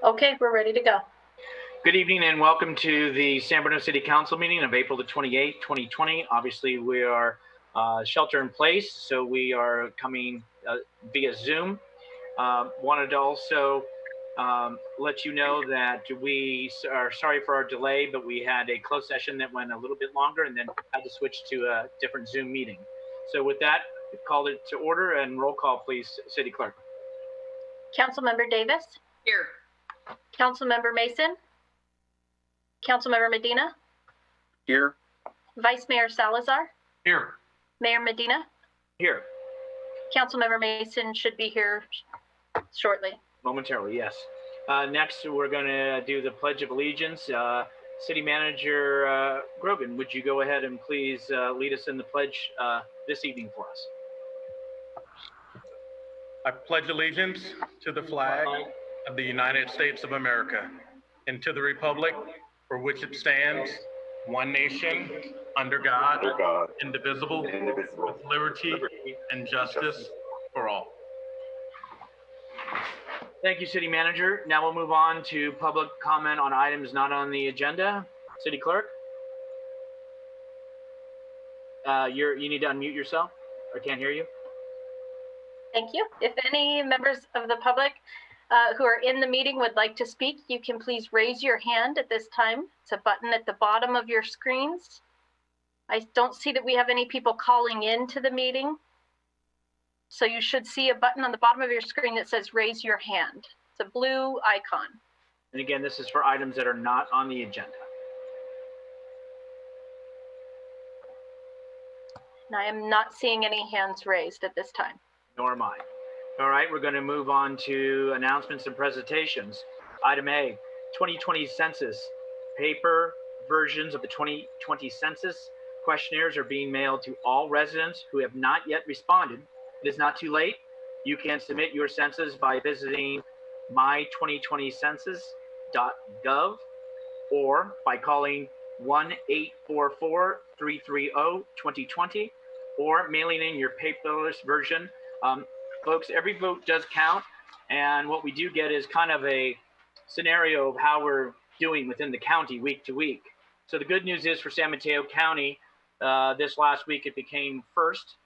Okay, we're ready to go. Good evening and welcome to the San Bruno City Council meeting of April the 28th, 2020. Obviously, we are shelter in place, so we are coming via Zoom. Wanted to also let you know that we are sorry for our delay, but we had a closed session that went a little bit longer and then had to switch to a different Zoom meeting. So with that, call it to order and roll call, please, City Clerk. Councilmember Davis? Here. Councilmember Mason? Councilmember Medina? Here. Vice Mayor Salazar? Here. Mayor Medina? Here. Councilmember Mason should be here shortly. Momentarily, yes. Next, we're going to do the Pledge of Allegiance. City Manager Grogan, would you go ahead and please lead us in the pledge this evening for us? I pledge allegiance to the flag of the United States of America and to the republic for which it stands, one nation, under God, indivisible, with liberty and justice for all. Thank you, City Manager. Now we'll move on to public comment on items not on the agenda. City Clerk? You need to unmute yourself. I can't hear you. Thank you. If any members of the public who are in the meeting would like to speak, you can please raise your hand at this time. It's a button at the bottom of your screens. I don't see that we have any people calling into the meeting. So you should see a button on the bottom of your screen that says raise your hand. It's a blue icon. And again, this is for items that are not on the agenda. And I am not seeing any hands raised at this time. Nor am I. All right, we're going to move on to announcements and presentations. Item A, 2020 census. Paper versions of the 2020 census questionnaires are being mailed to all residents who have not yet responded. It is not too late. You can submit your census by visiting my2020census.gov or by calling 1-844-330-2020 or mailing in your paperless version. Folks, every vote does count, and what we do get is kind of a scenario of how we're doing within the county week to week. So the good news is for San Mateo County, this last week it became first,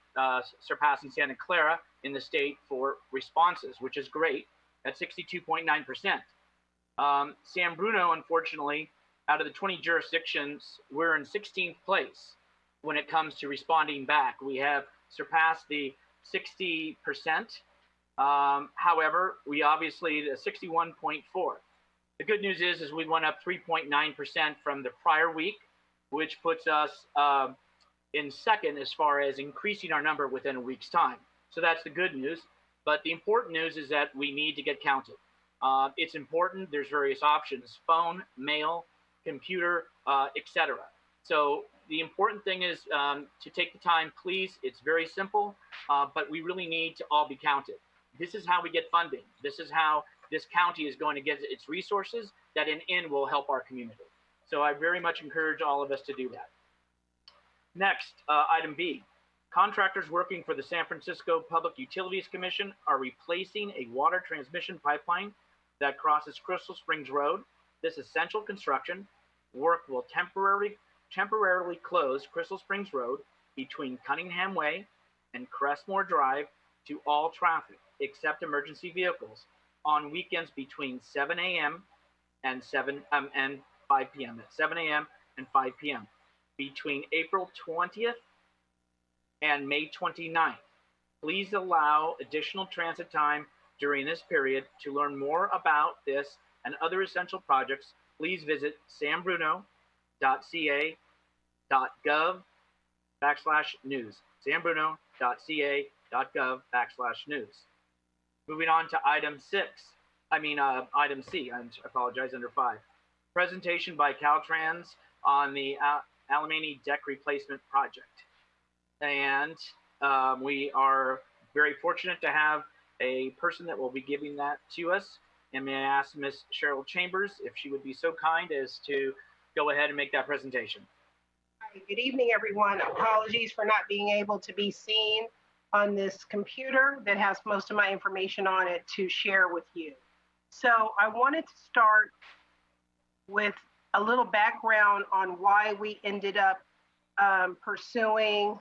surpassing Santa Clara in the state for responses, which is great, at 62.9%. San Bruno, unfortunately, out of the 20 jurisdictions, we're in 16th place when it comes to responding back. We have surpassed the 60%. However, we obviously, the 61.4. The good news is we went up 3.9% from the prior week, which puts us in second as far as increasing our number within a week's time. So that's the good news. But the important news is that we need to get counted. It's important. There's various options: phone, mail, computer, etc. So the important thing is to take the time, please. It's very simple, but we really need to all be counted. This is how we get funding. This is how this county is going to get its resources that in end will help our community. So I very much encourage all of us to do that. Next, item B. Contractors working for the San Francisco Public Utilities Commission are replacing a water transmission pipeline that crosses Crystal Springs Road. This essential construction work will temporarily close Crystal Springs Road between Cunningham Way and Crestmore Drive to all traffic except emergency vehicles on weekends between 7 a.m. and 5 p.m. At 7 a.m. and 5 p.m. between April 20th and May 29th. Please allow additional transit time during this period. To learn more about this and other essential projects, please visit sanbruno.ca.gov/news. sanbruno.ca.gov/news. Moving on to item C, I apologize, under 5. Presentation by Caltrans on the Alamany Deck Replacement Project. And we are very fortunate to have a person that will be giving that to us. And may I ask Ms. Cheryl Chambers if she would be so kind as to go ahead and make that presentation. Hi, good evening, everyone. Apologies for not being able to be seen on this computer that has most of my information on it to share with you. So I wanted to start with a little background on why we ended up pursuing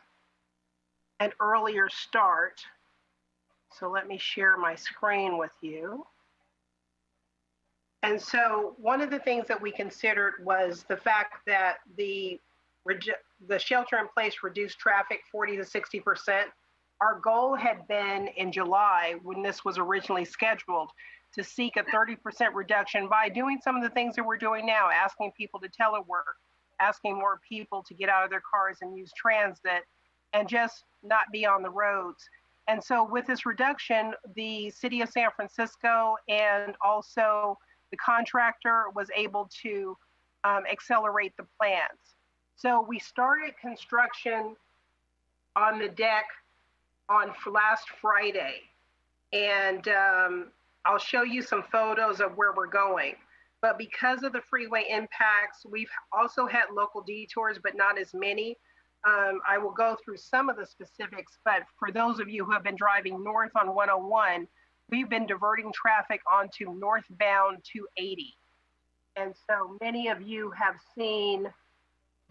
an earlier start. So let me share my screen with you. And so one of the things that we considered was the fact that the shelter in place reduced traffic 40 to 60%. Our goal had been in July, when this was originally scheduled, to seek a 30% reduction by doing some of the things that we're doing now, asking people to telework, asking more people to get out of their cars and use transit, and just not be on the roads. And so with this reduction, the city of San Francisco and also the contractor was able to accelerate the plans. So we started construction on the deck on last Friday. And I'll show you some photos of where we're going. But because of the freeway impacts, we've also had local detours, but not as many. I will go through some of the specifics, but for those of you who have been driving north on 101, we've been diverting traffic onto northbound 280. And so many of you have seen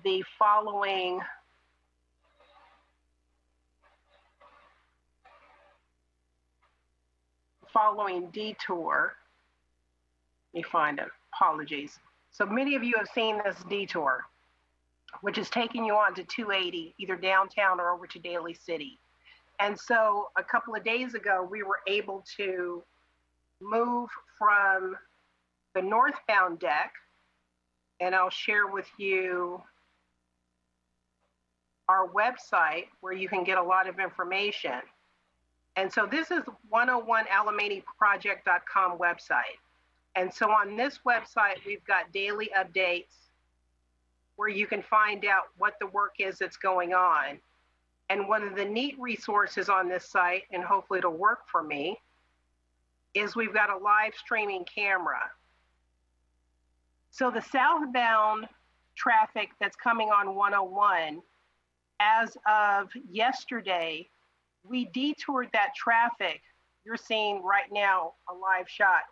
the following detour. Let me find it, apologies. So many of you have seen this detour, which is taking you on to 280, either downtown or over to Daly City. And so a couple of days ago, we were able to move from the northbound deck, and I'll share with you our website where you can get a lot of information. And so this is 101alamanniproject.com website. And so on this website, we've got daily updates where you can find out what the work is that's going on. And one of the neat resources on this site, and hopefully it'll work for me, is we've got a live streaming camera. So the southbound traffic that's coming on 101, as of yesterday, we detoured that traffic. You're seeing right now a live shot.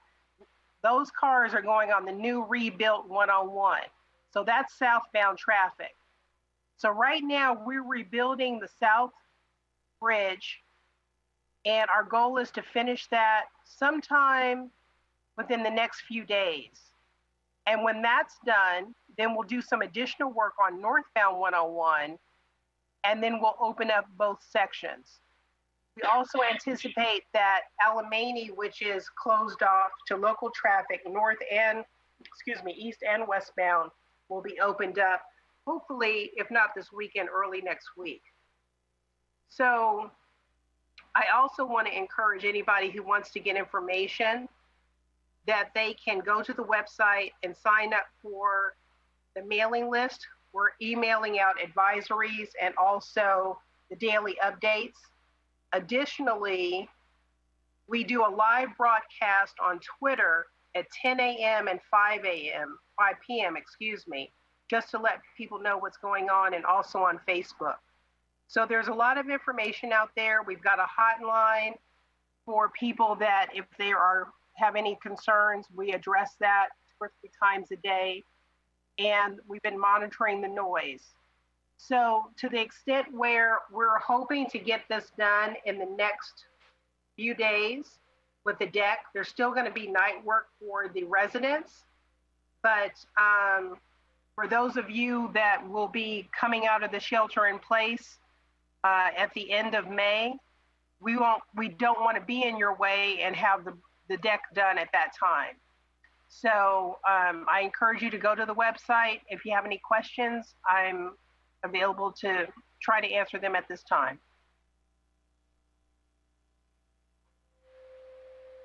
Those cars are going on the new rebuilt 101. So that's southbound traffic. So right now we're rebuilding the South Bridge, and our goal is to finish that sometime within the next few days. And when that's done, then we'll do some additional work on northbound 101, and then we'll open up both sections. We also anticipate that Alamany, which is closed off to local traffic, east and westbound, will be opened up, hopefully, if not this weekend, early next week. So I also want to encourage anybody who wants to get information that they can go to the website and sign up for the mailing list. We're emailing out advisories and also the daily updates. Additionally, we do a live broadcast on Twitter at 10 a.m. and 5 p.m., just to let people know what's going on, and also on Facebook. So there's a lot of information out there. We've got a hotline for people that if they have any concerns, we address that 2 or 3 times a day. And we've been monitoring the noise. So to the extent where we're hoping to get this done in the next few days with the deck, there's still going to be night work for the residents. But for those of you that will be coming out of the shelter in place at the end of May, we don't want to be in your way and have the deck done at that time. So I encourage you to go to the website. If you have any questions, I'm available to try to answer them at this time.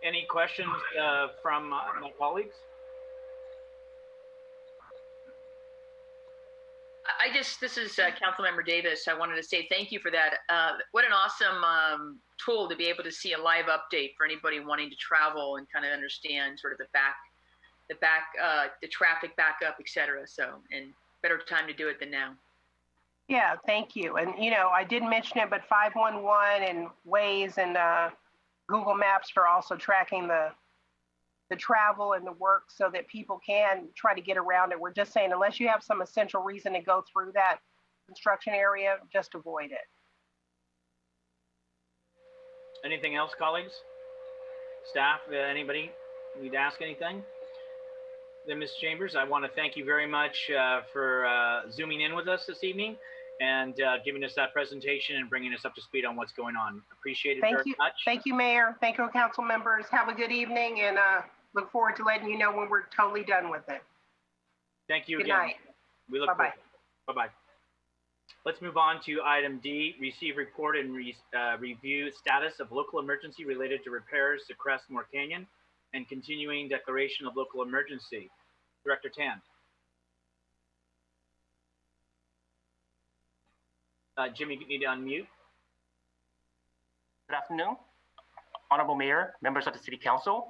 Any questions from my colleagues? This is Councilmember Davis. I wanted to say thank you for that. What an awesome tool to be able to see a live update for anybody wanting to travel and kind of understand sort of the traffic backup, et cetera. So, and better time to do it than now. Yeah, thank you. And, I did mention it, but 511 and Waze and Google Maps are also tracking the the travel and the work so that people can try to get around it. We're just saying, unless you have some essential reason to go through that construction area, just avoid it. Anything else, colleagues? Staff, anybody need to ask anything? Then, Ms. Chambers, I want to thank you very much for zooming in with us this evening and giving us that presentation and bringing us up to speed on what's going on. Appreciate it very much. Thank you, Mayor. Thank you, council members. Have a good evening, and look forward to letting you know when we're totally done with it. Thank you Good again. night. We look forward. Bye-bye. Let's move on to item D, receive report and review status of local emergency related to repairs to Crestmore Canyon and continuing declaration of local emergency. Director Tan. Jimmy, you need to unmute. Good afternoon, Honorable Mayor, members of the City Council,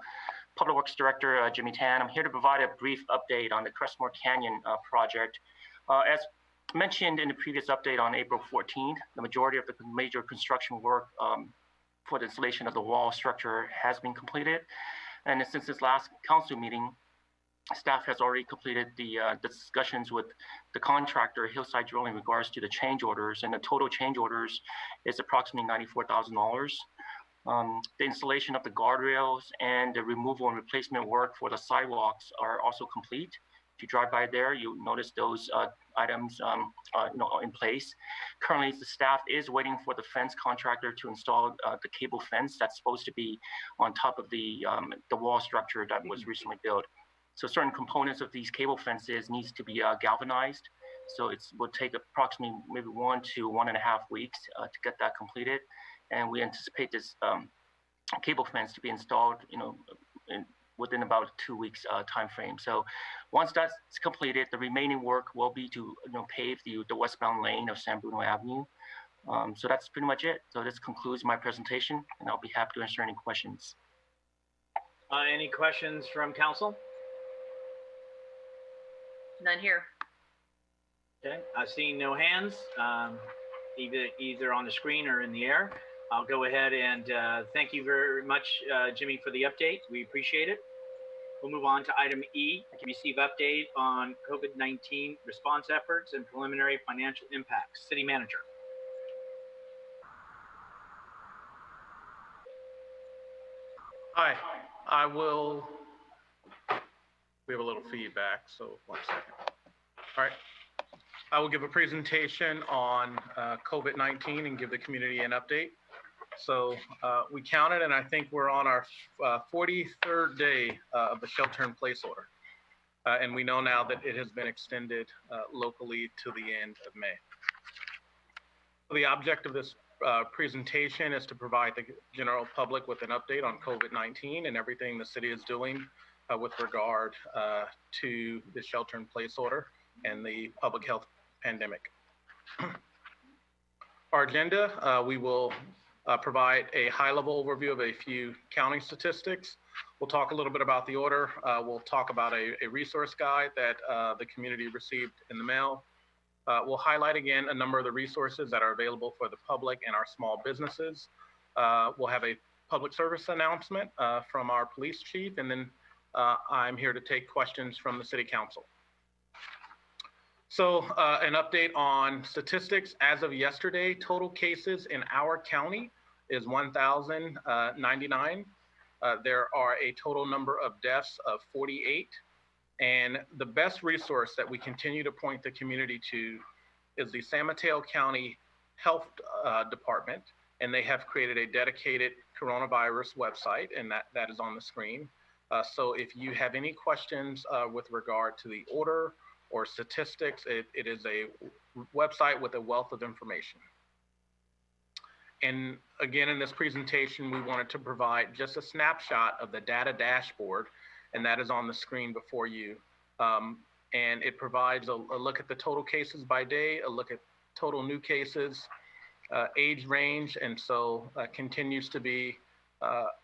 Public Works Director Jimmy Tan. I'm here to provide a brief update on the Crestmore Canyon project. As mentioned in the previous update on April 14th, the majority of the major construction work for the installation of the wall structure has been completed. And since this last council meeting, staff has already completed the discussions with the contractor, Hillside Drilling, in regards to the change orders, and the total change orders is approximately $94,000. The installation of the guardrails and the removal and replacement work for the sidewalks are also complete. If you drive by there, you'll notice those items in place. Currently, the staff is waiting for the fence contractor to install the cable fence that's supposed to be on top of the wall structure that was recently built. So certain components of these cable fences needs to be galvanized. So it will take approximately maybe 1 to 1.5 weeks to get that completed. And we anticipate this cable fence to be installed, within about 2 weeks time frame. So once that's completed, the remaining work will be to pave the westbound lane of San Bruno Avenue. So that's pretty much it. So this concludes my presentation, and I'll be happy to answer any questions. Any questions from council? None here. Okay, I've seen no hands, either on the screen or in the air. I'll go ahead and thank you very much, Jimmy, for the update. We appreciate it. We'll move on to item E, receive update on COVID-19 response efforts and preliminary financial impacts. City Manager. Hi, we have a little feedback, so 1 second. All right. I will give a presentation on COVID-19 and give the community an update. So we counted, and I think we're on our 43rd day of the shelter-in-place order. And we know now that it has been extended locally to the end of May. The object of this presentation is to provide the general public with an update on COVID-19 and everything the city is doing with regard to the shelter-in-place order and the public health pandemic. Our agenda, we will provide a high-level overview of a few county statistics. We'll talk a little bit about the order. We'll talk about a resource guide that the community received in the mail. We'll highlight again a number of the resources that are available for the public and our small businesses. We'll have a public service announcement from our police chief, and then I'm here to take questions from the city council. So an update on statistics. As of yesterday, total cases in our county is 1,099. There are a total number of deaths of 48. And the best resource that we continue to point the community to is the San Mateo County Health Department. And they have created a dedicated coronavirus website, and that is on the screen. So if you have any questions with regard to the order or statistics, it is a website with a wealth of information. And again, in this presentation, we wanted to provide just a snapshot of the data dashboard, and that is on the screen before you. And it provides a look at the total cases by day, a look at total new cases, age range, and so continues to be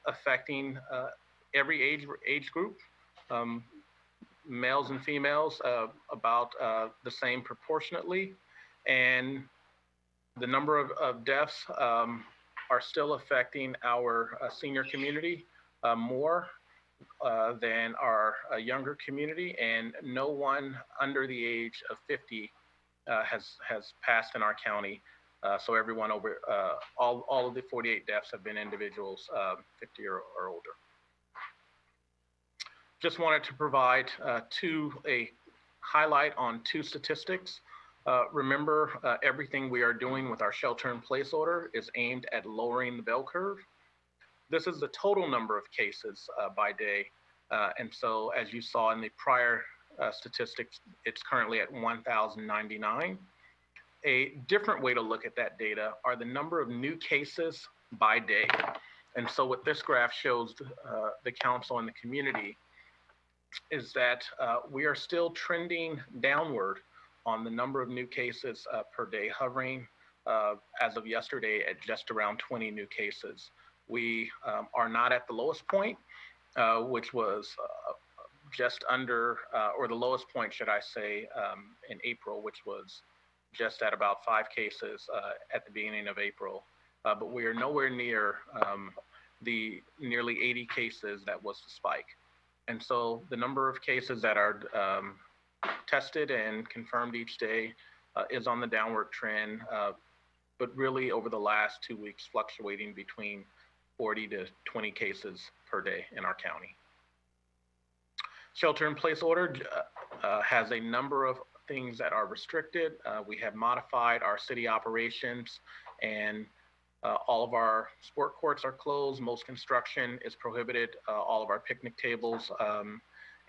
affecting every age group. Males and females about the same proportionately, and the number of deaths are still affecting our senior community more. than our younger community, and no one under the age of 50 has passed in our county. So everyone over, all of the 48 deaths have been individuals 50 or older. Just wanted to provide a highlight on two statistics. Remember, everything we are doing with our shelter-in-place order is aimed at lowering the bell curve. This is the total number of cases by day. And so as you saw in the prior statistics, it's currently at 1,099. A different way to look at that data are the number of new cases by day. And so what this graph shows the council and the community is that we are still trending downward on the number of new cases per day, hovering as of yesterday at just around 20 new cases. We are not at the lowest point, which was just under, or the lowest point, should I say, in April, which was just at about 5 cases at the beginning of April. But we are nowhere near the nearly 80 cases that was the spike. And so the number of cases that are tested and confirmed each day is on the downward trend, but really over the last 2 weeks, fluctuating between 40 to 20 cases per day in our county. Shelter-in-place order has a number of things that are restricted. We have modified our city operations, and all of our sport courts are closed. Most construction is prohibited. All of our picnic tables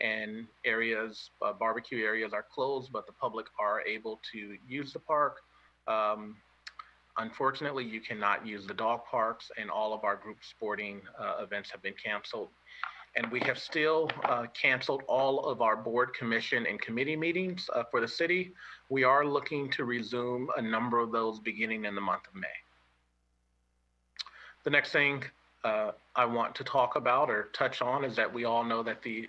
and areas, barbecue areas are closed, but the public are able to use the park. Unfortunately, you cannot use the dog parks, and all of our group sporting events have been canceled. And we have still canceled all of our board, commission, and committee meetings for the city. We are looking to resume a number of those beginning in the month of May. The next thing I want to talk about or touch on is that we all know that the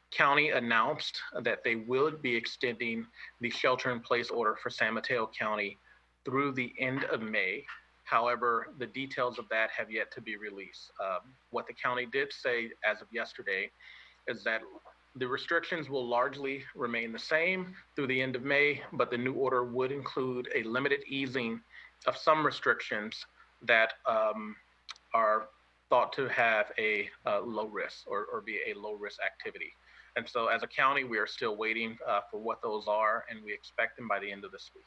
county announced that they would be extending the shelter-in-place order for San Mateo County through the end of May. However, the details of that have yet to be released. What the county did say as of yesterday is that the restrictions will largely remain the same through the end of May, but the new order would include a limited easing of some restrictions that are thought to have a low risk or be a low risk activity. And so as a county, we are still waiting for what those are, and we expect them by the end of this week.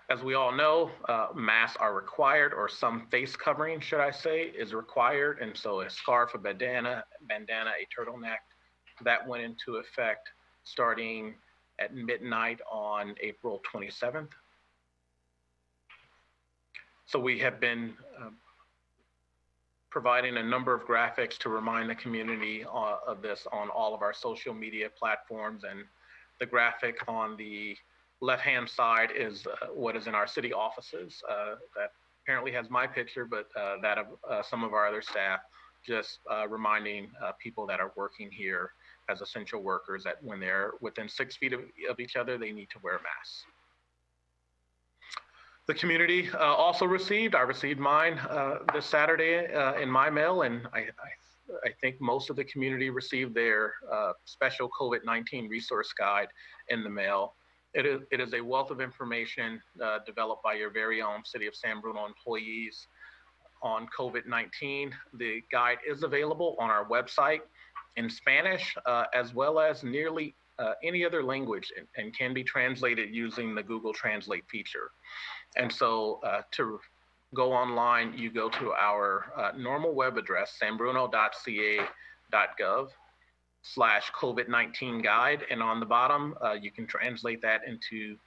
As we all know, masks are required, or some face covering, should I say, is required. And so a scarf, a bandana, a turtleneck, that went into effect starting at midnight on April 27th. So we have been providing a number of graphics to remind the community of this on all of our social media platforms. And the graphic on the left-hand side is what is in our city offices. That apparently has my picture, but that of some of our other staff, just reminding people that are working here as essential workers that when they're within 6 feet of each other, they need to wear masks. The community also received, I received mine this Saturday in my mail, and I think most of the community received their special COVID-19 resource guide in the mail. It is a wealth of information developed by your very own City of San Bruno employees on COVID-19. The guide is available on our website in Spanish, as well as nearly any other language, and can be translated using the Google Translate feature. And so to go online, you go to our normal web address, sanbruno.ca.gov/COVID-19 guide. And on the bottom, you can translate that into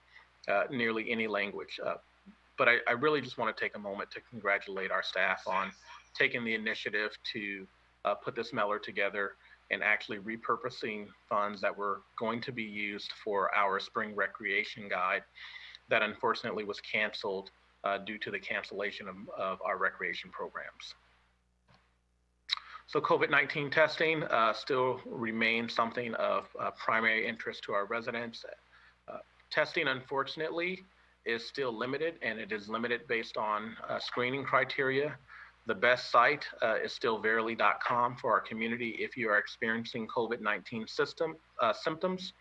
nearly any language. But I really just want to take a moment to congratulate our staff on taking the initiative to put this mailer together and actually repurposing funds that were going to be used for our spring recreation guide that unfortunately was canceled due to the cancellation of our recreation programs. So COVID-19 testing still remains something of primary interest to our residents. Testing, unfortunately, is still limited, and it is limited based on screening criteria. The best site is still verily.com for our community if you are experiencing COVID-19 symptoms,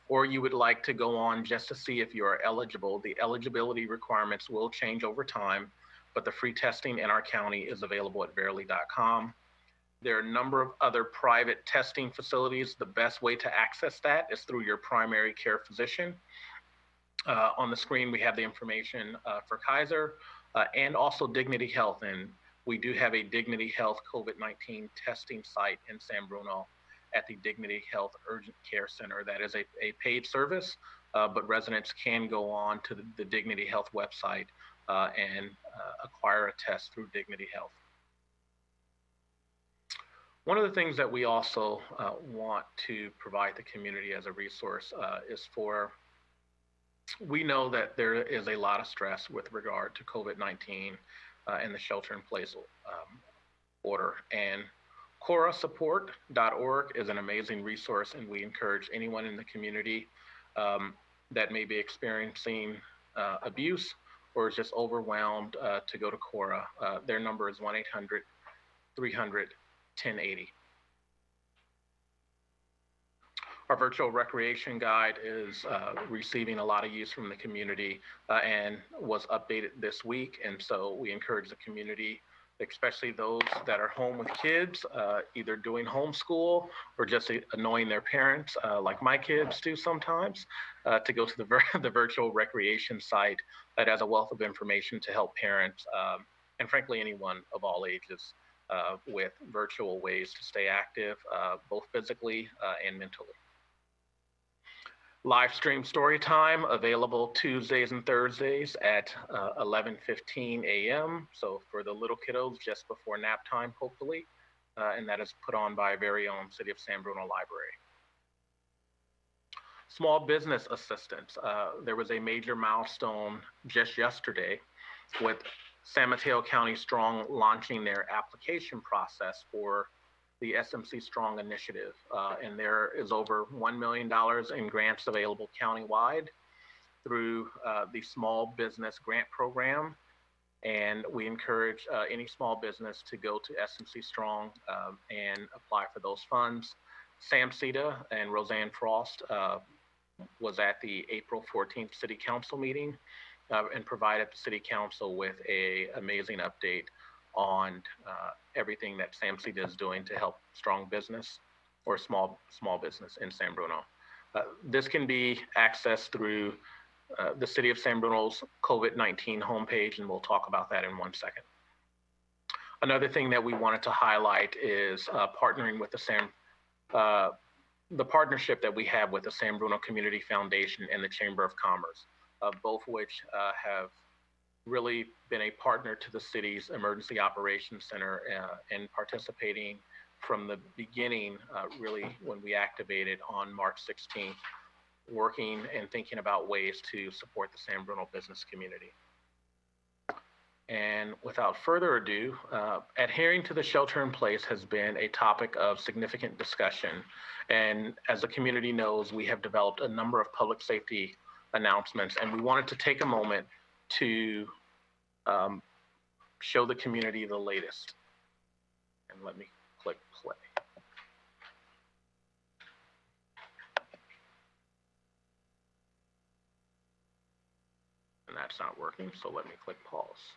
or you would like to go on just to see if you are eligible. The eligibility requirements will change over time, but the free testing in our county is available at verily.com. There are a number of other private testing facilities. The best way to access that is through your primary care physician. On the screen, we have the information for Kaiser and also Dignity Health. And we do have a Dignity Health COVID-19 testing site in San Bruno at the Dignity Health Urgent Care Center. That is a paid service, but residents can go on to the Dignity Health website and acquire a test through Dignity Health. One of the things that we also want to provide the community as a resource is we know that there is a lot of stress with regard to COVID-19 and the shelter-in-place order. And CORAsupport.org is an amazing resource, and we encourage anyone in the community that may be experiencing abuse or is just overwhelmed to go to CORA. Their number is 1-800-300-1080. Our virtual recreation guide is receiving a lot of use from the community and was updated this week. And so we encourage the community, especially those that are home with kids, either doing homeschool or just annoying their parents, like my kids do sometimes, to go to the virtual recreation site that has a wealth of information to help parents and frankly anyone of all ages with virtual ways to stay active, both physically and mentally. Live stream story time available Tuesdays and Thursdays at 11:15 a.m. So for the little kiddos, just before nap time, hopefully. And that is put on by our very own City of San Bruno Library. Small business assistance. There was a major milestone just yesterday with San Mateo County Strong launching their application process for the SMC Strong initiative. And there is over $1 million in grants available countywide through the Small Business Grant Program. And we encourage any small business to go to SMC Strong and apply for those funds. Sam Cita and Roseanne Frost was at the April 14th City Council meeting and provided the City Council with an amazing update on everything that Sam Cita is doing to help strong business or small business in San Bruno. This can be accessed through the City of San Bruno's COVID-19 homepage, and we'll talk about that in 1 second. Another thing that we wanted to highlight is partnering with the partnership that we have with the San Bruno Community Foundation and the Chamber of Commerce, both which have really been a partner to the city's Emergency Operations Center and participating from the beginning, really when we activated on March 16th, working and thinking about ways to support the San Bruno business community. And without further ado, adhering to the shelter in place has been a topic of significant discussion. And as the community knows, we have developed a number of public safety announcements, and we wanted to take a moment to show the community the latest. And let me click play. And that's not working, so let me click pause.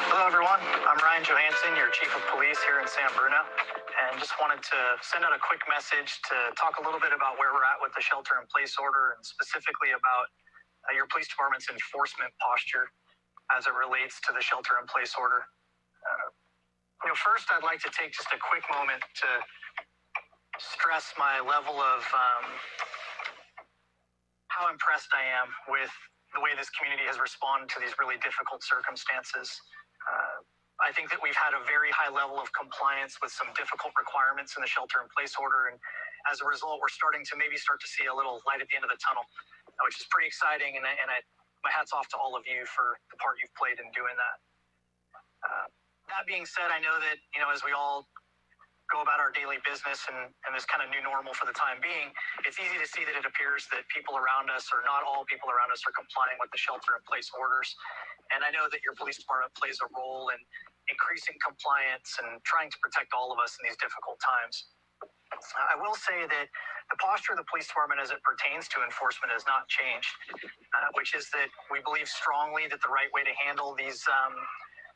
Hello, everyone. I'm Ryan Johansson, your Chief of Police here in San Bruno, and just wanted to send out a quick message to talk a little bit about where we're at with the shelter-in-place order, and specifically about your police department's enforcement posture as it relates to the shelter-in-place order. First, I'd like to take just a quick moment to stress my level of how how impressed I am with the way this community has responded to these really difficult circumstances. I think that we've had a very high level of compliance with some difficult requirements in the shelter-in-place order, and as a result, we're starting to see a little light at the end of the tunnel, which is pretty exciting. And my hat's off to all of you for the part you've played in doing that. That being said, I know that, as we all go about our daily business and this kind of new normal for the time being, it's easy to see that it appears that people around us, or not all people around us, are complying with the shelter-in-place orders. And I know that your police department plays a role in increasing compliance and trying to protect all of us in these difficult times. I will say that the posture of the police department as it pertains to enforcement has not changed, which is that we believe strongly that the right way to handle these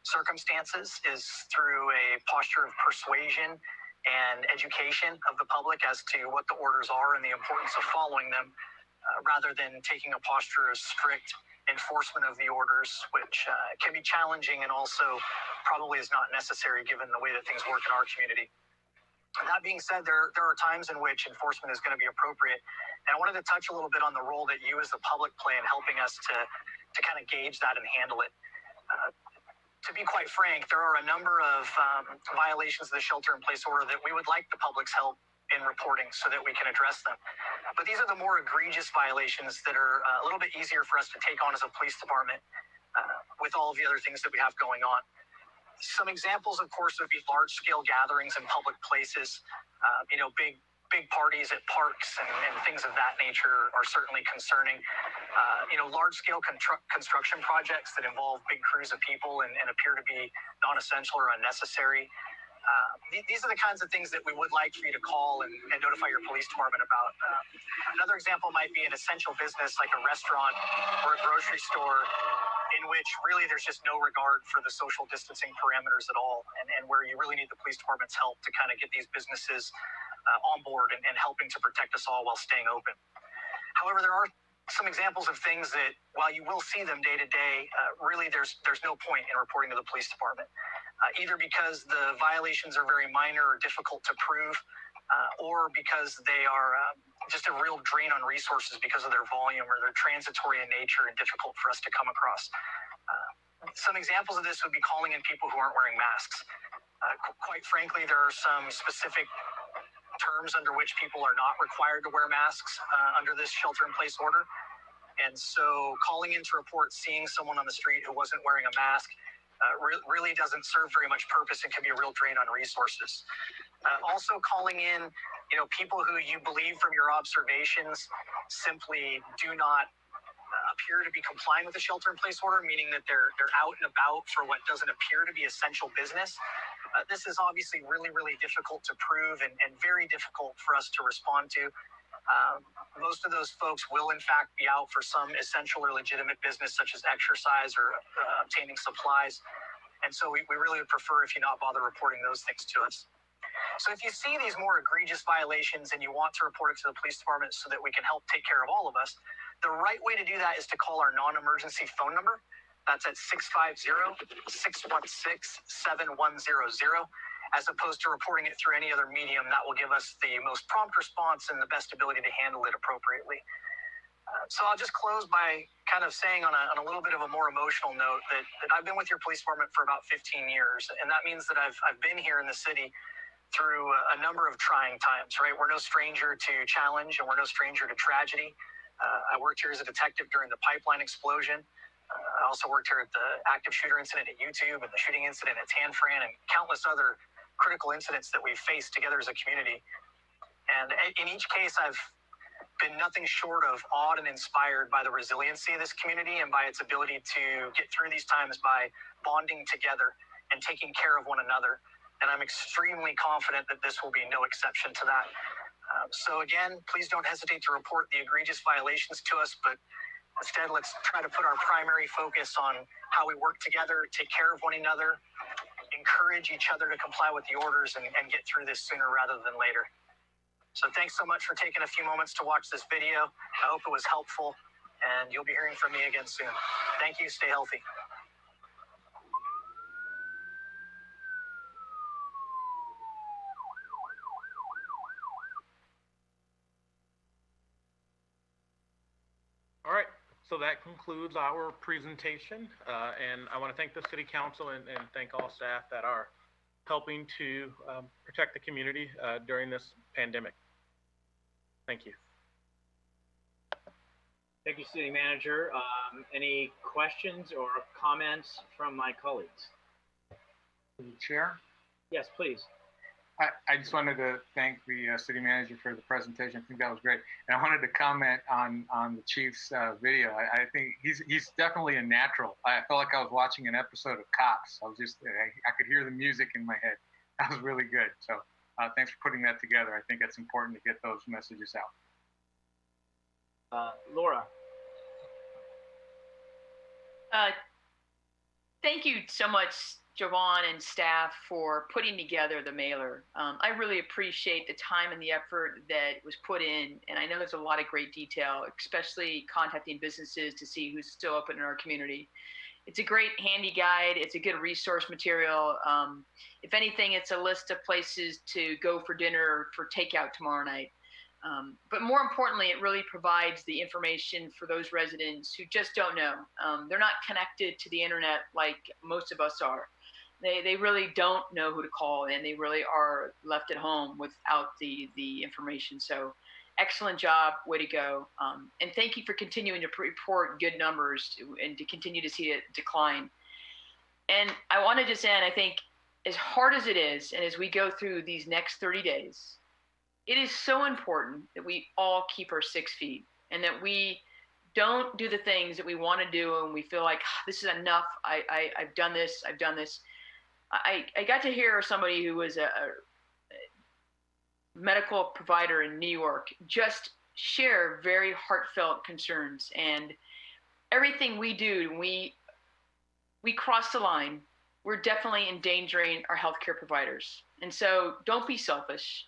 circumstances is through a posture of persuasion and education of the public as to what the orders are and the importance of following them, rather than taking a posture of strict enforcement of the orders, which can be challenging and also probably is not necessary given the way that things work in our community. That being said, there are times in which enforcement is going to be appropriate, and I wanted to touch a little bit on the role that you as the public play in helping us to kind of gauge that and handle it. To be quite frank, there are a number of violations of the shelter-in-place order that we would like the public's help in reporting so that we can address them. But these are the more egregious violations that are a little bit easier for us to take on as a police department with all of the other things that we have going on. Some examples, of course, would be large-scale gatherings in public places. Big parties at parks and things of that nature are certainly concerning. Large-scale construction projects that involve big crews of people and appear to be non-essential or unnecessary. These are the kinds of things that we would like for you to call and notify your police department about. Another example might be an essential business like a restaurant or a grocery store, in which really there's just no regard for the social distancing parameters at all, and where you really need the police department's help to kind of get these businesses on board and helping to protect us all while staying open. However, there are some examples of things that, while you will see them day to day, really there's no point in reporting to the police department, either because the violations are very minor or difficult to prove, or because they are just a real drain on resources because of their volume, or they're transitory in nature and difficult for us to come across. Some examples of this would be calling in people who aren't wearing masks. Quite frankly, there are some specific terms under which people are not required to wear masks under this shelter-in-place order. And so calling in to report seeing someone on the street who wasn't wearing a mask really doesn't serve very much purpose and can be a real drain on resources. Also calling in, people who you believe from your observations simply do not appear to be complying with the shelter-in-place order, meaning that they're out and about for what doesn't appear to be essential business. This is obviously really, really difficult to prove and very difficult for us to respond to. Most of those folks will, in fact, be out for some essential or legitimate business, such as exercise or obtaining supplies. And so we really would prefer if you not bother reporting those things to us. So if you see these more egregious violations and you want to report it to the police department so that we can help take care of all of us, the right way to do that is to call our non-emergency phone number. That's at 650-616-7100, as opposed to reporting it through any other medium. That will give us the most prompt response and the best ability to handle it appropriately. So I'll just close by kind of saying on a little bit of a more emotional note that I've been with your police department for about 15 years, and that means that I've been here in the city through a number of trying times, right? We're no stranger to challenge, and we're no stranger to tragedy. I worked here as a detective during the pipeline explosion. I also worked here at the active shooter incident at YouTube and the shooting incident at San Fran and countless other critical incidents that we've faced together as a community. And in each case, I've been nothing short of awed and inspired by the resiliency of this community and by its ability to get through these times by bonding together and taking care of one another. And I'm extremely confident that this will be no exception to that. So again, please don't hesitate to report the egregious violations to us, but instead, let's try to put our primary focus on how we work together, take care of one another, encourage each other to comply with the orders, and get through this sooner rather than later. So thanks so much for taking a few moments to watch this video. I hope it was helpful, and you'll be hearing from me again soon. Thank you. Stay healthy. So that concludes our presentation, and I want to thank the City Council and thank all staff that are helping to protect the community during this pandemic. Thank you. Thank you, City Manager. Any questions or comments from my colleagues? Chair, Yes, please. I just wanted to thank the city manager for the presentation. I think that was great. And I wanted to comment on the chief's video. I think he's definitely a natural. I felt like I was watching an episode of Cops. I could hear the music in my head. That was really good. So thanks for putting that together. I think it's important to get those messages out. Laura. Thank you so much, Jovan and staff, for putting together the mailer. I really appreciate the time and the effort that was put in, and I know there's a lot of great detail, especially contacting businesses to see who's still open in our community. It's a great handy guide. It's a good resource material. If anything, it's a list of places to go for dinner for takeout tomorrow night. But more importantly, it really provides the information for those residents who just don't know. They're not connected to the internet like most of us are. They really don't know who to call, and they really are left at home without the information. So excellent job, way to go. And thank you for continuing to report good numbers and to continue to see it decline. And I want to just end, I think, as hard as it is, and as we go through these next 30 days, it is so important that we all keep our 6 feet and that we don't do the things that we want to do and we feel like this is enough. I've done this. I got to hear somebody who was a medical provider in New York just share very heartfelt concerns, and everything we do, we cross the line, we're definitely endangering our healthcare providers. And so don't be selfish.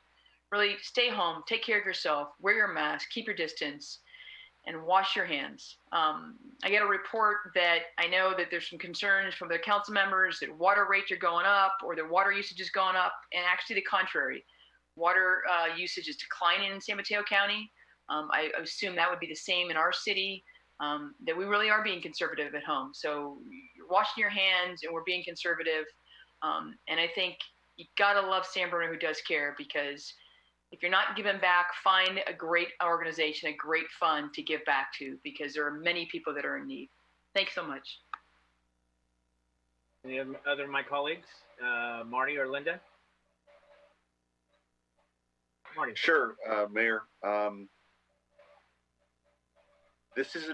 Really stay home, take care of yourself, wear your mask, keep your distance, and wash your hands. I get a report that I know that there's some concerns from the council members that water rates are going up or that water usage is going up, and actually the contrary. Water usage is declining in San Mateo County. I assume that would be the same in our city, that we really are being conservative at home. So you're washing your hands and we're being conservative. And I think you gotta love San Bruno who does care, because if you're not giving back, find a great organization, a great fund to give back to, because there are many people that are in need. Thanks so much. Any other of my colleagues? Marty or Linda? Marty. Sure, Mayor. This is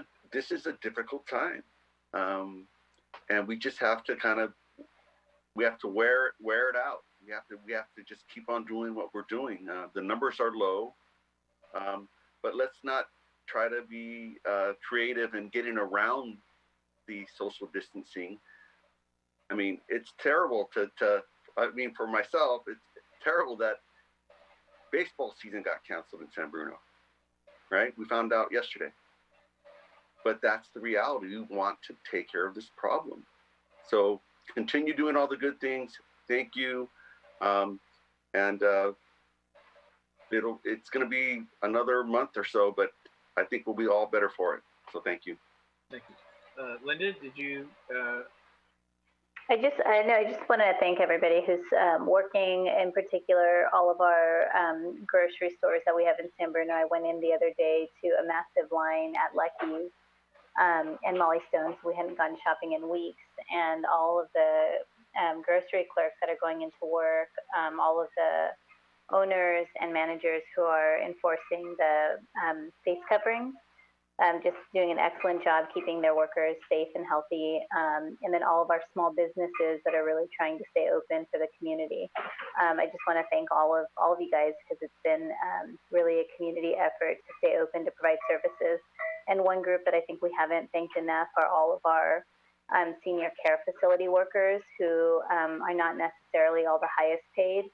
a difficult time, and we just have to we have to wear it out. We have to just keep on doing what we're doing. The numbers are low, but let's not try to be creative in getting around the social distancing. I mean, it's terrible for myself, it's terrible that baseball season got canceled in San Bruno, right? We found out yesterday. But that's the reality. We want to take care of this problem. So continue doing all the good things. Thank you. It's going to be another month or so, but I think we'll be all better for it. So thank you. Thank you. Linda, did you? I just want to thank everybody who's working, in particular, all of our grocery stores that we have in San Bruno. I went in the other day to a massive line at Lucky's and Molly Stone's. We hadn't gone shopping in weeks, and all of the grocery clerks that are going into work, all of the owners and managers who are enforcing the face coverings, just doing an excellent job keeping their workers safe and healthy, and then all of our small businesses that are really trying to stay open for the community. I just want to thank all of you guys, because it's been really a community effort to stay open to provide services. And one group that I think we haven't thanked enough are all of our senior care facility workers who are not necessarily all the highest paid,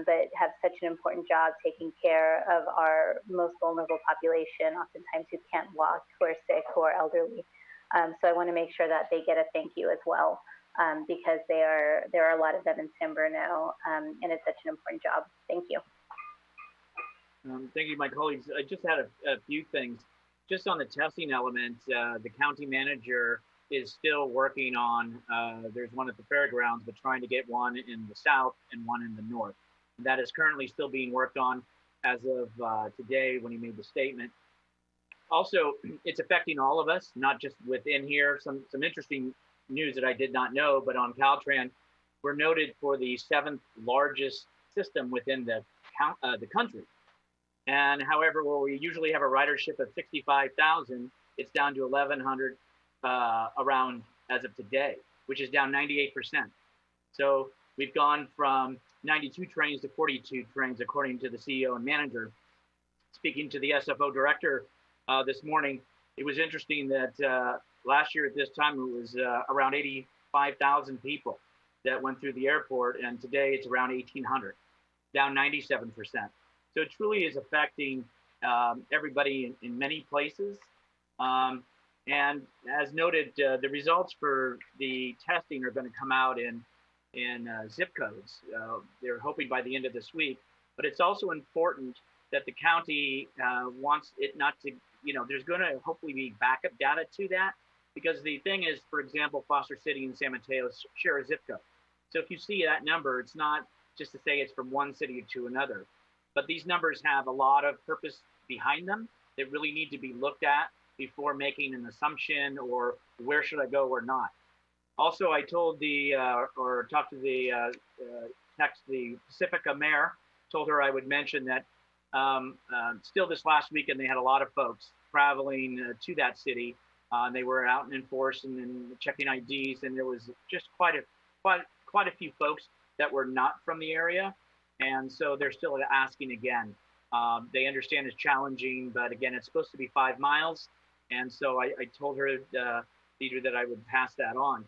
but have such an important job taking care of our most vulnerable population, oftentimes who can't walk, who are sick, who are elderly. So I want to make sure that they get a thank you as well, because there are a lot of them in San Bruno, and it's such an important job. Thank you. Thank you, my colleagues. I just had a few things. just on the testing element, the county manager is still working on, there's one at the fairgrounds, but trying to get one in the south and one in the north. That is currently still being worked on as of today when he made the statement. Also, it's affecting all of us, not just within here. Some interesting news that I did not know, but on Caltrans, we're noted for the 7th largest system within the country. And however, where we usually have a ridership of 65,000, it's down to 1,100 around as of today, which is down 98%. So we've gone from 92 trains to 42 trains, according to the CEO and manager. Speaking to the SFO director this morning, it was interesting that last year at this time, it was around 85,000 people that went through the airport, and today it's around 1,800, down 97%. So it truly is affecting everybody in many places. And as noted, the results for the testing are going to come out in zip codes. They're hoping by the end of this week. But it's also important that the county wants it not to, there's going to hopefully be backup data to that. Because the thing is, for example, Foster City and San Mateo share a zip code. So if you see that number, it's not just to say it's from one city to another. But these numbers have a lot of purpose behind them that really need to be looked at before making an assumption or where should I go or not. Also, I told talked to the Pacifica mayor, told her I would mention that still this last weekend they had a lot of folks traveling to that city. They were out in force and checking IDs, and there was just quite a few folks that were not from the area, and so they're still asking again. They understand it's challenging, but again, it's supposed to be 5 miles, and so I told her, Deidre, that I would pass that on.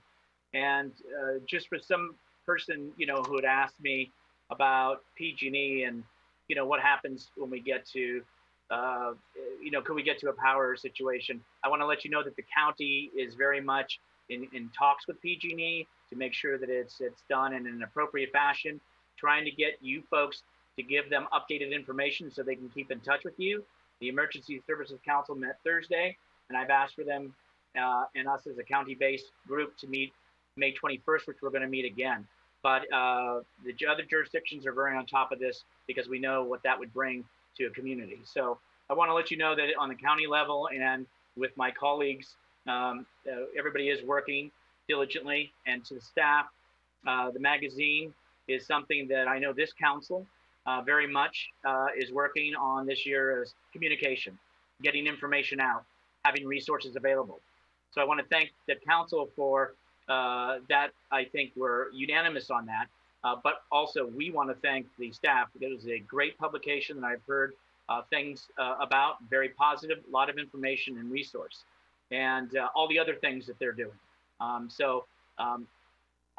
And just for some person, who had asked me about PG&E and, what happens when we get to, can we get to a power situation? I want to let you know that the county is very much in talks with PG&E to make sure that it's done in an appropriate fashion, trying to get you folks to give them updated information so they can keep in touch with you. The Emergency Services Council met Thursday, and I've asked for them and us as a county-based group to meet May 21st, which we're going to meet again. But the other jurisdictions are very on top of this because we know what that would bring to a community. So I want to let you know that on the county level and with my colleagues, everybody is working diligently. And to the staff, the magazine is something that I know this council very much is working on this year as communication, getting information out, having resources available. So I want to thank the council for that. I think we're unanimous on that. But also we want to thank the staff because it was a great publication that I've heard things about, very positive, a lot of information and resource, and all the other things that they're doing.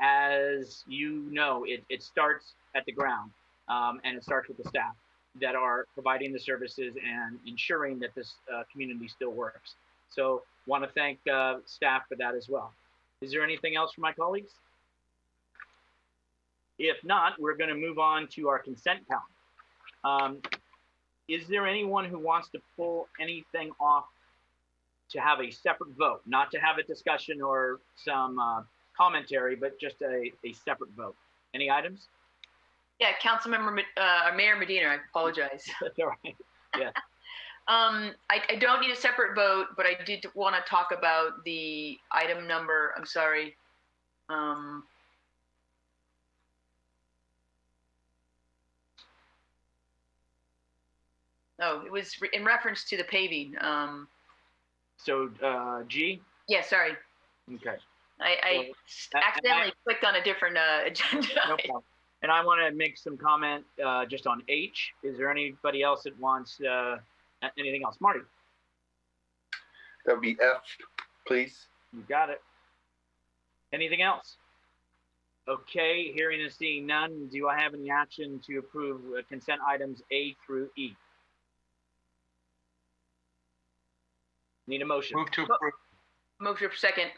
As you know, it starts at the ground, and it starts with the staff that are providing the services and ensuring that this community still works. So want to thank staff for that as well. Is there anything else from my colleagues? If not, we're going to move on to our consent calendar. Is there anyone who wants to pull anything off to have a separate vote, not to have a discussion or some commentary, but just a separate vote? Any items? Yeah, Councilmember Mayor Medina, I apologize. That's all right. Yeah. I don't need a separate vote, but I did want to talk about the item number. I'm sorry. Oh, it was in reference to the paving. G? Yeah, sorry. Okay. I accidentally clicked on a different agenda. No problem. And I want to make some comment just on H. Is there anybody else that wants anything else? Marty? That would be F, please. You got it. Anything else? Okay, hearing and seeing none, do I have any action to approve consent items A through E? Need a motion. Move to approve. Motion for second.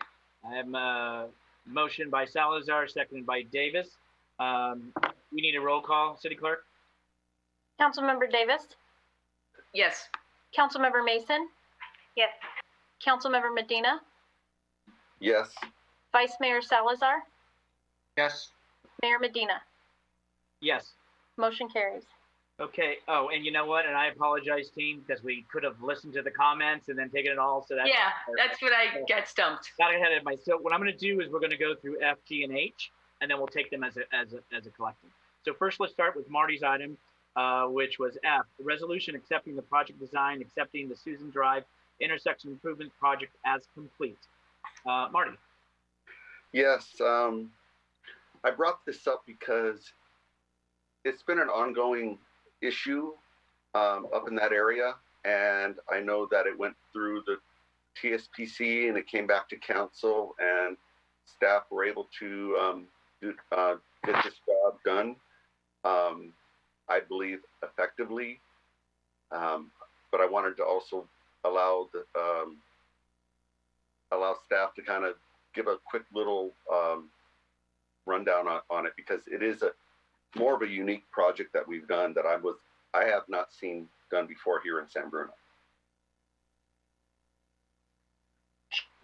I have a motion by Salazar, seconded by Davis. We need a roll call, City Clerk. Councilmember Davis, Yes. Councilmember Mason, Yes. Councilmember Medina, Yes. Vice Mayor Salazar, Yes. Mayor Medina. Yes. Motion carries. Okay. Oh, and you know what? And I apologize, team, because we could have listened to the comments and then taken it all. So that's that's what I got stumped. got ahead of myself. So what I'm going to do is we're going to go through F, G, and H, and then we'll take them as a collective. So first, let's start with Marty's item, which was F, the resolution accepting the project design, accepting the Susan Drive intersection improvement project as complete. Marty. Yes. I brought this up because it's been an ongoing issue up in that area, and I know that it went through the TSPC and it came back to council, and staff were able to get this job done, I believe, effectively. But I wanted to also allow staff to kind of give a quick little rundown on it, because it is more of a unique project that we've done that I have not seen done before here in San Bruno.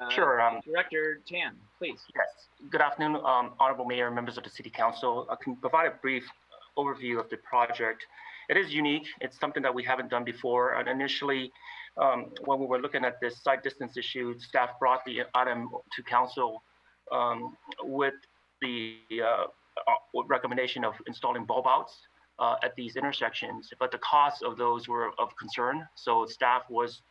Sure. Director Tan, please. Yes. Good afternoon, Honorable Mayor, members of the City Council. I can provide a brief overview of the project. It is unique. It's something that we haven't done before. And initially, when we were looking at this site distance issue, staff brought the item to council with the recommendation of installing bulb outs at these intersections, but the cost of those were of concern. So staff was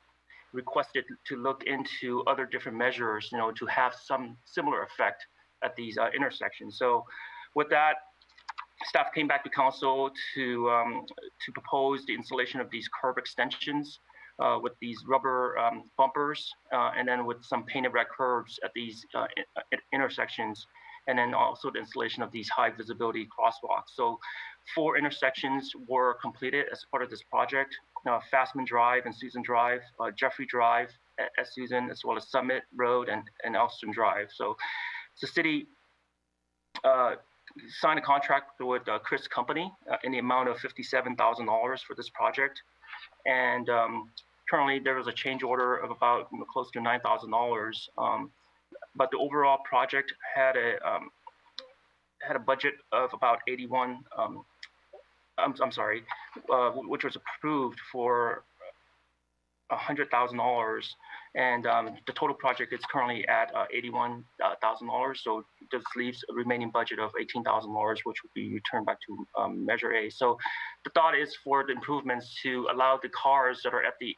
requested to look into other different measures, to have some similar effect at these intersections. So with that, staff came back to council to propose the installation of these curb extensions with these rubber bumpers, and then with some painted red curbs at these intersections, and then also the installation of these high visibility crosswalks. So 4 intersections were completed as part of this project: Fastman Drive and Susan Drive, Jeffrey Drive at Susan, as well as Summit Road and Elston Drive. So the city signed a contract with Chris Company in the amount of $57,000 for this project. And currently there was a change order of about close to $9,000. But the overall project had a budget of about 81. Which was approved for $100,000, and the total project is currently at $81,000. So this leaves a remaining budget of $18,000, which will be returned back to Measure A. So the thought is for the improvements to allow the cars that are at the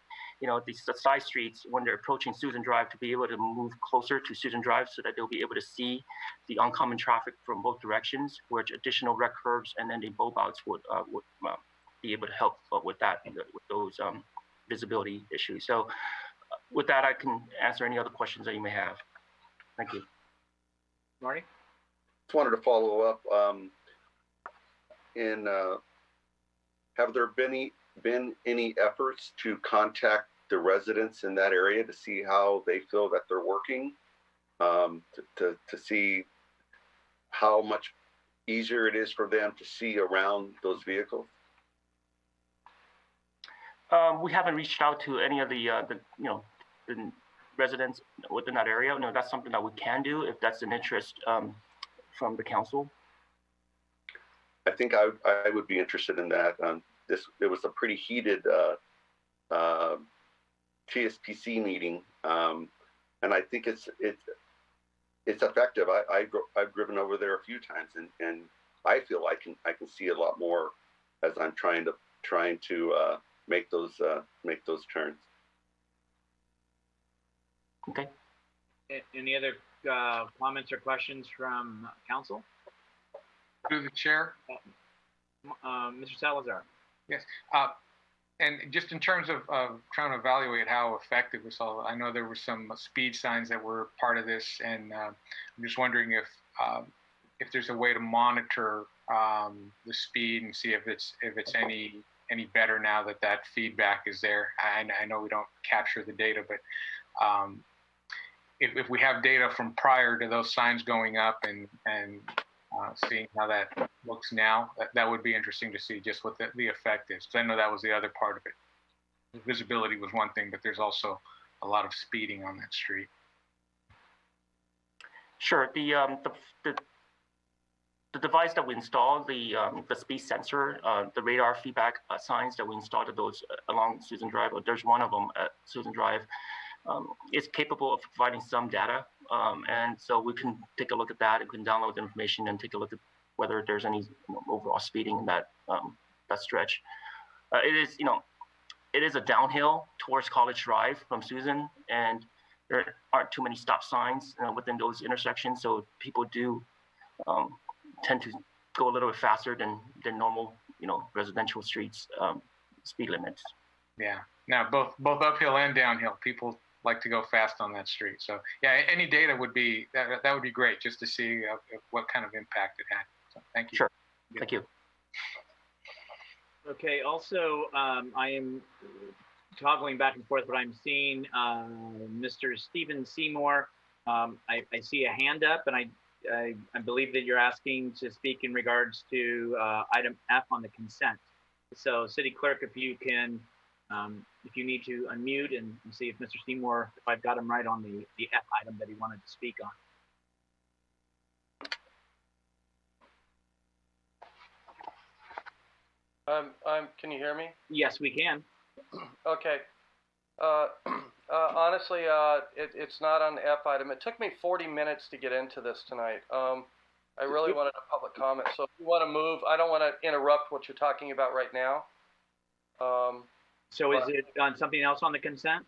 side streets when they're approaching Susan Drive to be able to move closer to Susan Drive, so that they'll be able to see the oncoming traffic from both directions, which additional red curves and then the bulb outs would be able to help with that, with those visibility issues. So with that, I can answer any other questions that you may have. Thank you. Marty? Just wanted to follow up. Have there been any efforts to contact the residents in that area to see how they feel that they're working, to see how much easier it is for them to see around those vehicles? We haven't reached out to any of the residents within that area. No, that's something that we can do if that's an interest from the council. I think I would be interested in that. It was a pretty heated TSPC meeting, and I think it's effective. I've driven over there a few times, and I feel I can see a lot more as I'm trying to make those turns. Okay. Any other comments or questions from council? Through the chair. Mr. Salazar. Yes. And just in terms of trying to evaluate how effective this all, I know there were some speed signs that were part of this, and I'm just wondering if there's a way to monitor the speed and see if it's any better now that feedback is there. I know we don't capture the data, but if we have data from prior to those signs going up and seeing how that looks now, that would be interesting to see just what the effect is. Because I know that was the other part of it. The visibility was one thing, but there's also a lot of speeding on that street. Sure. The device that we installed, the speed sensor, the radar feedback signs that we installed at those along Susan Drive, or there's one of them at Susan Drive, is capable of providing some data. And so we can take a look at that. We can download the information and take a look at whether there's any overall speeding in that stretch. It is a downhill towards College Drive from Susan, and there aren't too many stop signs within those intersections, so people do tend to go a little bit faster than normal, residential streets speed limits. Yeah. Now both uphill and downhill, people like to go fast on that street. So yeah, any data would be that would be great just to see what kind of impact it had. So thank you. Sure. Thank you. Okay. Also, I am toggling back and forth, but I'm seeing Mr. Stephen Seymour. I see a hand up, and I believe that you're asking to speak in regards to item F on the consent. So, City Clerk, if you can, if you need to unmute and see if Mr. Seymour, if I've got him right on the F item that he wanted to speak on. Can you hear me? Yes, we can. Okay. Honestly, it's not on the F item. It took me 40 minutes to get into this tonight. I really wanted a public comment. So if you want to move, I don't want to interrupt what you're talking about right now. So is it on something else on the consent?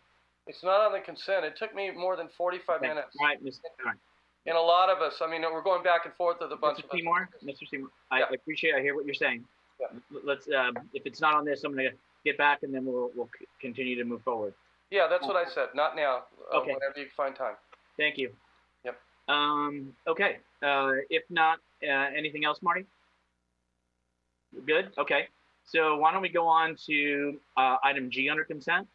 It's not on the consent. It took me more than 45 minutes. All right, Mr. And a lot of us, I mean, we're going back and forth with a bunch of Mr. Seymour, I appreciate, I hear what you're saying. Yeah. Let's, if it's not on this, I'm going to get back and then we'll continue to move forward. Yeah, that's what I said. Not now. Okay. Whenever you find time. Thank you. Yep. Okay. If not, anything else, Marty? Good. Okay. So why don't we go on to item G under consent,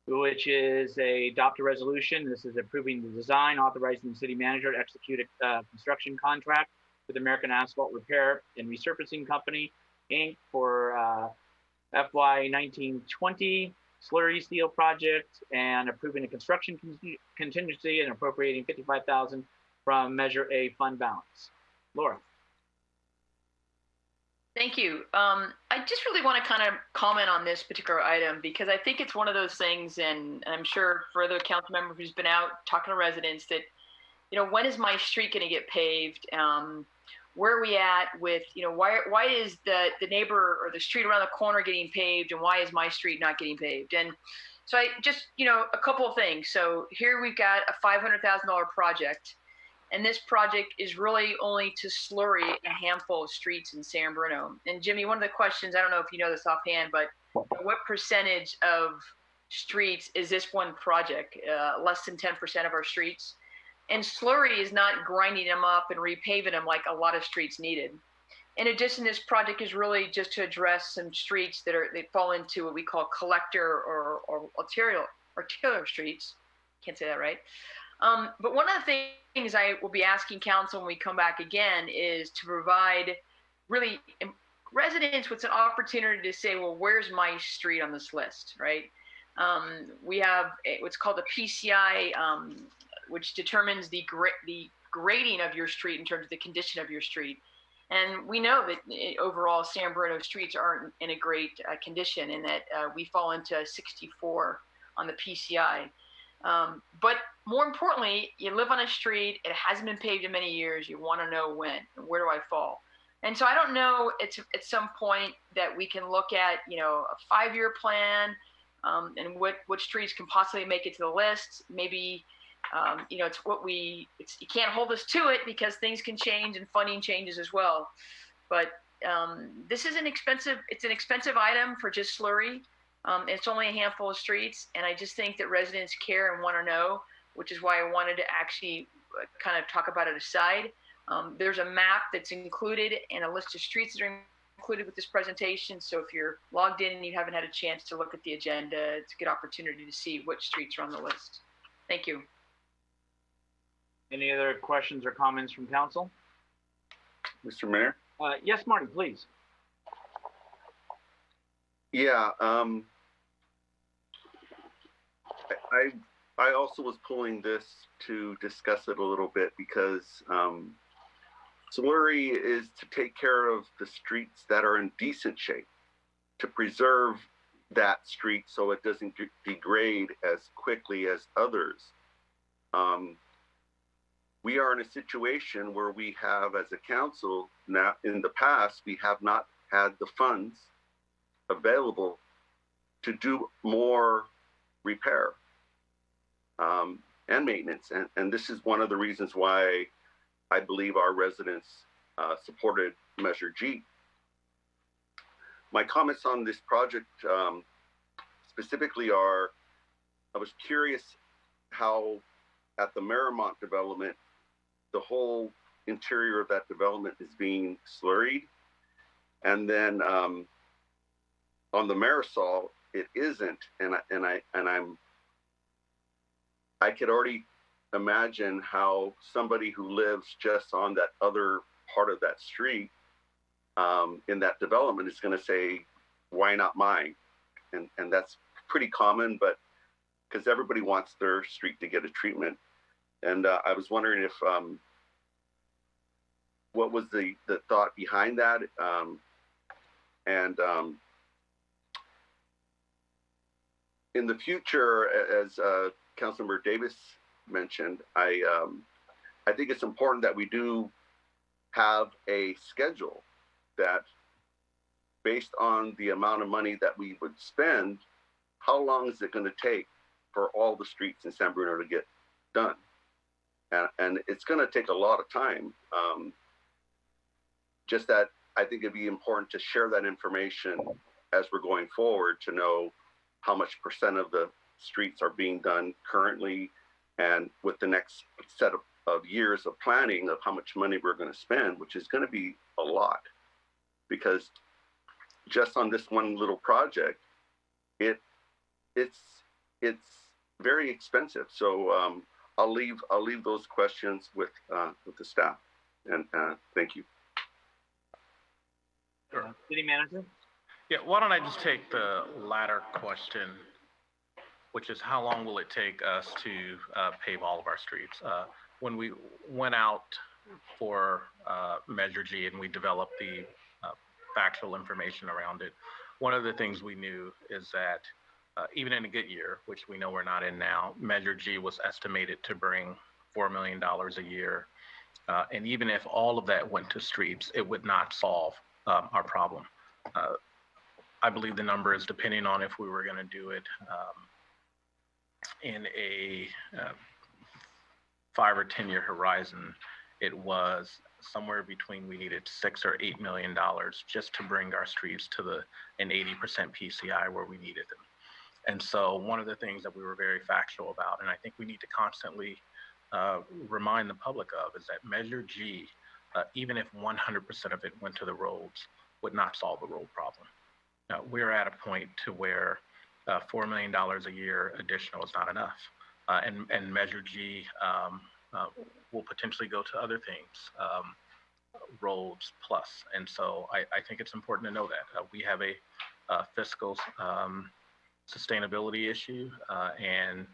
which is adopt a resolution. This is approving the design, authorizing the city manager to execute a construction contract with American Asphalt Repair and Resurfacing Company, Inc. for FY 1920 slurry steel project, and approving a construction contingency and appropriating $55,000 from Measure A fund balance. Laura. Thank you. I just really want to kind of comment on this particular item because I think it's one of those things, and I'm sure for other council member who's been out talking to residents that, when is my street going to get paved? Where are we at with, why is the neighbor or the street around the corner getting paved, and why is my street not getting paved? And so I just, a couple of things. So here we've got a $500,000 project. And this project is really only to slurry a handful of streets in San Bruno. And Jimmy, one of the questions, I don't know if you know this offhand, but what percentage of streets is this one project? Less than 10% of our streets. And slurry is not grinding them up and repaving them like a lot of streets needed. In addition, this project is really just to address some streets that fall into what we call collector or arterial streets. Can't say that right. But one of the things I will be asking council when we come back again is to provide really residents with an opportunity to say, well, where's my street on this list, right? We have what's called a PCI, which determines the grading of your street in terms of the condition of your street. And we know that overall San Bruno streets aren't in a great condition, and that we fall into 64 on the PCI. But more importantly, you live on a street, it hasn't been paved in many years, you want to know when, where do I fall? And so I don't know, it's at some point that we can look at, a 5-year plan, and what streets can possibly make it to the list. Maybe, you can't hold us to it because things can change and funding changes as well. But this is an expensive item for just slurry. It's only a handful of streets, and I just think that residents care and want to know, which is why I wanted to actually kind of talk about it aside. There's a map that's included and a list of streets that are included with this presentation. So if you're logged in and you haven't had a chance to look at the agenda, it's a good opportunity to see which streets are on the list. Thank you. Any other questions or comments from council? Mr. Mayor? Yes, Marty, please. Yeah, I also was pulling this to discuss it a little bit because slurry is to take care of the streets that are in decent shape, to preserve that street so it doesn't degrade as quickly as others. We are in a situation where we have, as a council, now in the past, we have not had the funds available to do more repair and maintenance. And this is one of the reasons why I believe our residents supported Measure G. My comments on this project specifically are, I was curious how at the Marymount development, the whole interior of that development is being slurried. And then on the Marisol, it isn't. I could already imagine how somebody who lives just on that other part of that street in that development is going to say, why not mine? And that's pretty common, but because everybody wants their street to get a treatment. And I was wondering if, what was the thought behind that? In the future, as Councilmember Davis mentioned, I think it's important that we do have a schedule that, based on the amount of money that we would spend, how long is it going to take for all the streets in San Bruno to get done? And it's going to take a lot of time. Just that I think it'd be important to share that information as we're going forward to know how much % of the streets are being done currently, and with the next set of years of planning of how much money we're going to spend, which is going to be a lot, because just on this one little project, it's very expensive. So I'll leave those questions with the staff, and thank you. Sure. City Manager? Yeah, why don't I just take the latter question, which is how long will it take us to pave all of our streets? When we went out for Measure G and we developed the factual information around it, one of the things we knew is that even in a good year, which we know we're not in now, Measure G was estimated to bring $4 million a year. And even if all of that went to streets, it would not solve our problem. I believe the number is, depending on if we were going to do it in a 5 or 10 year horizon, it was somewhere between, we needed $6 or $8 million just to bring our streets to an 80% PCI where we needed them. And so one of the things that we were very factual about, and I think we need to constantly remind the public of, is that Measure G, even if 100% of it went to the roads, would not solve the road problem. Now, we're at a point to where $4 million a year additional is not enough. And Measure G will potentially go to other things, roads plus. And so I think it's important to know that. We have a fiscal sustainability issue, and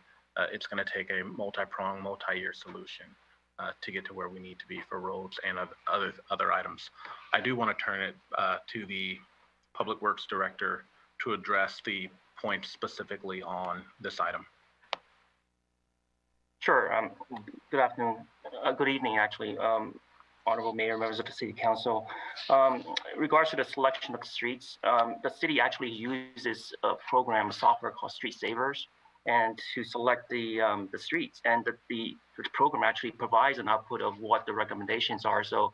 it's going to take a multi-pronged, multi-year solution to get to where we need to be for roads and other items. I do want to turn it to the Public Works Director to address the point specifically on this item. Sure. Good afternoon. Good evening, actually. Honorable Mayor, members of the City Council. Regards to the selection of streets, the city actually uses a program, a software called Street Savers, and to select the streets. And the program actually provides an output of what the recommendations are. So,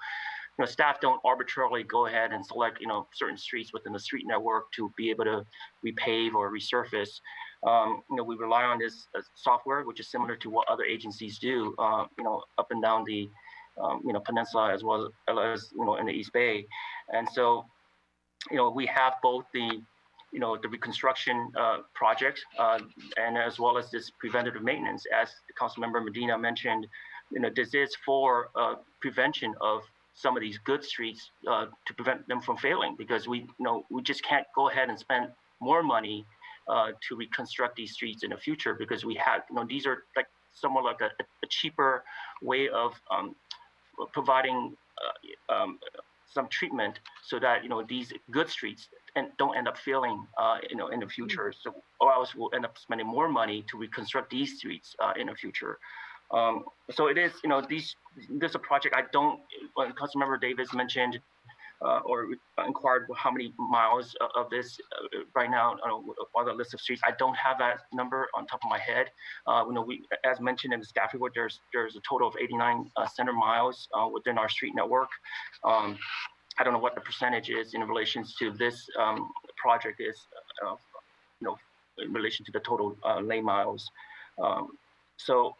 staff don't arbitrarily go ahead and select, certain streets within the street network to be able to repave or resurface. We rely on this software, which is similar to what other agencies do, up and down the peninsula as well as in the East Bay. And so, we have both the reconstruction project and as well as this preventative maintenance. As Councilmember Medina mentioned, this is for prevention of some of these good streets to prevent them from failing, because we just can't go ahead and spend more money to reconstruct these streets in the future, because we have, these are like somewhat like a cheaper way of providing some treatment so that these good streets and don't end up failing in the future. So, or else we'll end up spending more money to reconstruct these streets in the future. So it is, this is a project Councilmember Davis mentioned or inquired how many miles of this right now on the list of streets. I don't have that number on top of my head. We, as mentioned in the staff report, there's a total of 89 center miles within our street network. I don't know what the percentage is in relation to this project is, in relation to the total lane miles. So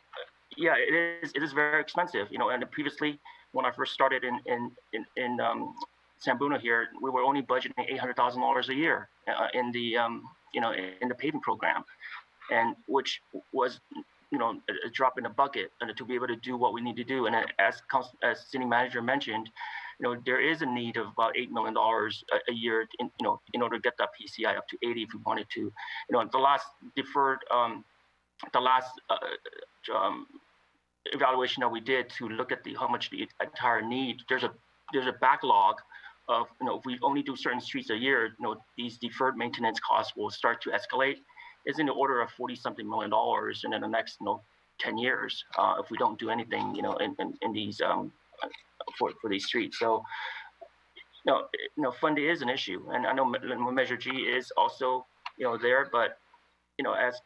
yeah, it is very expensive, and previously when I first started in San Bruno here, we were only budgeting $800,000 a year in the in the paving program, and which was a drop in the bucket to be able to do what we need to do. And as city manager mentioned, there is a need of about $8 million a year in order to get that PCI up to 80 if we wanted to. The last deferred evaluation that we did to look at how much the entire need, there's a backlog of, if we only do certain streets a year, these deferred maintenance costs will start to escalate. It's in the order of $40-something million in the next 10 years if we don't do anything in these for these streets. So funding is an issue, and I know Measure G is also there, but as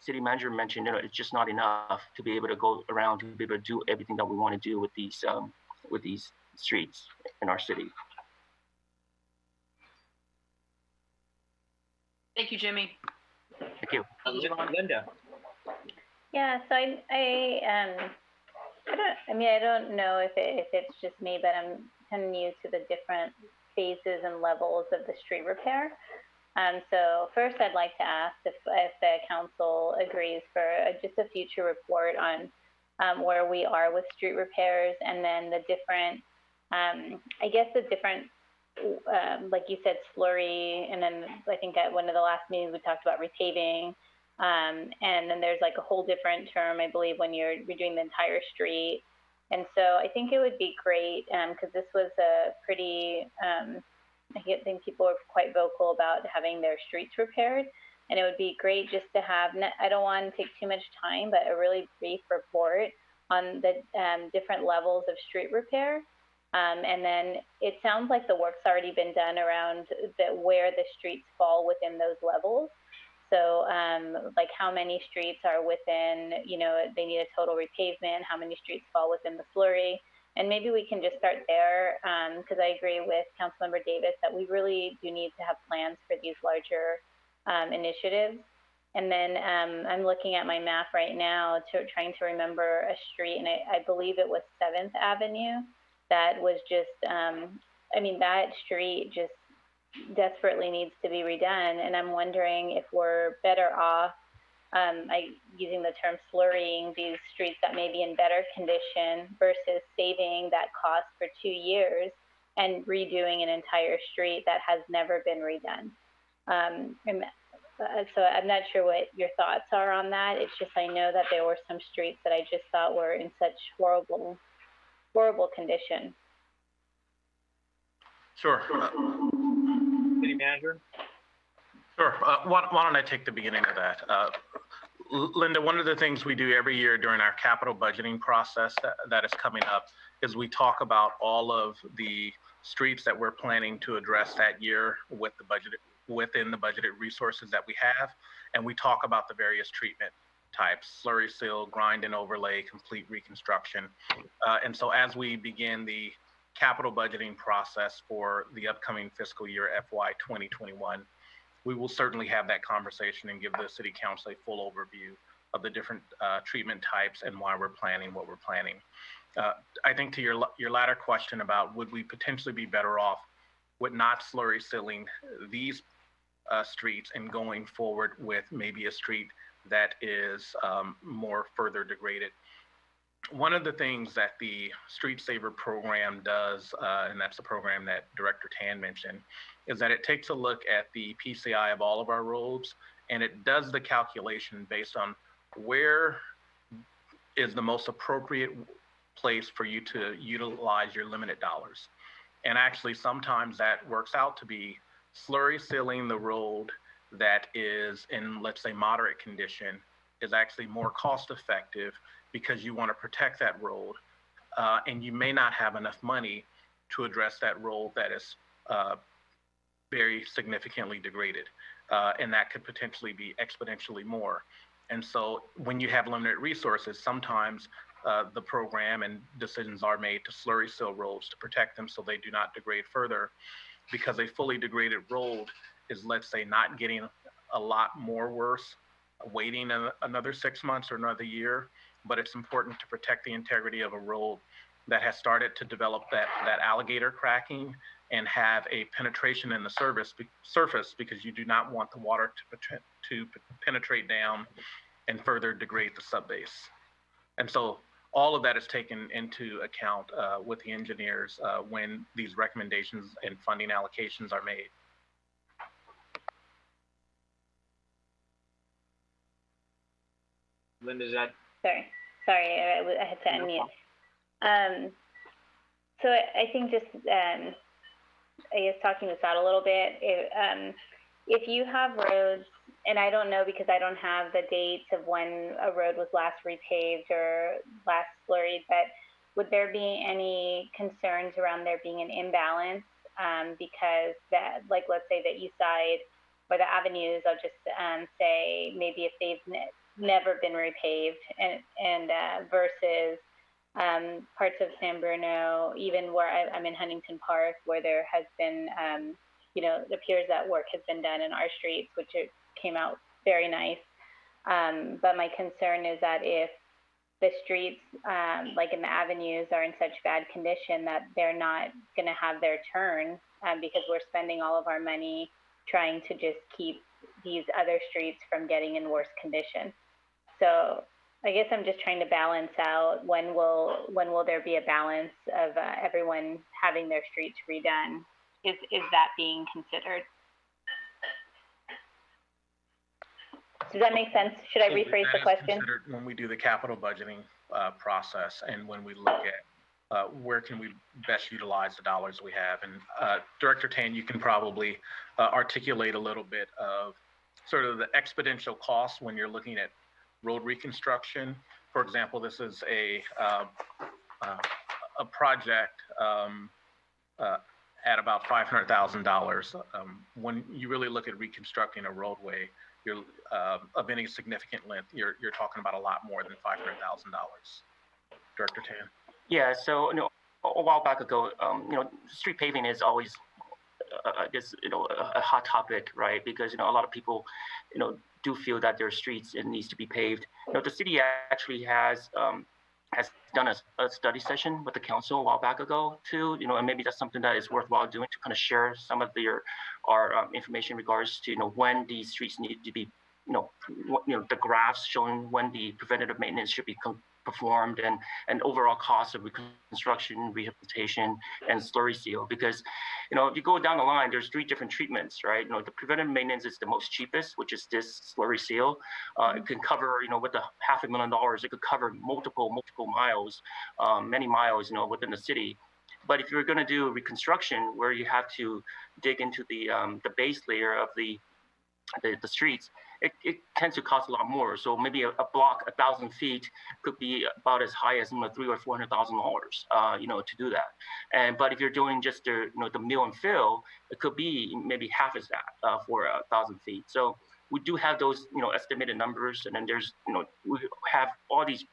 city manager mentioned, it's just not enough to be able to go around to be able to do everything that we want to do with these streets in our city. Thank you, Jimmy. Thank you. Linda. Yeah, so I don't know if it's just me, but I'm kind of new to the different phases and levels of the street repair. So first, I'd like to ask if the council agrees for just a future report on where we are with street repairs, and then the different, like you said, slurry, and then I think at one of the last meetings we talked about repaving, and then there's like a whole different term, I believe, when you're redoing the entire street. And so I think it would be great, because this was a pretty, I think people are quite vocal about having their streets repaired, and it would be great just to have, I don't want to take too much time, but a really brief report on the different levels of street repair. And then it sounds like the work's already been done around where the streets fall within those levels. So like how many streets are within, they need a total repavement, how many streets fall within the slurry. And maybe we can just start there, because I agree with Councilmember Davis that we really do need to have plans for these larger initiatives. And then I'm looking at my map right now trying to remember a street, and I believe it was 7th Avenue. That was just, that street just desperately needs to be redone. And I'm wondering if we're better off using the term slurrying these streets that may be in better condition versus saving that cost for 2 years and redoing an entire street that has never been redone. So I'm not sure what your thoughts are on that. It's just, I know that there were some streets that I just thought were in such horrible condition. Sure. City manager. Sure. Why don't I take the beginning of that? Linda, one of the things we do every year during our capital budgeting process that is coming up is we talk about all of the streets that we're planning to address that year with the budget, within the budgeted resources that we have, and we talk about the various treatment types: slurry seal, grind and overlay, complete reconstruction. And so as we begin the capital budgeting process for the upcoming fiscal year FY 2021, we will certainly have that conversation and give the city council a full overview of the different treatment types and why we're planning what we're planning. I think to your latter question about would we potentially be better off with not slurry sealing these streets and going forward with maybe a street that is more further degraded. One of the things that the Street Saver program does, and that's the program that Director Tan mentioned, is that it takes a look at the PCI of all of our roads and it does the calculation based on where is the most appropriate place for you to utilize your limited dollars. And actually, sometimes that works out to be slurry sealing the road that is in, let's say, moderate condition is actually more cost effective because you want to protect that road. And you may not have enough money to address that road that is very significantly degraded. And that could potentially be exponentially more. And so when you have limited resources, sometimes the program and decisions are made to slurry seal roads to protect them so they do not degrade further, because a fully degraded road is, let's say, not getting a lot more worse, waiting another 6 months or another year, but it's important to protect the integrity of a road that has started to develop that alligator cracking and have a penetration in the surface, because you do not want the water to penetrate down and further degrade the subbase. And so all of that is taken into account with the engineers when these recommendations and funding allocations are made. Linda, is that? Sorry, I had to unmute. So I think just, I guess talking this out a little bit, if you have roads, and I don't know because I don't have the dates of when a road was last repaved or last slurried, but would there be any concerns around there being an imbalance? Because that, like, let's say the east side or the avenues, I'll just say maybe if they've never been repaved and versus parts of San Bruno, even where I'm in Huntington Park, where there has been, it appears that work has been done in our streets, which came out very nice. But my concern is that if the streets, like in the avenues, are in such bad condition that they're not going to have their turn because we're spending all of our money trying to just keep these other streets from getting in worse condition. So I guess I'm just trying to balance out when will there be a balance of everyone having their streets redone? Is that being considered? Does that make sense? Should I rephrase the question? When we do the capital budgeting process and when we look at where can we best utilize the dollars we have. And Director Tan, you can probably articulate a little bit of sort of the exponential costs when you're looking at road reconstruction. For example, this is a project at about $500,000. When you really look at reconstructing a roadway, of any significant length, you're talking about a lot more than $500,000. Director Tan. Yeah, so a while back ago, street paving is always, I guess, a hot topic, right? Because a lot of people, do feel that their streets it needs to be paved. The city actually has done a study session with the council a while back ago too. And maybe that's something that is worthwhile doing to kind of share some of our information in regards to when these streets need to be, the graphs showing when the preventative maintenance should be performed and overall cost of reconstruction, rehabilitation, and slurry seal. Because, if you go down the line, there's 3 different treatments, right? The preventive maintenance is the most cheapest, which is this slurry seal. It can cover, with the $500,000, it could cover multiple miles, many miles, within the city. But if you're going to do reconstruction, where you have to dig into the base layer of the streets, it tends to cost a lot more. So maybe a block 1,000 feet could be about as high as $300,000 or $400,000, to do that. But if you're doing just the mill and fill, it could be maybe half as that for 1,000 feet. So we do have those estimated numbers, and then there's we have all these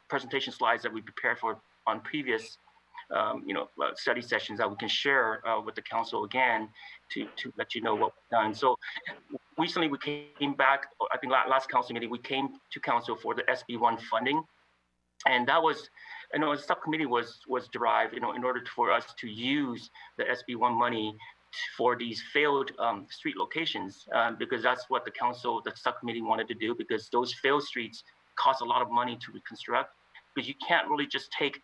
presentation slides that we prepared for on previous study sessions that we can share with the council again to let you know what we've done. So recently we came back, I think last council meeting, we came to council for the SB1 funding. And that was, a subcommittee was derived, in order for us to use the SB1 money for these failed street locations, because that's what the subcommittee wanted to do, because those failed streets cost a lot of money to reconstruct, because you can't really just take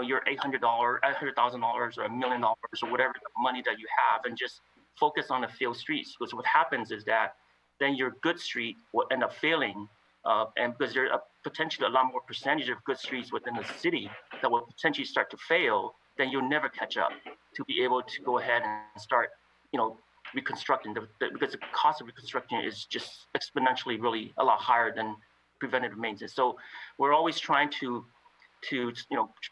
your $800,000 or $1 million or whatever the money that you have and just focus on the failed streets. Because what happens is that then your good street will end up failing. And because there are potentially a lot more percentage of good streets within the city that will potentially start to fail, then you'll never catch up to be able to go ahead and start, reconstructing. Because the cost of reconstruction is just exponentially really a lot higher than preventative maintenance. So we're always trying to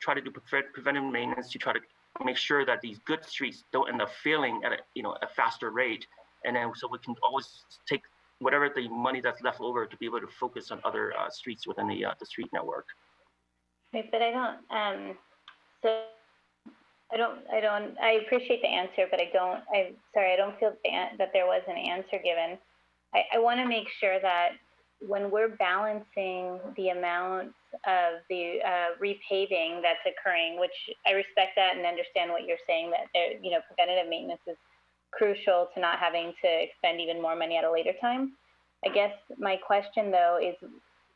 try to do preventive maintenance to try to make sure that these good streets don't end up failing at a faster rate, and then so we can always take whatever the money that's left over to be able to focus on other streets within the street network. Right, but I don't. So I appreciate the answer, but I don't feel that there was an answer given. I want to make sure that when we're balancing the amount of the repaving that's occurring, which I respect that and understand what you're saying, that preventative maintenance is crucial to not having to expend even more money at a later time. I guess my question though is,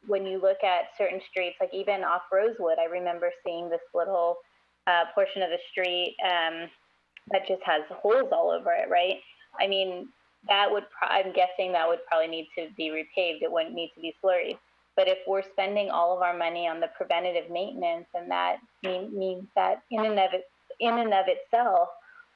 when you look at certain streets, like even off Rosewood, I remember seeing this little portion of the street that just has holes all over it, right? I mean, I'm guessing that would probably need to be repaved. It wouldn't need to be slurried. But if we're spending all of our money on the preventative maintenance, and that means that in and of itself,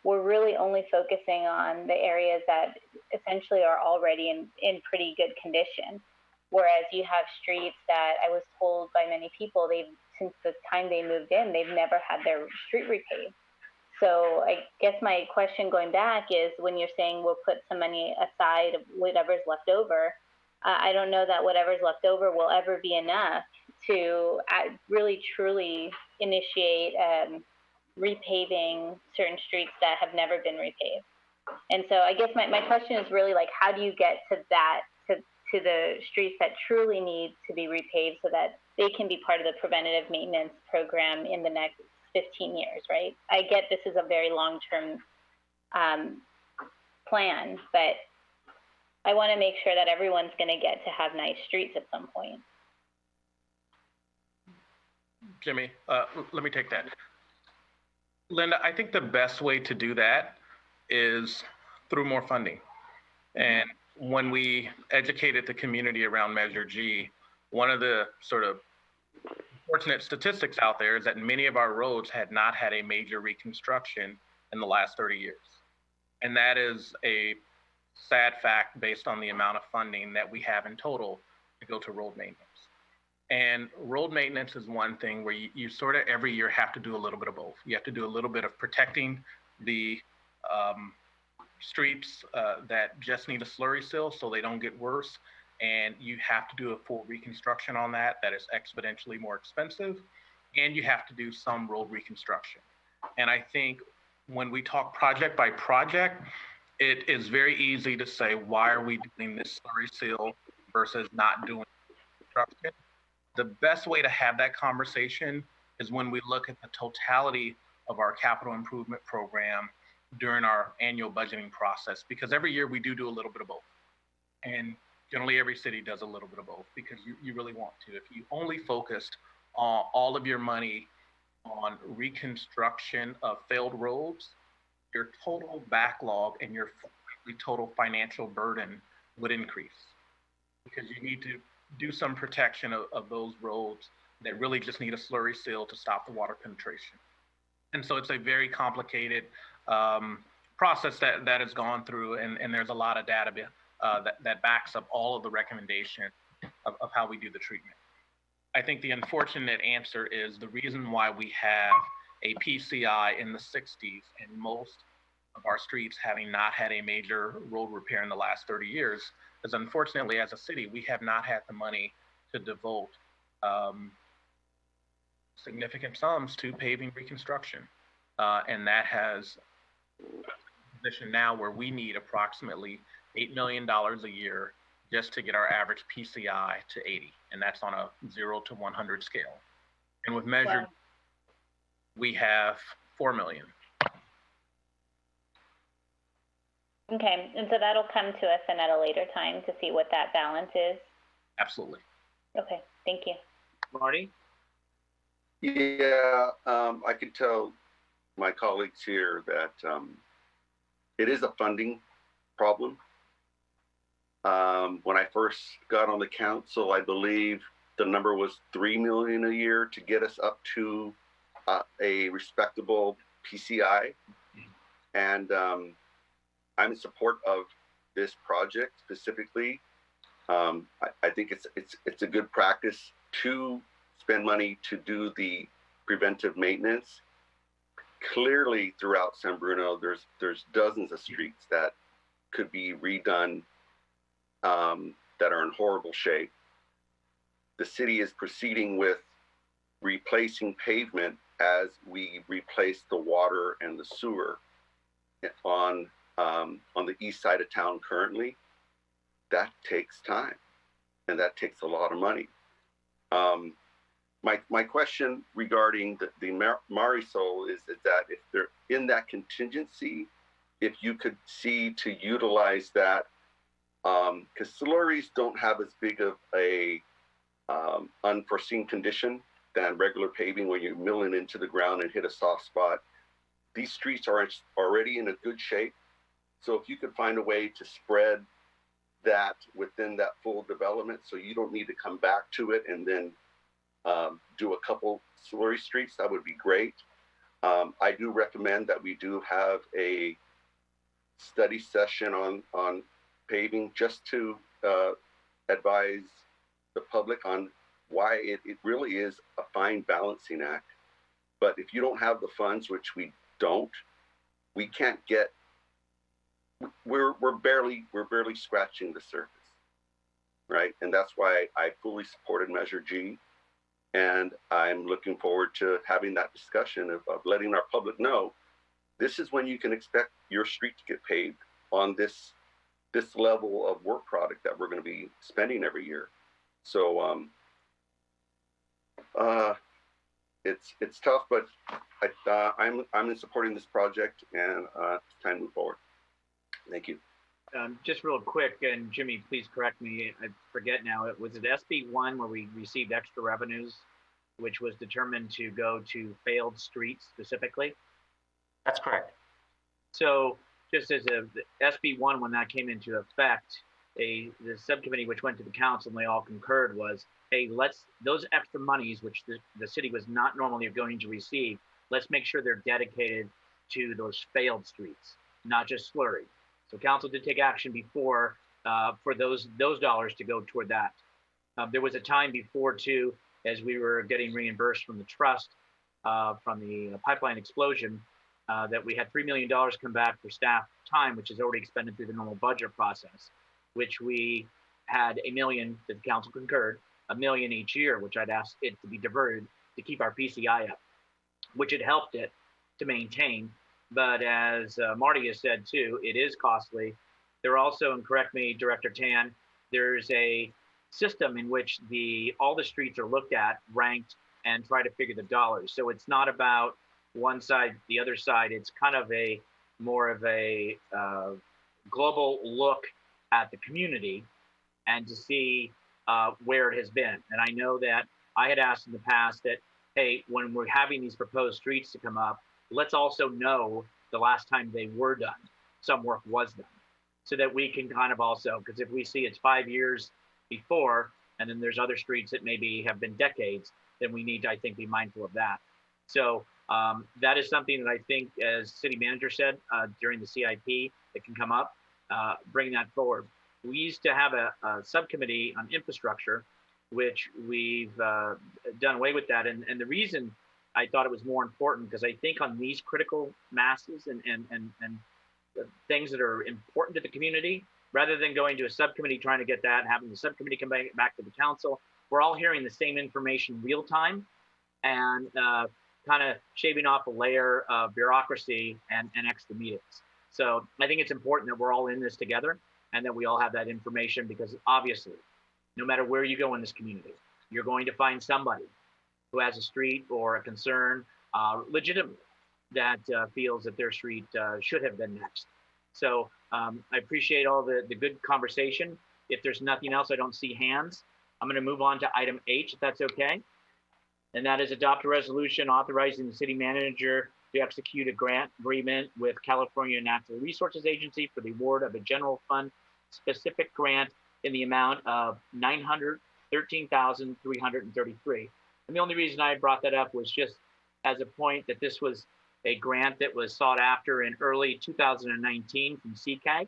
we're really only focusing on the areas that essentially are already in pretty good condition. Whereas you have streets that I was told by many people, since the time they moved in, they've never had their street repaved. So I guess my question going back is, when you're saying we'll put some money aside of whatever's left over, I don't know that whatever's left over will ever be enough to really truly initiate repaving certain streets that have never been repaved. And so I guess my question is really like, how do you get to that, to the streets that truly need to be repaved so that they can be part of the preventative maintenance program in the next 15 years, right? I get this is a very long-term plan, but I want to make sure that everyone's going to get to have nice streets at some point. Jimmy, let me take that. Linda, I think the best way to do that is through more funding. And when we educated the community around Measure G, one of the sort of unfortunate statistics out there is that many of our roads had not had a major reconstruction in the last 30 years. And that is a sad fact based on the amount of funding that we have in total to go to road maintenance. And road maintenance is one thing where you sort of every year have to do a little bit of both. You have to do a little bit of protecting the streets that just need a slurry seal so they don't get worse. And you have to do a full reconstruction on that is exponentially more expensive. And you have to do some road reconstruction. And I think when we talk project by project, it is very easy to say, why are we doing this slurry seal versus not doing construction? The best way to have that conversation is when we look at the totality of our capital improvement program during our annual budgeting process, because every year we do a little bit of both. And generally every city does a little bit of both because you really want to. If you only focused on all of your money on reconstruction of failed roads, your total backlog and your total financial burden would increase, because you need to do some protection of those roads that really just need a slurry seal to stop the water penetration. And so it's a very complicated process that has gone through, and there's a lot of data that backs up all of the recommendation of how we do the treatment. I think the unfortunate answer is the reason why we have a PCI in the 60s and most of our streets having not had a major road repair in the last 30 years is, unfortunately, as a city, we have not had the money to devote significant sums to paving reconstruction. And that has a position now where we need approximately $8 million a year just to get our average PCI to 80. And that's on a 0 to 100 scale. And with Measure, we have 4 million. Okay, and so that'll come to us then at a later time to see what that balance is? Absolutely. Okay, thank you. Marty? Yeah, I can tell my colleagues here that it is a funding problem. When I first got on the council, I believe the number was 3 million a year to get us up to a respectable PCI. And I'm in support of this project specifically. I think it's a good practice to spend money to do the preventive maintenance. Clearly, throughout San Bruno, there's dozens of streets that could be redone that are in horrible shape. The city is proceeding with replacing pavement as we replace the water and the sewer on the east side of town currently. That takes time, and that takes a lot of money. My question regarding the Marisol is that if they're in that contingency, if you could see to utilize that, because slurries don't have as big of a unforeseen condition than regular paving when you're milling into the ground and hit a soft spot. These streets are already in a good shape. So if you could find a way to spread that within that full development, so you don't need to come back to it and then do a couple slurry streets, that would be great. I do recommend that we do have a study session on paving, just to advise the public on why it really is a fine balancing act. But if you don't have the funds, which we don't, we can't get, we're barely scratching the surface, right? And that's why I fully supported Measure G. And I'm looking forward to having that discussion of letting our public know this is when you can expect your street to get paved on this level of work product that we're going to be spending every year. So it's tough, but I'm in supporting this project, and it's time to move forward. Thank you. Just real quick, and Jimmy, please correct me, I forget now, was it SB1 where we received extra revenues, which was determined to go to failed streets specifically? That's correct. So just as the SB1, when that came into effect, the subcommittee which went to the council and they all concurred was, hey, those extra monies, which the city was not normally going to receive, let's make sure they're dedicated to those failed streets, not just slurry. So council did take action before for those dollars to go toward that. There was a time before too, as we were getting reimbursed from the trust from the pipeline explosion, that we had $3 million come back for staff time, which is already expended through the normal budget process, which we had $1 million that the council concurred, $1 million each year, which I'd asked it to be diverted to keep our PCI up, which had helped it to maintain. But as Marty has said too, it is costly. There also, and correct me, Director Tan, there's a system in which all the streets are looked at, ranked, and try to figure the dollars. So it's not about one side, the other side. It's kind of more of a global look at the community and to see where it has been. And I know that I had asked in the past that, hey, when we're having these proposed streets to come up, let's also know the last time they were done, some work was done, so that we can kind of also, because if we see it's 5 years before, and then there's other streets that maybe have been decades, then we need to, I think, be mindful of that. So that is something that I think, as city manager said during the CIP, it can come up, bring that forward. We used to have a subcommittee on infrastructure, which we've done away with that. And the reason I thought it was more important, because I think on these critical masses and things that are important to the community, rather than going to a subcommittee trying to get that and having the subcommittee come back to the council, we're all hearing the same information real time and kind of shaving off a layer of bureaucracy and extra meetings. So I think it's important that we're all in this together and that we all have that information, because obviously, no matter where you go in this community, you're going to find somebody who has a street or a concern legitimately that feels that their street should have been next. So I appreciate all the good conversation. If there's nothing else, I don't see hands. I'm going to move on to item H, if that's okay. And that is adopt a resolution authorizing the city manager to execute a grant agreement with California Natural Resources Agency for the award of a general fund specific grant in the amount of $913,333. And the only reason I brought that up was just as a point that this was a grant that was sought after in early 2019 from CCAG.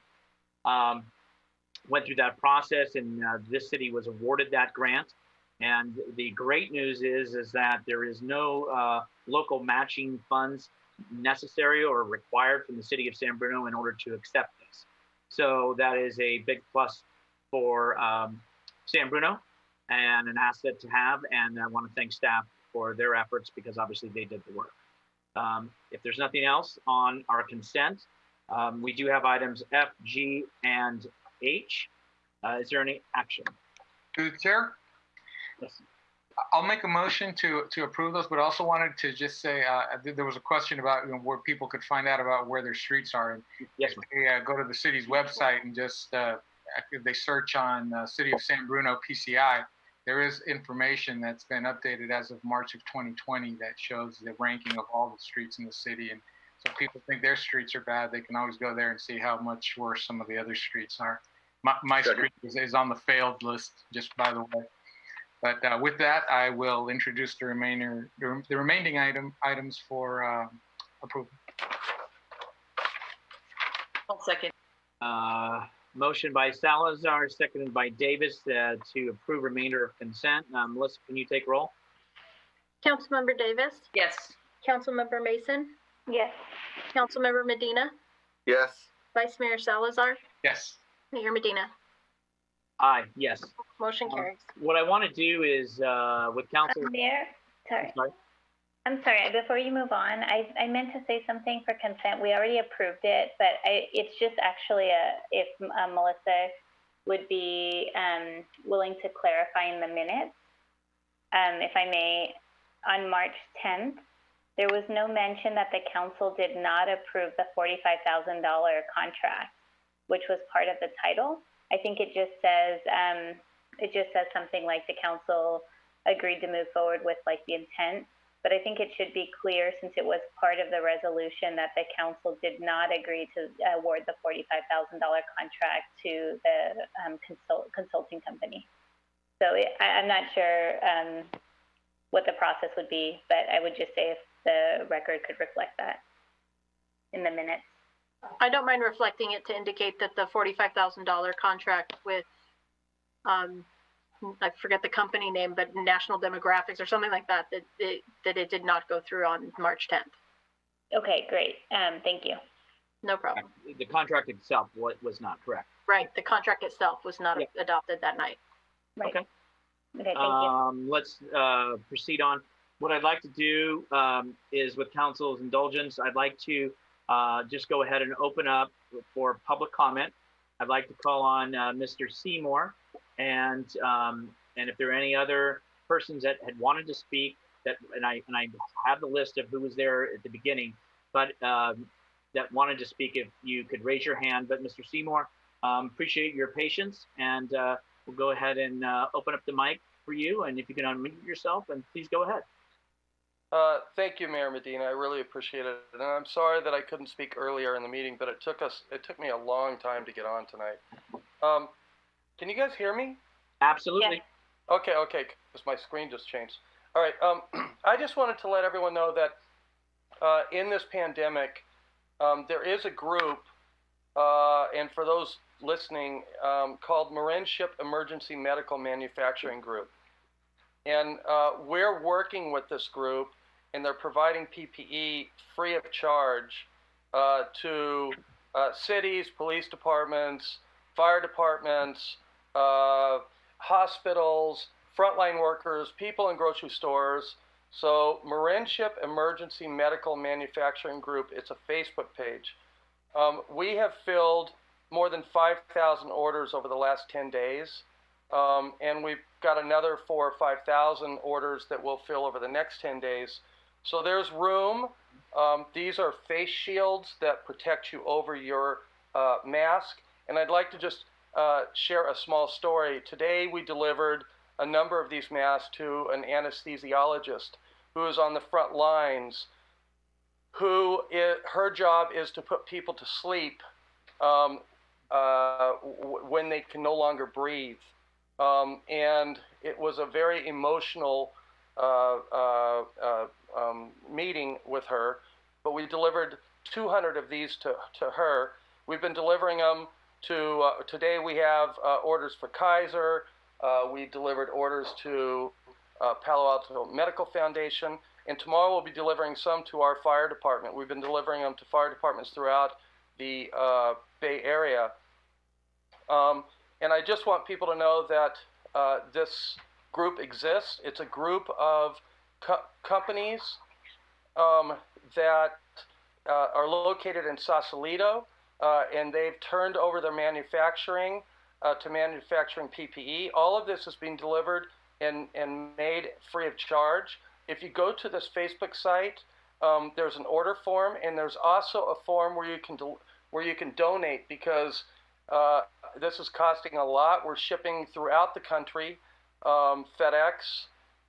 Went through that process, and this city was awarded that grant. And the great news is that there is no local matching funds necessary or required from the city of San Bruno in order to accept this. So that is a big plus for San Bruno and an asset to have. And I want to thank staff for their efforts because obviously they did the work. If there's nothing else on our consent, we do have items F, G, and H. Is there any action? Through the chair? Yes. I'll make a motion to approve those, but also wanted to just say there was a question about where people could find out about where their streets are. And yes, if they go to the city's website and just if they search on City of San Bruno PCI, there is information that's been updated as of March of 2020 that shows the ranking of all the streets in the city. And so if people think their streets are bad, they can always go there and see how much worse some of the other streets are. My street is on the failed list, just by the way. But with that, I will introduce the remaining items for approval. I'll second. Motion by Salazar, seconded by Davis to approve remainder of consent. Melissa, can you take roll? Councilmember Davis? Yes. Councilmember Mason? Yes. Councilmember Medina? Yes. Vice Mayor Salazar? Yes. Mayor Medina? Aye, yes. Motion carries. What I want to do is with Council. Mayor, sorry. I'm sorry, before you move on, I meant to say something for consent. We already approved it, but it's just actually if Melissa would be willing to clarify in the minutes, if I may, on March 10th, there was no mention that the council did not approve the $45,000 contract, which was part of the title. I think it just says something like the council agreed to move forward with like the intent. But I think it should be clear, since it was part of the resolution, that the council did not agree to award the $45,000 contract to the consulting company. So I'm not sure what the process would be, but I would just say if the record could reflect that in the minutes. I don't mind reflecting it to indicate that the $45,000 contract with, I forget the company name, but National Demographics or something like that, that it did not go through on March 10th. Okay, great. Thank you. No problem. The contract itself was not correct. Right, the contract itself was not adopted that night. Right. Okay. Okay, thank you. Let's proceed on. What I'd like to do is, with council's indulgence, I'd like to just go ahead and open up for public comment. I'd like to call on Mr. Seymour, and if there are any other persons that had wanted to speak, and I have the list of who was there at the beginning, but that wanted to speak, if you could raise your hand. But Mr. Seymour, appreciate your patience, and we'll go ahead and open up the mic for you, and if you can unmute yourself, and please go ahead. Thank you, Mayor Medina. I really appreciate it. And I'm sorry that I couldn't speak earlier in the meeting, but it took me a long time to get on tonight. Can you guys hear me? Absolutely. Yeah. Okay, because my screen just changed. All right, I just wanted to let everyone know that in this pandemic, there is a group, and for those listening, called Marinship Emergency Medical Manufacturing Group. And we're working with this group, and they're providing PPE free of charge to cities, police departments, fire departments, hospitals, frontline workers, people in grocery stores. So Marinship Emergency Medical Manufacturing Group, it's a Facebook page. We have filled more than 5,000 orders over the last 10 days. And we've got another 4,000 or 5,000 orders that we'll fill over the next 10 days. So there's room. These are face shields that protect you over your mask. And I'd like to just share a small story. Today we delivered a number of these masks to an anesthesiologist who is on the front lines, her job is to put people to sleep when they can no longer breathe. And it was a very emotional meeting with her, but we delivered 200 of these to her. We've been delivering them to, today we have orders for Kaiser. We delivered orders to Palo Alto Medical Foundation, and tomorrow we'll be delivering some to our fire department. We've been delivering them to fire departments throughout the Bay Area. And I just want people to know that this group exists. It's a group of companies that are located in Sausalito, and they've turned over their manufacturing to manufacturing PPE. All of this is being delivered and made free of charge. If you go to this Facebook site, there's an order form, and there's also a form where you can donate, because this is costing a lot. We're shipping throughout the country, FedEx,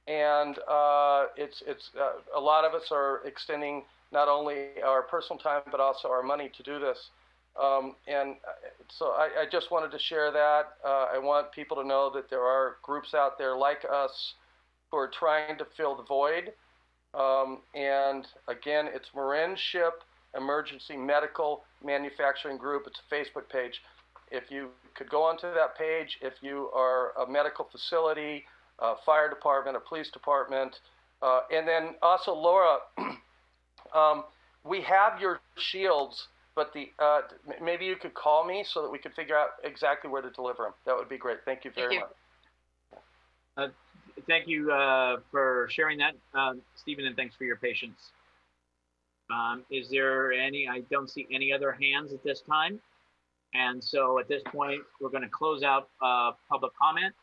and it's a lot of us are extending not only our personal time but also our money to do this. And so I just wanted to share that. I want people to know that there are groups out there like us who are trying to fill the void. And again, it's Marin Ship Emergency Medical Manufacturing Group. It's a Facebook page. If you could go onto that page, if you are a medical facility, a fire department, a police department, and then also Laura, we have your shields, but maybe you could call me so that we could figure out exactly where to deliver them. That would be great. Thank you very much. Thank you for sharing that, Stephen, and thanks for your patience. Is there any? I don't see any other hands at this time. And so at this point, we're going to close out public comment,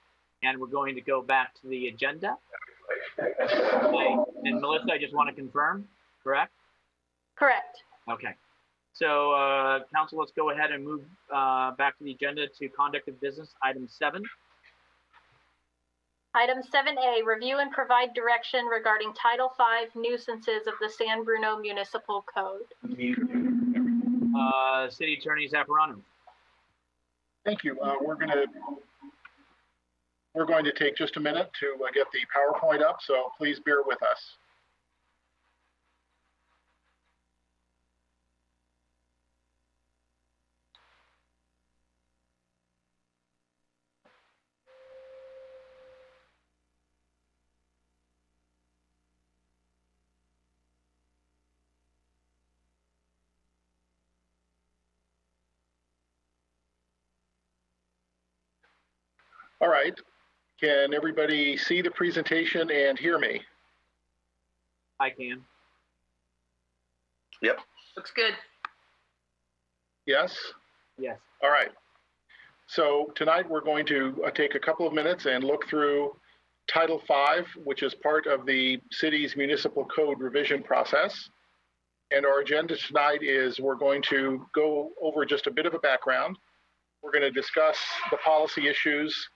and we're going to go back to the agenda. And Melissa, I just want to confirm, correct? Correct. Okay. So council, let's go ahead and move back to the agenda to conduct of business, item 7. Item 7A, review and provide direction regarding Title V nuisances of the San Bruno Municipal Code. City Attorney Zapparano. Thank you. We're going to take just a minute to get the PowerPoint up, so please bear with us. All right, can everybody see the presentation and hear me? I can. Yep. Looks good. Yes? Yes. All right. So tonight we're going to take a couple of minutes and look through Title V, which is part of the city's municipal code revision process. And our agenda tonight is we're going to go over just a bit of a background. We're going to discuss the policy issues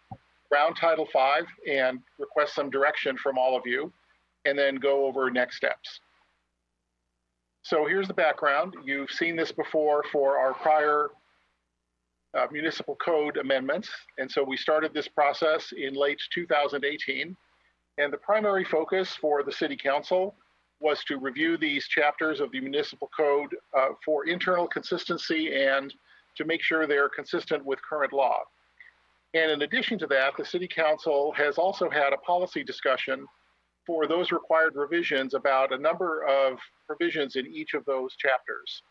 around Title V and request some direction from all of you, and then go over next steps. So here's the background. You've seen this before for our prior municipal code amendments. And so we started this process in late 2018. And the primary focus for the City Council was to review these chapters of the municipal code for internal consistency and to make sure they're consistent with current law. And in addition to that, the City Council has also had a policy discussion for those required revisions about a number of provisions in each of those chapters.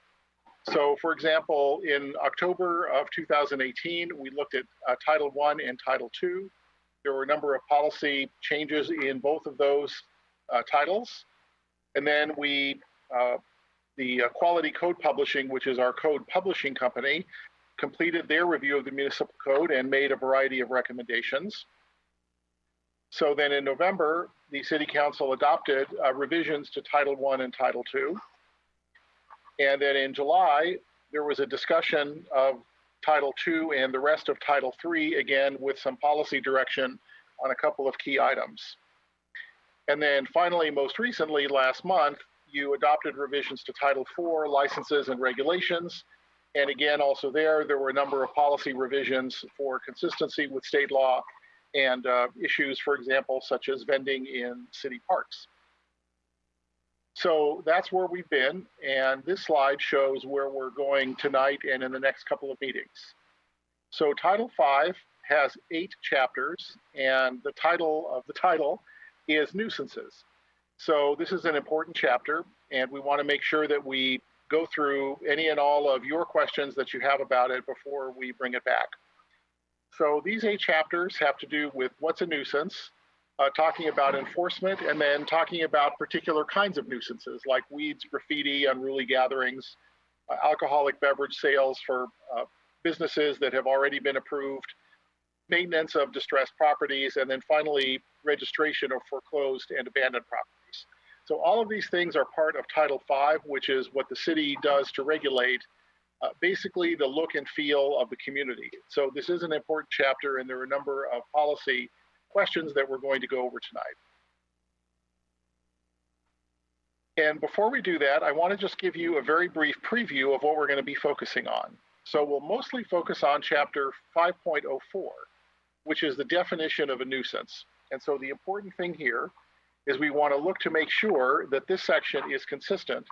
So for example, in October of 2018, we looked at Title I and Title II. There were a number of policy changes in both of those titles. And then the Quality Code Publishing, which is our code publishing company, completed their review of the municipal code and made a variety of recommendations. So then in November, the City Council adopted revisions to Title I and Title II. And then in July, there was a discussion of Title II and the rest of Title III, again, with some policy direction on a couple of key items. And then finally, most recently, last month, you adopted revisions to Title IV, licenses and regulations, And again, also there were a number of policy revisions for consistency with state law and issues, for example, such as vending in city parks. So that's where we've been, and this slide shows where we're going tonight and in the next couple of meetings. So Title V has 8 chapters, and the title of the title is Nuisances. So this is an important chapter, and we want to make sure that we go through any and all of your questions that you have about it before we bring it back. So these 8 chapters have to do with what's a nuisance, talking about enforcement, and then talking about particular kinds of nuisances like weeds, graffiti, unruly gatherings, alcoholic beverage sales for businesses that have already been approved, maintenance of distressed properties, and then finally registration of foreclosed and abandoned properties. So all of these things are part of Title V, which is what the city does to regulate basically the look and feel of the community. So this is an important chapter, and there are a number of policy questions that we're going to go over tonight. And before we do that, I want to just give you a very brief preview of what we're going to be focusing on. So we'll mostly focus on chapter 5.04, which is the definition of a nuisance. And so the important thing here is we want to look to make sure that this section is consistent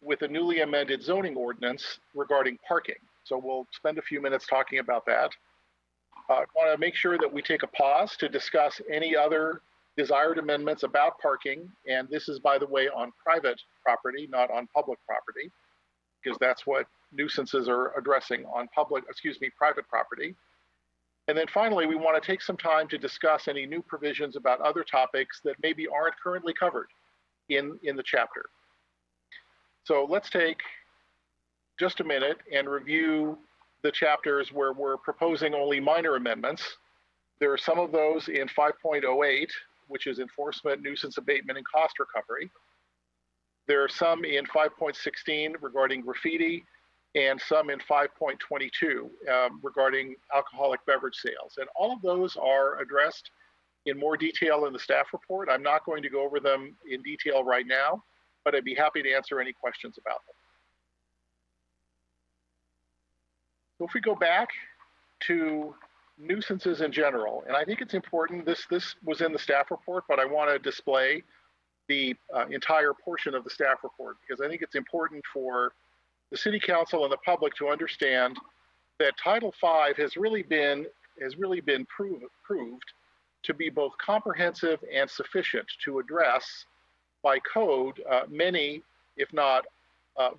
with the newly amended zoning ordinance regarding parking. So we'll spend a few minutes talking about that. I want to make sure that we take a pause to discuss any other desired amendments about parking. And this is, by the way, on private property, not on public property, because that's what nuisances are addressing on private property. And then finally, we want to take some time to discuss any new provisions about other topics that maybe aren't currently covered in the chapter. So let's take just a minute and review the chapters where we're proposing only minor amendments. There are some of those in 5.08, which is enforcement, nuisance abatement, and cost recovery. There are some in 5.16 regarding graffiti, and some in 5.22 regarding alcoholic beverage sales. And all of those are addressed in more detail in the staff report. I'm not going to go over them in detail right now, but I'd be happy to answer any questions about them. So if we go back to nuisances in general, and I think it's important, this was in the staff report, but I want to display the entire portion of the staff report because I think it's important for the City Council and the public to understand that Title V has really been proved to be both comprehensive and sufficient to address by code many, if not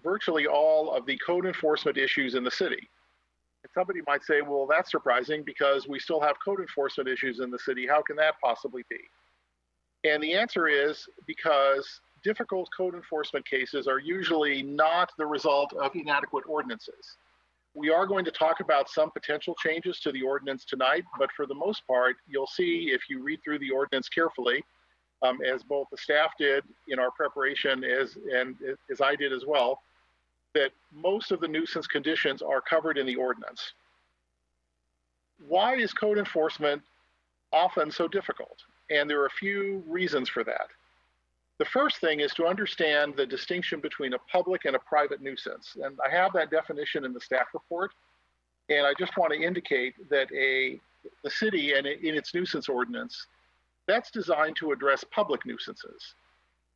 virtually all, of the code enforcement issues in the city. And somebody might say, well, that's surprising because we still have code enforcement issues in the city. How can that possibly be? And the answer is because difficult code enforcement cases are usually not the result of inadequate ordinances. We are going to talk about some potential changes to the ordinance tonight, but for the most part, you'll see if you read through the ordinance carefully, as both the staff did in our preparation and as I did as well, that most of the nuisance conditions are covered in the ordinance. Why is code enforcement often so difficult? And there are a few reasons for that. The first thing is to understand the distinction between a public and a private nuisance. And I have that definition in the staff report. And I just want to indicate that the city and in its nuisance ordinance, that's designed to address public nuisances.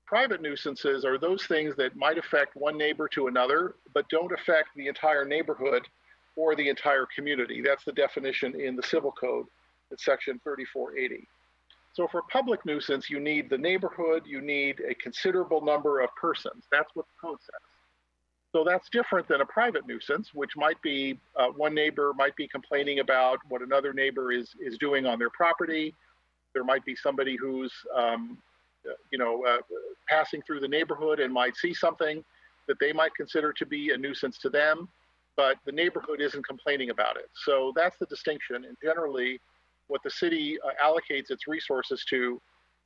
Private nuisances are those things that might affect one neighbor to another, but don't affect the entire neighborhood or the entire community. That's the definition in the Civil Code, it's section 3480. So for public nuisance, you need the neighborhood, you need a considerable number of persons. That's what the code says. So that's different than a private nuisance, which might be one neighbor might be complaining about what another neighbor is doing on their property. There might be somebody who's passing through the neighborhood and might see something that they might consider to be a nuisance to them, but the neighborhood isn't complaining about it. So that's the distinction. And generally, what the city allocates its resources to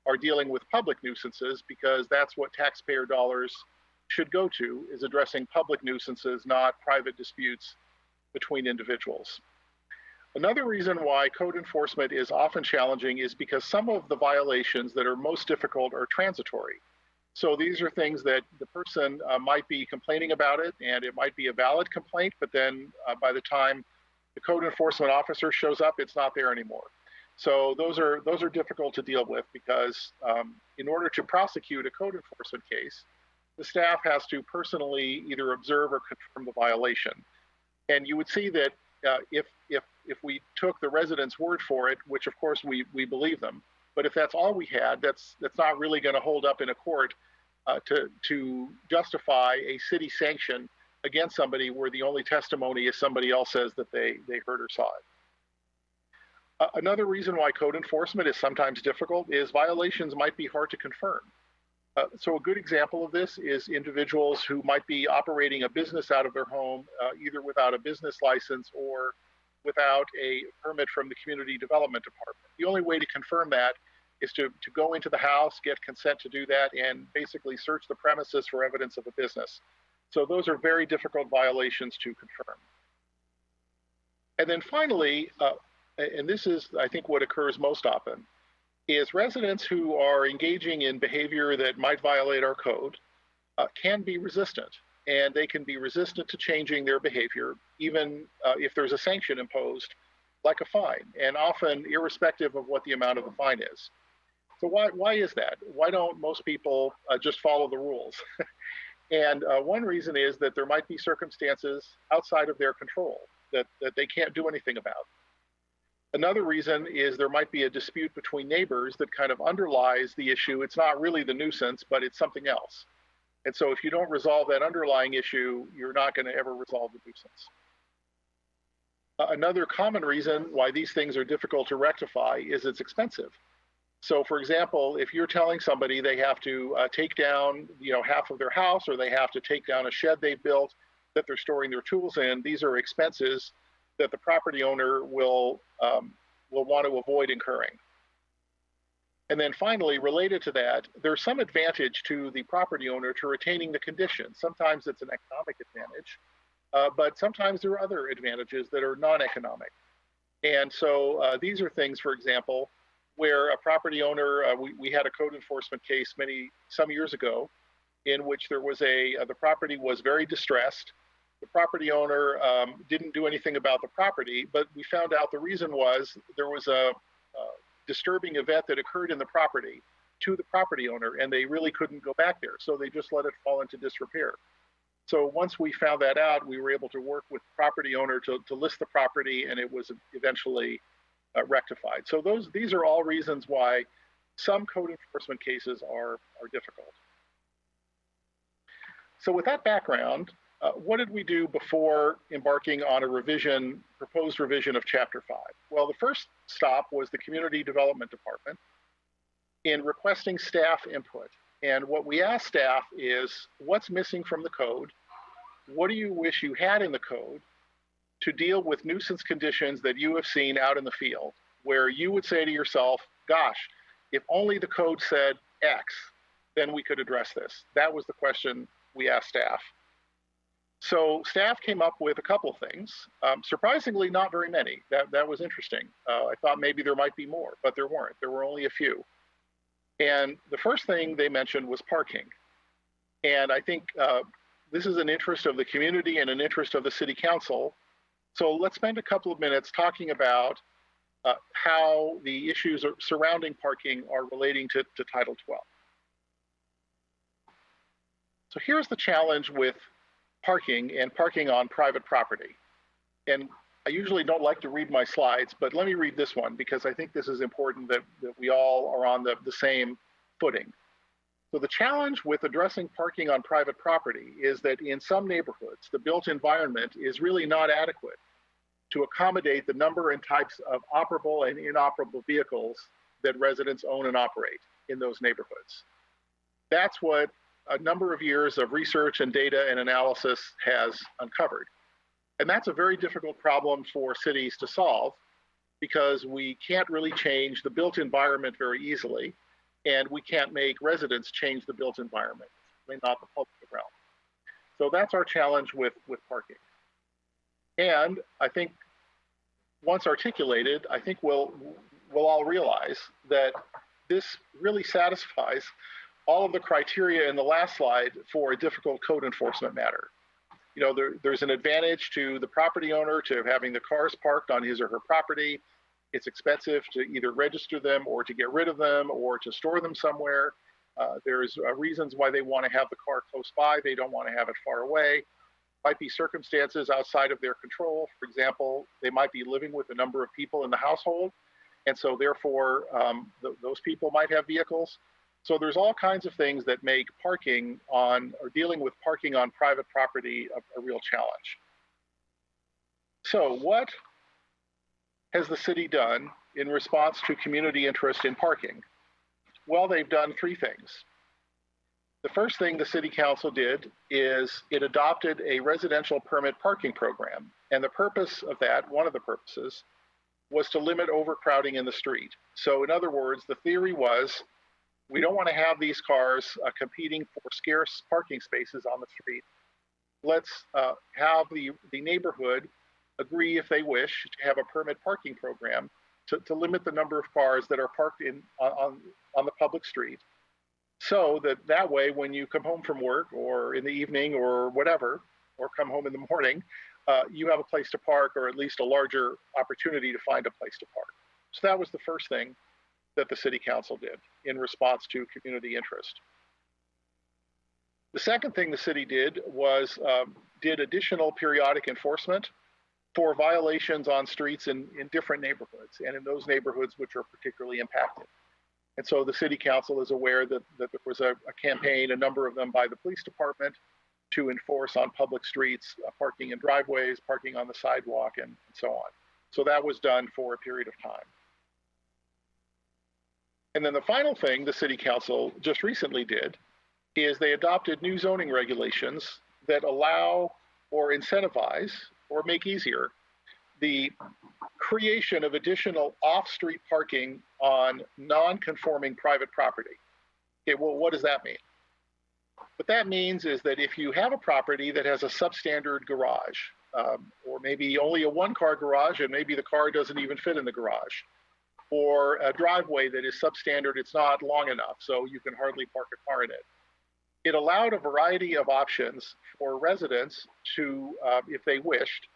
are dealing with public nuisances because that's what taxpayer dollars should go to, is addressing public nuisances, not private disputes between individuals. Another reason why code enforcement is often challenging is because some of the violations that are most difficult are transitory. So these are things that the person might be complaining about it, and it might be a valid complaint, but then by the time the code enforcement officer shows up, it's not there anymore. So those are difficult to deal with because in order to prosecute a code enforcement case, the staff has to personally either observe or confirm the violation. And you would see that if we took the residents' word for it, which of course we believe them, but if that's all we had, that's not really going to hold up in a court to justify a city sanction against somebody where the only testimony is somebody else says that they heard or saw it. Another reason why code enforcement is sometimes difficult is violations might be hard to confirm. So a good example of this is individuals who might be operating a business out of their home, either without a business license or without a permit from the Community Development Department. The only way to confirm that is to go into the house, get consent to do that, and basically search the premises for evidence of a business. So those are very difficult violations to confirm. And then finally, and this is, I think, what occurs most often, is residents who are engaging in behavior that might violate our code can be resistant. And they can be resistant to changing their behavior, even if there's a sanction imposed, like a fine, and often irrespective of what the amount of the fine is. So why is that? Why don't most people just follow the rules? And one reason is that there might be circumstances outside of their control that they can't do anything about. Another reason is there might be a dispute between neighbors that kind of underlies the issue. It's not really the nuisance, but it's something else. And so if you don't resolve that underlying issue, you're not going to ever resolve the nuisance. Another common reason why these things are difficult to rectify is it's expensive. So for example, if you're telling somebody they have to take down half of their house, or they have to take down a shed they've built that they're storing their tools in, these are expenses that the property owner will want to avoid incurring. And then finally, related to that, there's some advantage to the property owner to retaining the condition. Sometimes it's an economic advantage, but sometimes there are other advantages that are non-economic. And so these are things, for example, where a property owner, we had a code enforcement case some years ago, in which there was the property was very distressed. The property owner didn't do anything about the property, but we found out the reason was there was a disturbing event that occurred in the property to the property owner, and they really couldn't go back there. So they just let it fall into disrepair. So once we found that out, we were able to work with the property owner to list the property, and it was eventually rectified. So these are all reasons why some code enforcement cases are difficult. So with that background, what did we do before embarking on a proposed revision of Chapter 5? Well, the first stop was the Community Development Department in requesting staff input. And what we asked staff is, what's missing from the code? What do you wish you had in the code to deal with nuisance conditions that you have seen out in the field, where you would say to yourself, gosh, if only the code said X, then we could address this. That was the question we asked staff. So staff came up with a couple things. Surprisingly, not very many. That was interesting. I thought maybe there might be more, but there weren't. There were only a few. And the first thing they mentioned was parking. And I think this is an interest of the community and an interest of the city council. So let's spend a couple of minutes talking about how the issues surrounding parking are relating to Title 12. So here's the challenge with parking and parking on private property. And I usually don't like to read my slides, but let me read this one because I think this is important that we all are on the same footing. So the challenge with addressing parking on private property is that in some neighborhoods, the built environment is really not adequate to accommodate the number and types of operable and inoperable vehicles that residents own and operate in those neighborhoods. That's what a number of years of research and data and analysis has uncovered. And that's a very difficult problem for cities to solve because we can't really change the built environment very easily, and we can't make residents change the built environment, not the public realm. So that's our challenge with parking. And I think once articulated, I think we'll all realize that this really satisfies all of the criteria in the last slide for a difficult code enforcement matter. You know, there's an advantage to the property owner to having the cars parked on his or her property. It's expensive to either register them or to get rid of them or to store them somewhere. There's reasons why they want to have the car close by. They don't want to have it far away. Might be circumstances outside of their control. For example, they might be living with a number of people in the household, and so therefore those people might have vehicles. So there's all kinds of things that make parking on, or dealing with parking on private property a real challenge. So what has the city done in response to community interest in parking? Well, they've done three things. The first thing the city council did is it adopted a residential permit parking program. And the purpose of that, one of the purposes, was to limit overcrowding in the street. So in other words, the theory was, we don't want to have these cars competing for scarce parking spaces on the street. Let's have the neighborhood agree, if they wish, to have a permit parking program to limit the number of cars that are parked on the public street. So that way, when you come home from work or in the evening or whatever, or come home in the morning, you have a place to park, or at least a larger opportunity to find a place to park. So that was the first thing that the city council did in response to community interest. The second thing the city did was did additional periodic enforcement for violations on streets in different neighborhoods, and in those neighborhoods which are particularly impacted. And so the city council is aware that there was a campaign, a number of them by the police department, to enforce on public streets, parking in driveways, parking on the sidewalk, and so on. So that was done for a period of time. And then the final thing the city council just recently did is they adopted new zoning regulations that allow or incentivize or make easier the creation of additional off-street parking on non-conforming private property. Okay, well, what does that mean? What that means is that if you have a property that has a substandard garage, or maybe only a one-car garage, and maybe the car doesn't even fit in the garage, or a driveway that is substandard, it's not long enough, so you can hardly park a car in it. It allowed a variety of options for residents to, if they wished,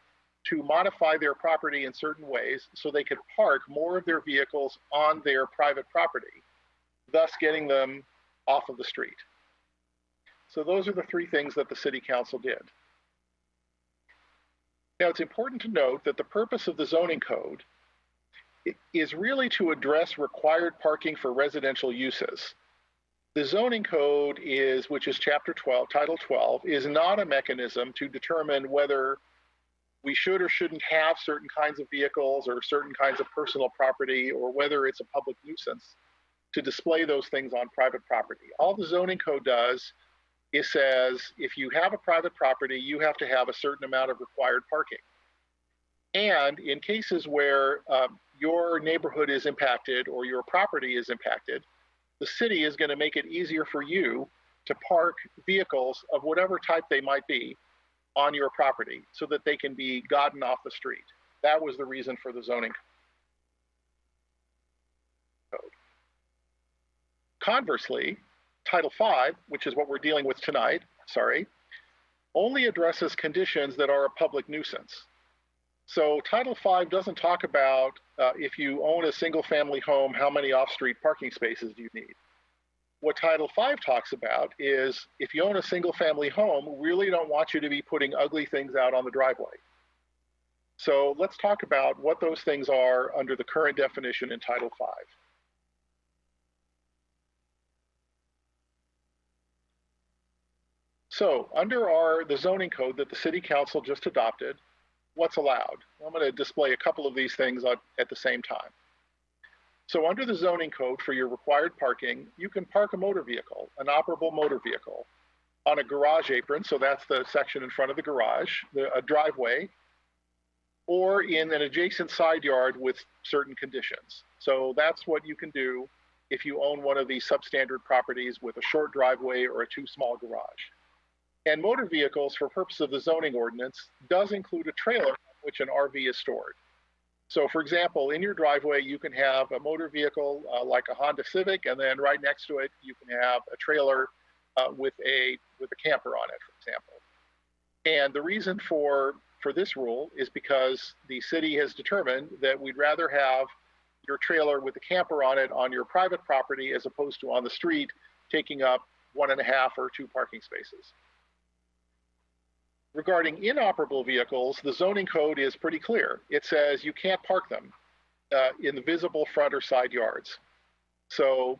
to modify their property in certain ways so they could park more of their vehicles on their private property, thus getting them off of the street. So those are the three things that the city council did. Now, it's important to note that the purpose of the zoning code is really to address required parking for residential uses. The zoning code is, which is Chapter 12, Title 12, is not a mechanism to determine whether we should or shouldn't have certain kinds of vehicles or certain kinds of personal property, or whether it's a public nuisance to display those things on private property. All the zoning code does is says, if you have a private property, you have to have a certain amount of required parking. And in cases where your neighborhood is impacted or your property is impacted, the city is going to make it easier for you to park vehicles of whatever type they might be on your property so that they can be gotten off the street. That was the reason for the zoning code. Conversely, Title V, which is what we're dealing with tonight, only addresses conditions that are a public nuisance. So Title V doesn't talk about if you own a single family home, how many off-street parking spaces do you need? What Title V talks about is if you own a single family home, we really don't want you to be putting ugly things out on the driveway. So let's talk about what those things are under the current definition in Title V. So under the zoning code that the city council just adopted, what's allowed? I'm going to display a couple of these things at the same time. So under the zoning code for your required parking, you can park a motor vehicle, an operable motor vehicle, on a garage apron, so that's the section in front of the garage, a driveway, or in an adjacent side yard with certain conditions. So that's what you can do if you own one of these substandard properties with a short driveway or a too small garage. And motor vehicles, for purpose of the zoning ordinance, does include a trailer on which an RV is stored. So for example, in your driveway, you can have a motor vehicle like a Honda Civic, and then right next to it, you can have a trailer with a camper on it, for example. And the reason for this rule is because the city has determined that we'd rather have your trailer with a camper on it on your private property as opposed to on the street, taking up 1.5 or 2 parking spaces. Regarding inoperable vehicles, the zoning code is pretty clear. It says you can't park them in the visible front or side yards. So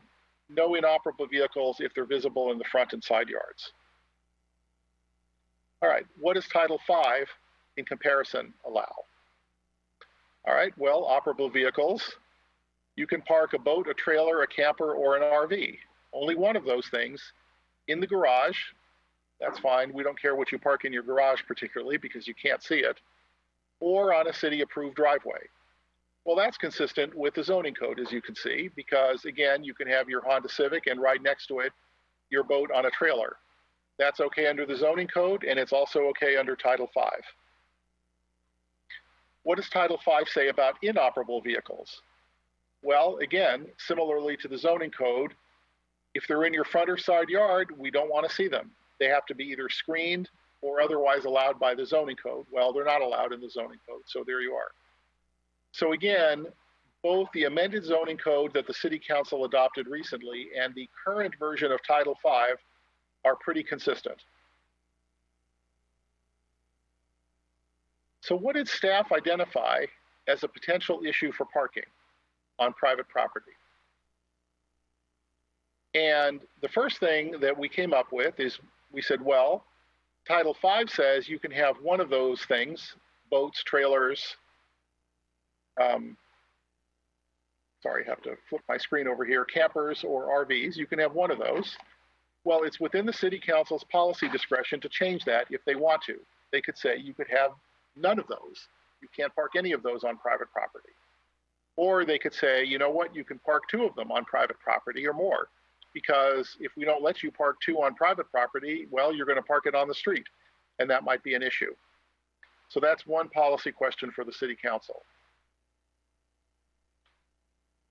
no inoperable vehicles if they're visible in the front and side yards. All right, what does Title V in comparison allow? All right, well, operable vehicles, you can park a boat, a trailer, a camper, or an RV. Only one of those things in the garage. That's fine. We don't care what you park in your garage particularly because you can't see it, or on a city-approved driveway. Well, that's consistent with the zoning code, as you can see, because again, you can have your Honda Civic and right next to it, your boat on a trailer. That's okay under the zoning code, and it's also okay under Title V. What does Title V say about inoperable vehicles? Well, again, similarly to the zoning code, if they're in your front or side yard, we don't want to see them. They have to be either screened or otherwise allowed by the zoning code. Well, they're not allowed in the zoning code, so there you are. So again, both the amended zoning code that the City Council adopted recently and the current version of Title V are pretty consistent. So what did staff identify as a potential issue for parking on private property? And the first thing that we came up with is we said, well, Title V says you can have one of those things, boats, trailers, sorry, I have to flip my screen over here, campers or RVs, you can have one of those. Well, it's within the City Council's policy discretion to change that if they want to. They could say you could have none of those. You can't park any of those on private property. Or they could say, you know what, you can park 2 of them on private property or more. Because if we don't let you park 2 on private property, well, you're going to park it on the street, and that might be an issue. So that's one policy question for the City Council.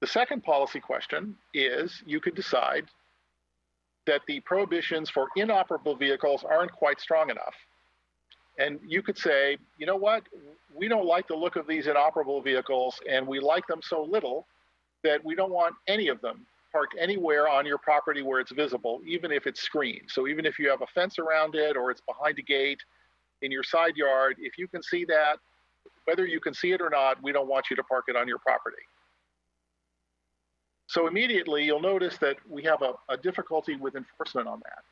The second policy question is you could decide that the prohibitions for inoperable vehicles aren't quite strong enough. And you could say, you know what, we don't like the look of these inoperable vehicles, and we like them so little that we don't want any of them parked anywhere on your property where it's visible, even if it's screened. So even if you have a fence around it or it's behind a gate in your side yard, if you can see that, whether you can see it or not, we don't want you to park it on your property. So immediately you'll notice that we have a difficulty with enforcement on that.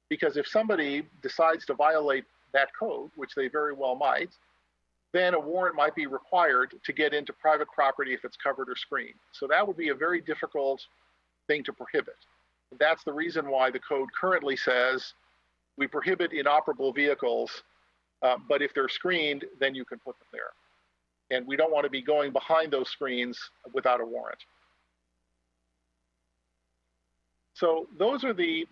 Because if somebody decides to violate that code, which they very well might, then a warrant might be required to get into private property if it's covered or screened. So that would be a very difficult thing to prohibit. That's the reason why the code currently says we prohibit inoperable vehicles, but if they're screened, then you can put them there. And we don't want to be going behind those screens without a warrant. So those are the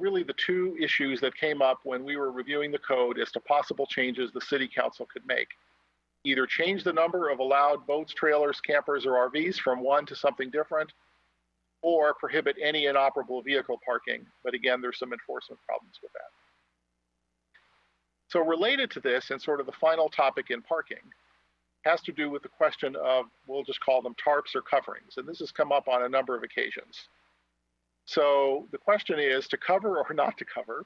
really the 2 issues that came up when we were reviewing the code as to possible changes the City Council could make. Either change the number of allowed boats, trailers, campers, or RVs from 1 to something different, or prohibit any inoperable vehicle parking. But again, there's some enforcement problems with that. So related to this, and sort of the final topic in parking, has to do with the question of, we'll just call them tarps or coverings. And this has come up on a number of occasions. So the question is to cover or not to cover.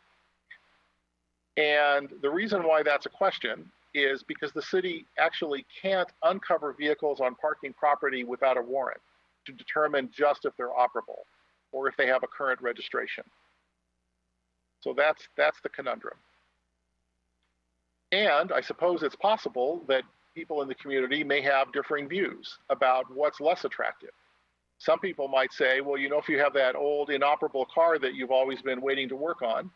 And the reason why that's a question is because the city actually can't uncover vehicles on parking property without a warrant to determine just if they're operable or if they have a current registration. So that's the conundrum. And I suppose it's possible that people in the community may have differing views about what's less attractive. Some people might say, well, you know, if you have that old inoperable car that you've always been waiting to work on,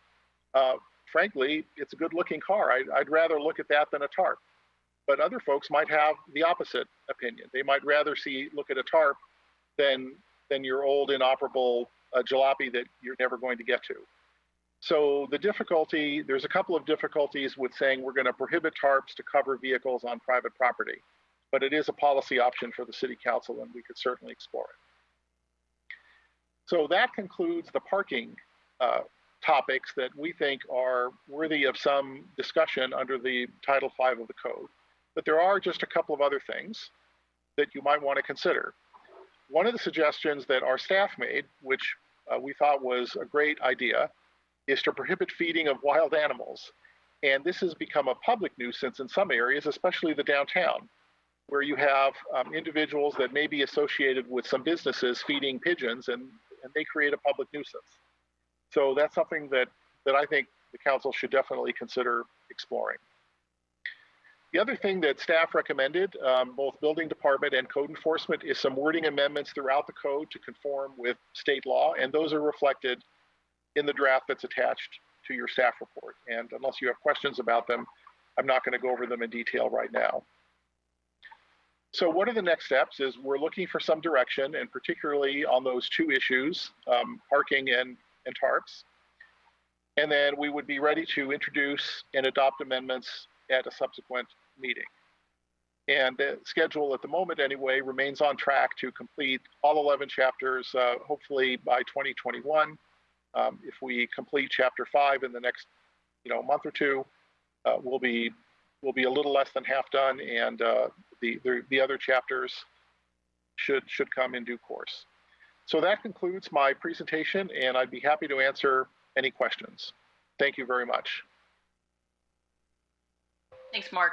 frankly, it's a good looking car. I'd rather look at that than a tarp. But other folks might have the opposite opinion. They might rather look at a tarp than your old inoperable jalopy that you're never going to get to. So there's a couple of difficulties with saying we're going to prohibit tarps to cover vehicles on private property. but it is a policy option for the City Council, and we could certainly explore it. So that concludes the parking topics that we think are worthy of some discussion under the Title V of the code. But there are just a couple of other things that you might want to consider. One of the suggestions that our staff made, which we thought was a great idea, is to prohibit feeding of wild animals. And this has become a public nuisance in some areas, especially the downtown, where you have individuals that may be associated with some businesses feeding pigeons, and they create a public nuisance. So that's something that I think the council should definitely consider exploring. The other thing that staff recommended, both building department and code enforcement, is some wording amendments throughout the code to conform with state law, and those are reflected in the draft that's attached to your staff report. And unless you have questions about them, I'm not going to go over them in detail right now. So what are the next steps is we're looking for some direction, and particularly on those two issues, parking and tarps. And then we would be ready to introduce and adopt amendments at a subsequent meeting. And the schedule at the moment anyway remains on track to complete all 11 chapters, hopefully by 2021. If we complete chapter 5 in the next month or two, we'll be a little less than half done, and the other chapters should come in due course. So that concludes my presentation, and I'd be happy to answer any questions. Thank you very much. Thanks, Mark.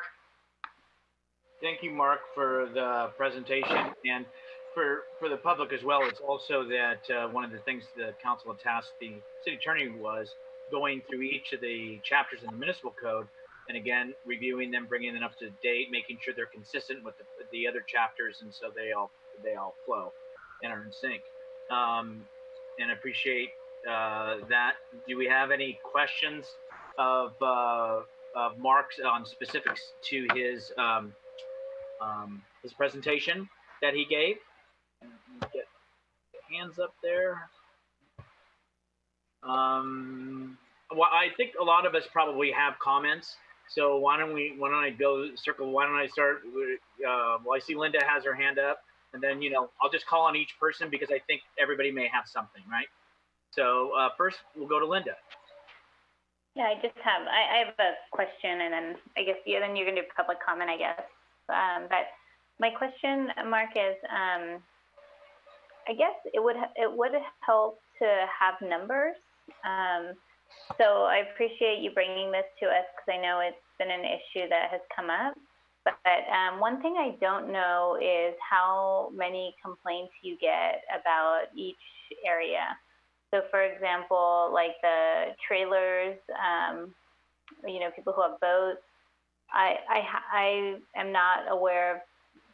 Thank you, Mark, for the presentation, and for the public as well. It's also that one of the things the council had tasked the city attorney was going through each of the chapters in the municipal code, and again, reviewing them, bringing them up to date, making sure they're consistent with the other chapters, and so they all flow and are in sync. And I appreciate that. Do we have any questions of Mark's on specifics to his presentation that he gave? Get hands up there. Well, I think a lot of us probably have comments. So why don't I go circle? Why don't I start? Well, I see Linda has her hand up, and then I'll just call on each person because I think everybody may have something, right? So first we'll go to Linda. Yeah, I have a question, and then I guess then you're gonna do public comment, I guess. But my question, Mark, is I guess it would help to have numbers. So I appreciate you bringing this to us because I know it's been an issue that has come up. But one thing I don't know is how many complaints you get about each area. So for example, like the trailers, people who have boats, I am not aware of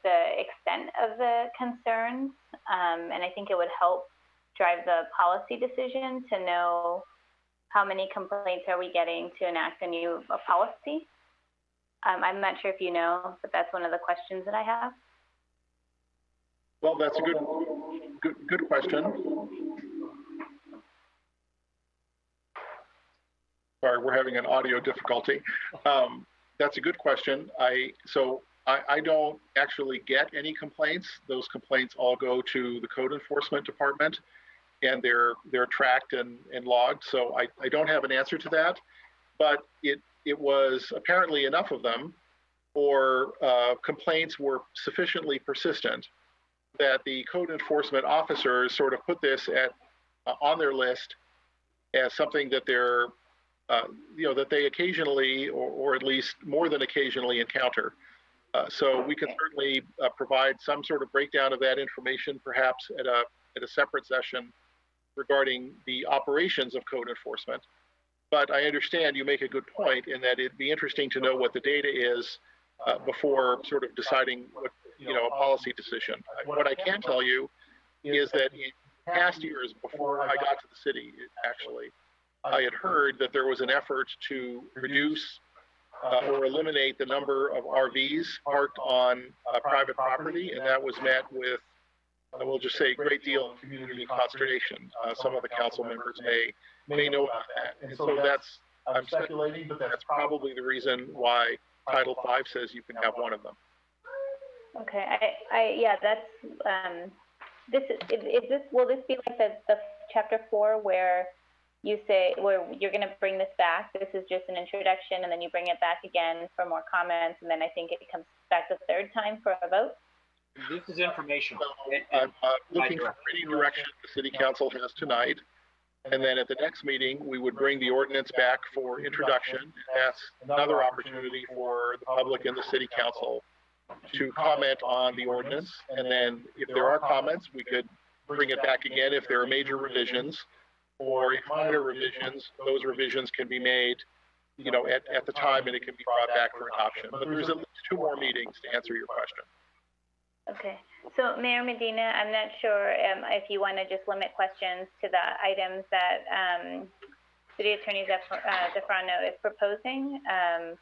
the extent of the concerns. And I think it would help drive the policy decision to know how many complaints are we getting to enact a new policy. I'm not sure if you know, but that's one of the questions that I have. Well, that's a good question. Sorry, we're having an audio difficulty. That's a good question. I don't actually get any complaints. Those complaints all go to the code enforcement department, and they're tracked and logged. So I don't have an answer to that, but it was apparently enough of them, or complaints were sufficiently persistent that the code enforcement officers sort of put this on their list as something that they're that they occasionally, or at least more than occasionally, encounter. So we can certainly provide some sort of breakdown of that information, perhaps at a separate session regarding the operations of code enforcement. But I understand you make a good point in that it'd be interesting to know what the data is before sort of deciding what, a policy decision. What I can tell you is that in past years, before I got to the city, actually, I had heard that there was an effort to reduce or eliminate the number of RVs parked on private property, and that was met with, I will just say, a great deal of community consternation. Some of the council members may know about that, and so I'm speculating, but that's probably the reason why Title V says you can have one of them. Okay, yeah, that's, will this be like the chapter 4 where you say, where you're gonna bring this back? This is just an introduction and then you bring it back again for more comments and then I think it comes back the third time for a vote? This is informational. I'm looking for any direction the city council has tonight. And then at the next meeting, we would bring the ordinance back for introduction. And that's another opportunity for the public and the city council to comment on the ordinance. And then if there are comments, we could bring it back again if there are major revisions, or if minor revisions, those revisions can be made, you know, at the time and it can be brought back for adoption. But there's at least 2 more meetings to answer your question. Okay, so Mayor Medina, I'm not sure if you want to just limit questions to the items that City Attorney Zafrano is proposing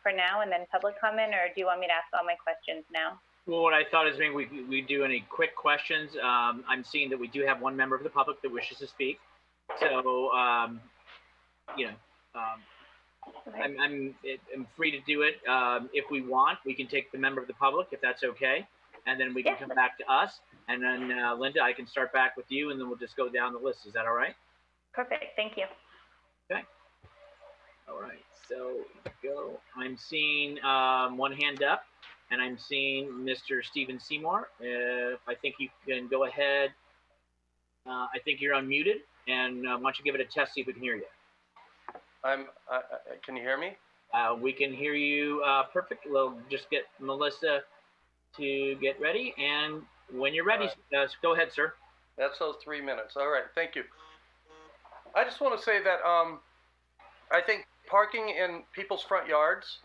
for now and then public comment, or do you want me to ask all my questions now? Well, what I thought is maybe we do any quick questions. I'm seeing that we do have one member of the public that wishes to speak. So, you know, okay. I'm free to do it. If we want, we can take the member of the public, if that's okay. And then we can come back to us. And then, Linda, I can start back with you, and then we'll just go down the list. Is that all right? Perfect. Thank you. Okay. All right. So, go. I'm seeing one hand up, and I'm seeing Mr. Stephen Seymour. I think you can go ahead. I think you're unmuted, and why don't you give it a test, see if we can hear you. Can you hear me? We can hear you perfect. We'll just get Melissa to get ready, and when you're ready, go ahead, sir. That's those 3 minutes. All right, thank you. I just want to say that I think parking in people's front yards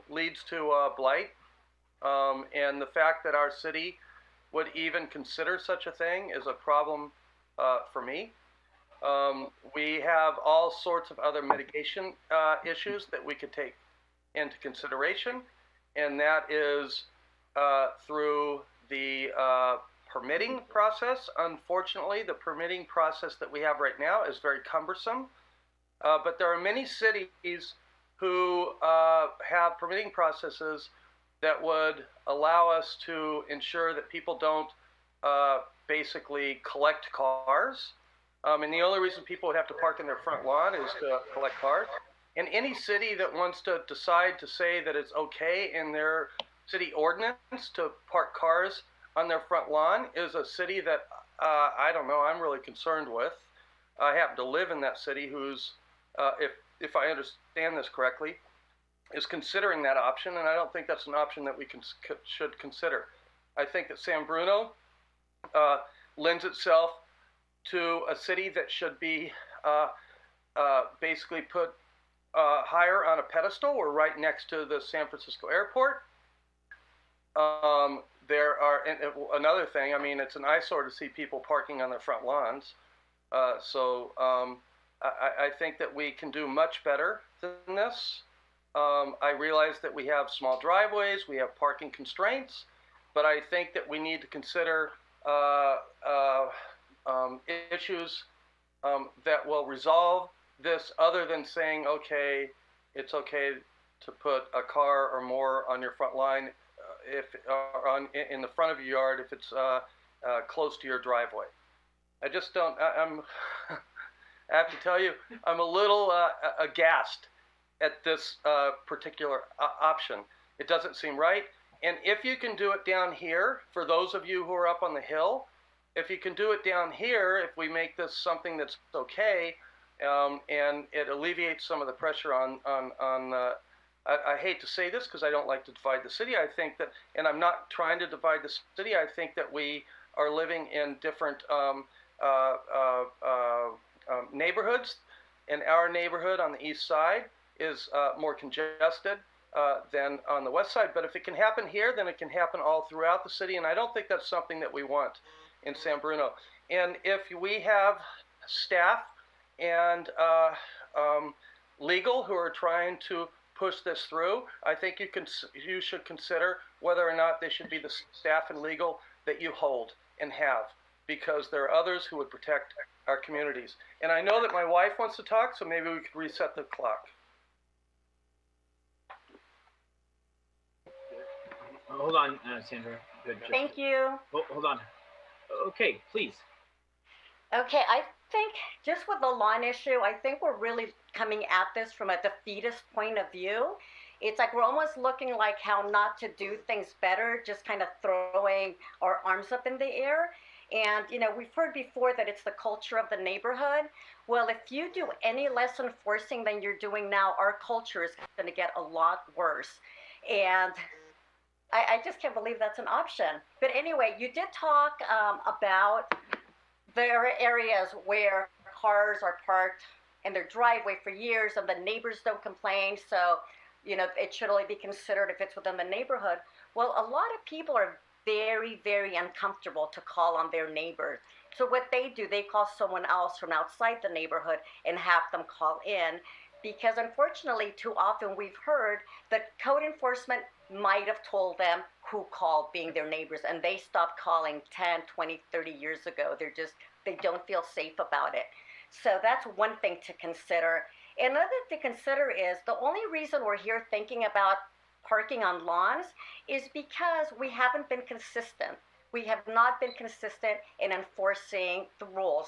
leads to blight, and the fact that our city would even consider such a thing is a problem for me. We have all sorts of other mitigation issues that we could take into consideration, and that is through the permitting process. Unfortunately, the permitting process that we have right now is very cumbersome, but there are many cities who have permitting processes that would allow us to ensure that people don't basically collect cars. And the only reason people would have to park in their front lawn is to collect cars. And any city that wants to decide to say that it's okay in their city ordinance to park cars on their front lawn is a city that I don't know, I'm really concerned with. I happen to live in that city who's, if I understand this correctly, is considering that option, and I don't think that's an option that we should consider. I think that San Bruno lends itself to a city that should be basically put higher on a pedestal. We're right next to the San Francisco airport. There are, and another thing, I mean, it's an eyesore to see people parking on their front lawns. So I think that we can do much better than this. I realize that we have small driveways, we have parking constraints, but I think that we need to consider issues that will resolve this other than saying, okay, it's okay to put a car or more on your front line in the front of your yard if it's close to your driveway. I just don't, I have to tell you, I'm a little aghast at this particular option. It doesn't seem right. And if you can do it down here, for those of you who are up on the hill, if you can do it down here, if we make this something that's okay, and it alleviates some of the pressure on I hate to say this because I don't like to divide the city. I think that, and I'm not trying to divide the city, I think that we are living in different neighborhoods, and our neighborhood on the east side is more congested than on the west side. But if it can happen here, then it can happen all throughout the city, and I don't think that's something that we want in San Bruno. And if we have staff and legal who are trying to push this through, I think you should consider whether or not they should be the staff and legal that you hold and have, because there are others who would protect our communities. And I know that my wife wants to talk, so maybe we could reset the clock. Hold on, Sandra. Good. Thank you. Oh, hold on. Okay, please. Okay, I think just with the lawn issue, I think we're really coming at this from a defeatist point of view. It's like we're almost looking like how not to do things better, just kind of throwing our arms up in the air. And, you know, we've heard before that it's the culture of the neighborhood. Well, if you do any less enforcing than you're doing now, our culture is going to get a lot worse. And I just can't believe that's an option. But anyway, you did talk about there are areas where cars are parked in their driveway for years and the neighbors don't complain. So, you know, it should only be considered if it's within the neighborhood. Well, a lot of people are very, very uncomfortable to call on their neighbors. So what they do, they call someone else from outside the neighborhood and have them call in. Because unfortunately, too often we've heard that code enforcement might have told them who called being their neighbors, and they stopped calling 10, 20, 30 years ago. They don't feel safe about it. So that's one thing to consider. Another to consider is the only reason we're here thinking about parking on lawns is because we haven't been consistent. We have not been consistent in enforcing the rules.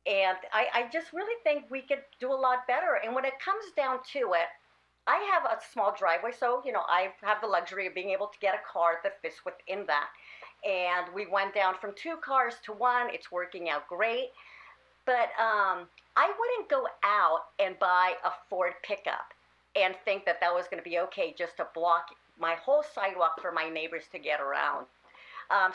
And I just really think we could do a lot better. And when it comes down to it, I have a small driveway, so, you know, I have the luxury of being able to get a car that fits within that. And we went down from 2 cars to 1. It's working out great. But I wouldn't go out and buy a Ford pickup and think that that was going to be okay just to block my whole sidewalk for my neighbors to get around.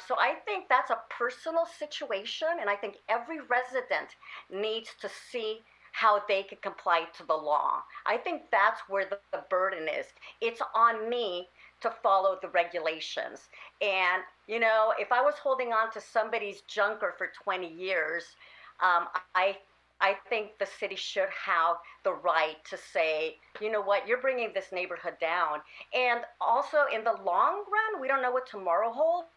So I think that's a personal situation, and I think every resident needs to see how they can comply to the law. I think that's where the burden is. It's on me to follow the regulations. And, you know, if I was holding on to somebody's junker for 20 years, I think the city should have the right to say, you know what, you're bringing this neighborhood down. And also in the long run, we don't know what tomorrow holds,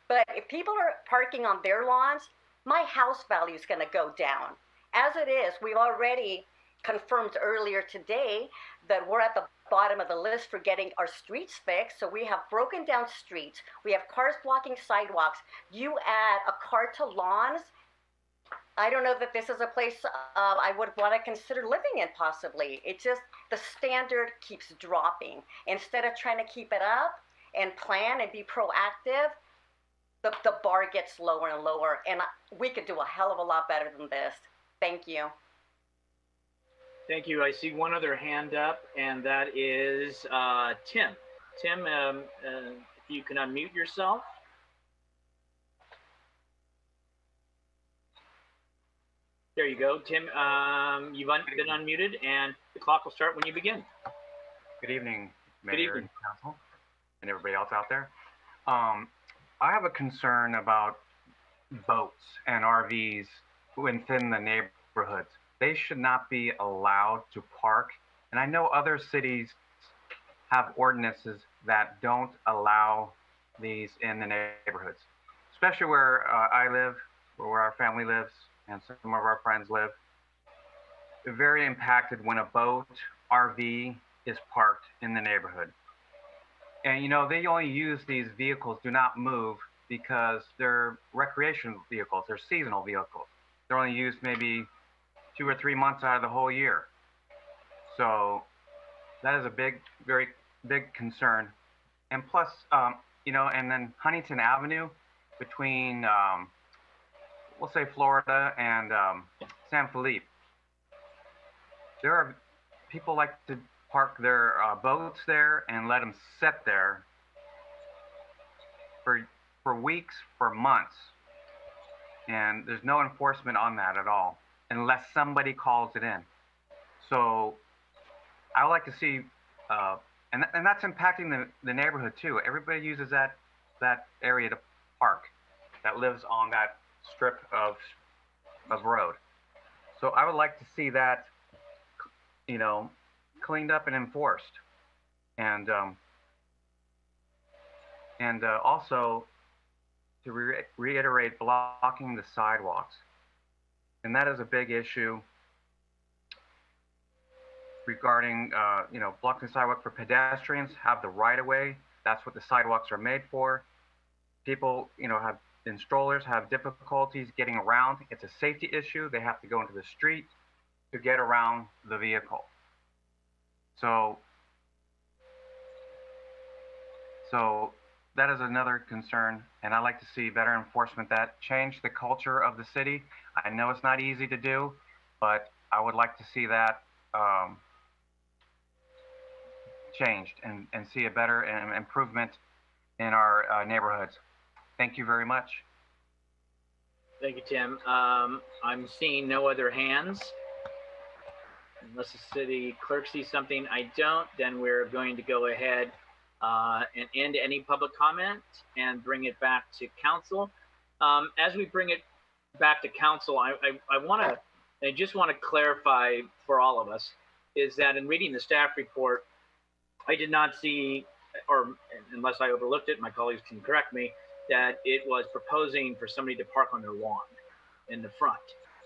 but if people are parking on their lawns, my house value is going to go down. As it is, we've already confirmed earlier today that we're at the bottom of the list for getting our streets fixed. So we have broken down streets. We have cars blocking sidewalks. You add a car to lawns, I don't know that this is a place I would want to consider living in possibly. It's just the standard keeps dropping. Instead of trying to keep it up and plan and be proactive, the bar gets lower and lower. And we could do a hell of a lot better than this. Thank you. Thank you. I see one other hand up, and that is Tim. Tim, if you can unmute yourself. There you go. Tim, you've been unmuted, and the clock will start when you begin. Good evening, Mayor Good evening. and Council, and everybody else out there. I have a concern about boats and RVs within the neighborhoods. They should not be allowed to park. And I know other cities have ordinances that don't allow these in the neighborhoods, especially where I live, or where our family lives, and some of our friends live. They're very impacted when a boat, RV is parked in the neighborhood. And you know, they only use these vehicles, do not move, because they're recreational vehicles, they're seasonal vehicles. They're only used maybe 2 or 3 months out of the whole year. So that is a very big concern. And plus, you know, and then Huntington Avenue between, we'll say Florida and San Felipe. There are people like to park their boats there and let them sit there for weeks, for months. And there's no enforcement on that at all, unless somebody calls it in. So I would like to see, and that's impacting the neighborhood too. Everybody uses that area to park, that lives on that strip of road. So I would like to see that, you know, cleaned up and enforced. And also to reiterate, blocking the sidewalks. And that is a big issue regarding, you know, blocking the sidewalk for pedestrians, have the right of way. That's what the sidewalks are made for. People, have in strollers have difficulties getting around. It's a safety issue. They have to go into the street to get around the vehicle. So that is another concern, and I'd like to see better enforcement that change the culture of the city. I know it's not easy to do, but I would like to see that changed and see a better improvement in our neighborhoods. Thank you very much. Thank you, Tim. I'm seeing no other hands. Unless the city clerk sees something I don't, then we're going to go ahead and end any public comment and bring it back to council. As we bring it back to council, I just want to clarify for all of us is that in reading the staff report, I did not see, or unless I overlooked it, my colleagues can correct me, that it was proposing for somebody to park on their lawn in the front.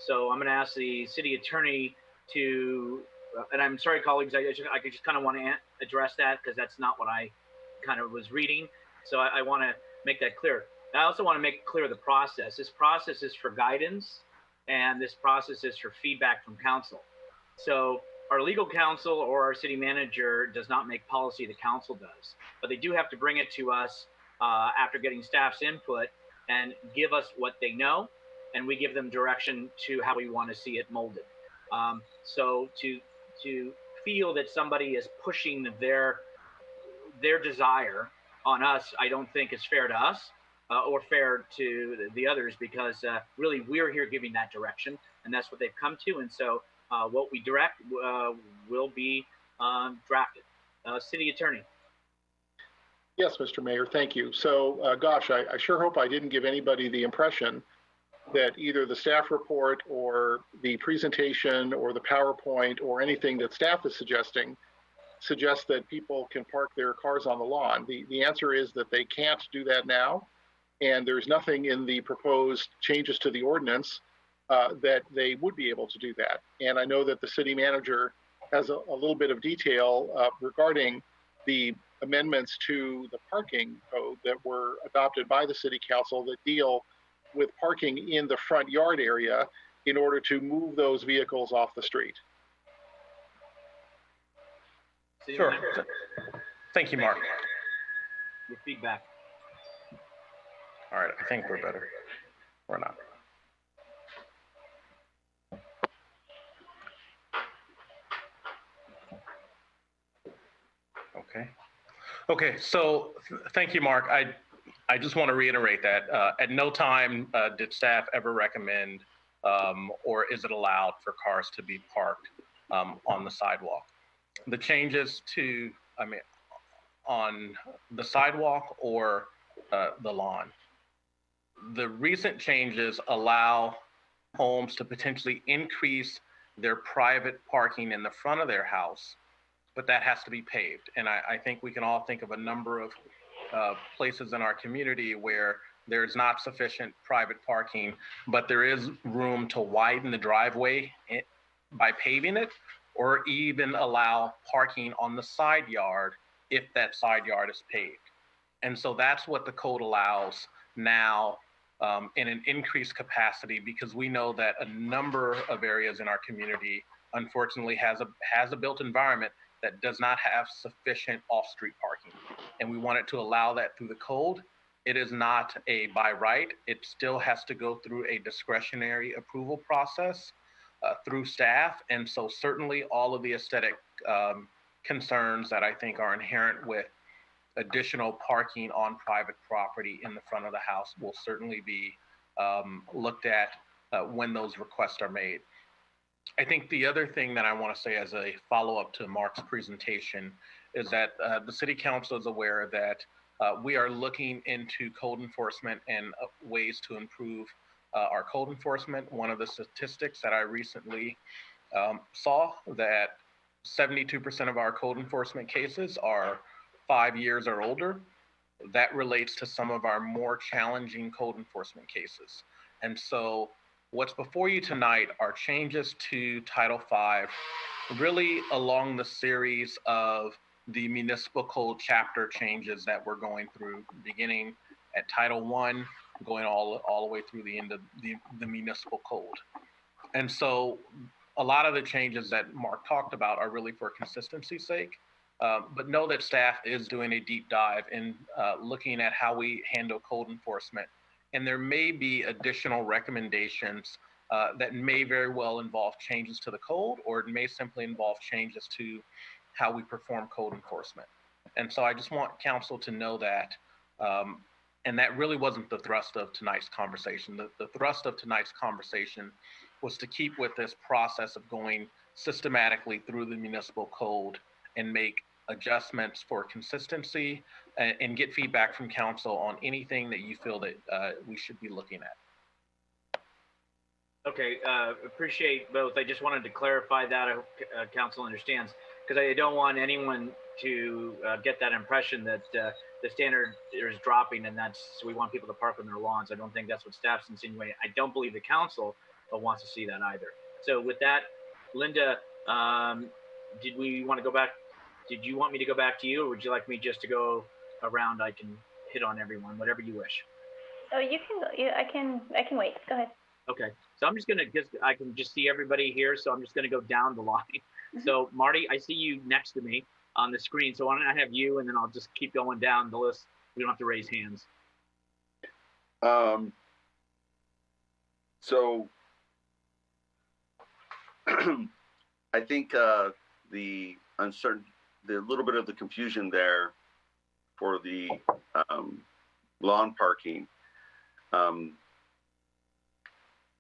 So I'm going to ask the city attorney to, and I'm sorry, colleagues, I just kind of want to address that because that's not what I kind of was reading. So I want to make that clear. I also want to make clear the process. This process is for guidance, and this process is for feedback from council. So our legal counsel or our city manager does not make policy, the council does. But they do have to bring it to us after getting staff's input and give us what they know, and we give them direction to how we want to see it molded. So to feel that somebody is pushing their desire on us, I don't think is fair to us or fair to the others, because really we're here giving that direction, and that's what they've come to. And so what we direct will be drafted. City Attorney. Yes, Mr. Mayor, thank you. So, gosh, I sure hope I didn't give anybody the impression that either the staff report or the presentation or the PowerPoint or anything that staff is suggesting suggests that people can park their cars on the lawn. The answer is that they can't do that now, and there's nothing in the proposed changes to the ordinance that they would be able to do that. And I know that the city manager has a little bit of detail regarding the amendments to the parking code that were adopted by the city council that deal with parking in the front yard area in order to move those vehicles off the street. Sure. Thank you, Mark. Your feedback. All right, I think we're better. We're not. Okay, so thank you, Mark. I just want to reiterate that at no time did staff ever recommend or is it allowed for cars to be parked on the sidewalk. The changes to, on the sidewalk or the lawn. The recent changes allow homes to potentially increase their private parking in the front of their house, but that has to be paved. And I think we can all think of a number of places in our community where there's not sufficient private parking, but there is room to widen the driveway by paving it, or even allow parking on the side yard if that side yard is paved. And so that's what the code allows now in an increased capacity, because we know that a number of areas in our community unfortunately has a built environment that does not have sufficient off-street parking. And we wanted to allow that through the code. It is not a by right. It still has to go through a discretionary approval process through staff. And so certainly all of the aesthetic concerns that I think are inherent with additional parking on private property in the front of the house will certainly be looked at when those requests are made. I think the other thing that I want to say as a follow-up to Mark's presentation is that the City Council is aware that we are looking into code enforcement and ways to improve our code enforcement. One of the statistics that I recently saw that 72% of our code enforcement cases are 5 years or older. That relates to some of our more challenging code enforcement cases. And so what's before you tonight are changes to Title V, really along the series of the municipal code chapter changes that we're going through, beginning at Title I, going all the way through the end of the municipal code. And so a lot of the changes that Mark talked about are really for consistency's sake. But know that staff is doing a deep dive in looking at how we handle code enforcement. And there may be additional recommendations that may very well involve changes to the code, or it may simply involve changes to how we perform code enforcement. And so I just want council to know that, and that really wasn't the thrust of tonight's conversation. The thrust of tonight's conversation was to keep with this process of going systematically through the municipal code and make adjustments for consistency and get feedback from council on anything that you feel that we should be looking at. Okay, appreciate both. I just wanted to clarify that. I hope council understands, because I don't want anyone to get that impression that the standard is dropping and we want people to park on their lawns. I don't think that's what staff's insinuating. I don't believe the council wants to see that either. So with that, Linda, did we want to go back? Did you want me to go back to you, or would you like me just to go around? I can hit on everyone, whatever you wish. Oh, you can go. I can wait. Go ahead. Okay, so I'm just gonna I can just see everybody here, so I'm just gonna go down the line. So Marty, I see you next to me on the screen. So why don't I have you, and then I'll just keep going down the list. We don't have to raise hands. So I think the little bit of the confusion there for the lawn parking.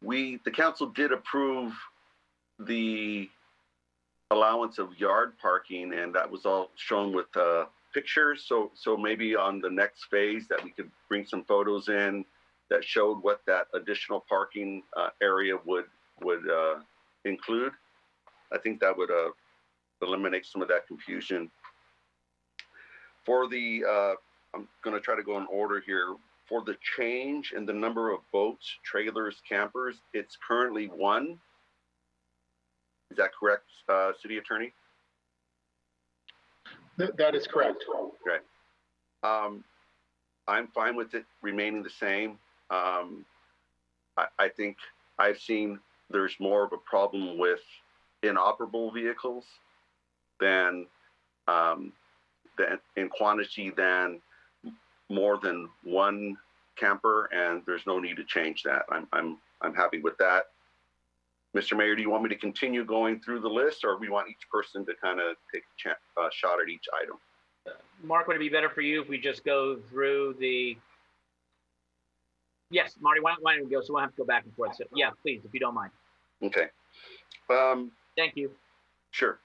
The council did approve the allowance of yard parking, and that was all shown with pictures. So maybe on the next phase that we could bring some photos in that showed what that additional parking area would include. I think that would eliminate some of that confusion. For the, I'm going to try to go in order here. For the change in the number of boats, trailers, campers, it's currently 1. Is that correct, City Attorney? That is correct. Right. I'm fine with it remaining the same. I think I've seen there's more of a problem with inoperable vehicles than in quantity than more than 1 camper, and there's no need to change that. I'm happy with that. Mr. Mayor, do you want me to continue going through the list, or we want each person to kind of take a shot at each item? Mark, would it be better for you if we just go through the? Yes, Marty, why don't we go? So we'll have to go back and forth. So yeah, please, if you don't mind. Okay. Thank you. Sure.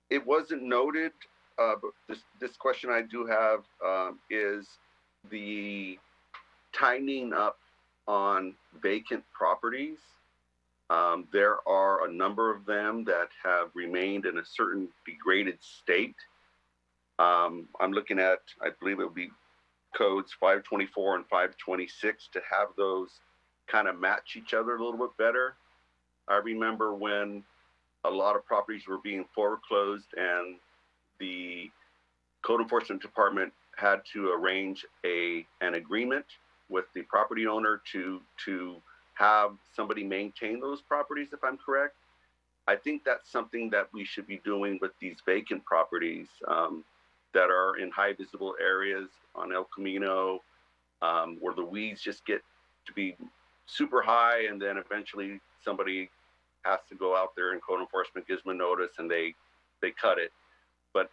It wasn't noted, but this question I do have is the tightening up on vacant properties. There are a number of them that have remained in a certain degraded state. I'm looking at, I believe it would be codes 524 and 526 to have those kind of match each other a little bit better. I remember when a lot of properties were being foreclosed and the code enforcement department had to arrange an agreement with the property owner to have somebody maintain those properties, if I'm correct. I think that's something that we should be doing with these vacant properties that are in high visible areas on El Camino, where the weeds just get to be super high, and then eventually somebody has to go out there and code enforcement gives them a notice and they cut it. But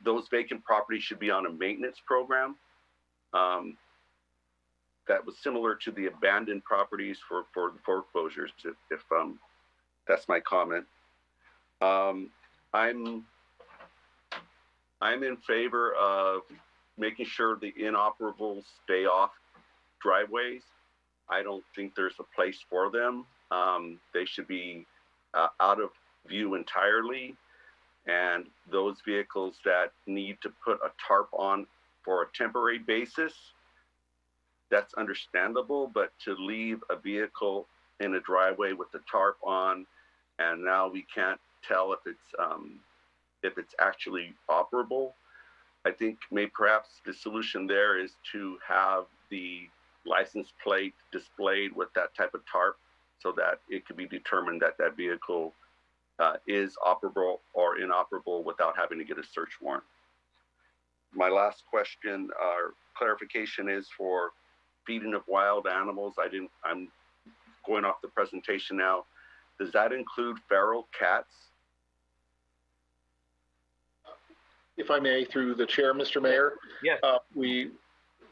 those vacant properties should be on a maintenance program. That was similar to the abandoned properties for the foreclosures, if that's my comment. I'm in favor of making sure the inoperables stay off driveways. I don't think there's a place for them. They should be out of view entirely. And those vehicles that need to put a tarp on for a temporary basis, that's understandable, but to leave a vehicle in a driveway with the tarp on, and now we can't tell if it's actually operable, I think maybe perhaps the solution there is to have the license plate displayed with that type of tarp so that it could be determined that that vehicle is operable or inoperable without having to get a search warrant. My last question or clarification is for feeding of wild animals. I'm going off the presentation now. Does that include feral cats? If I may, through the chair, Mr. Mayor. Yes.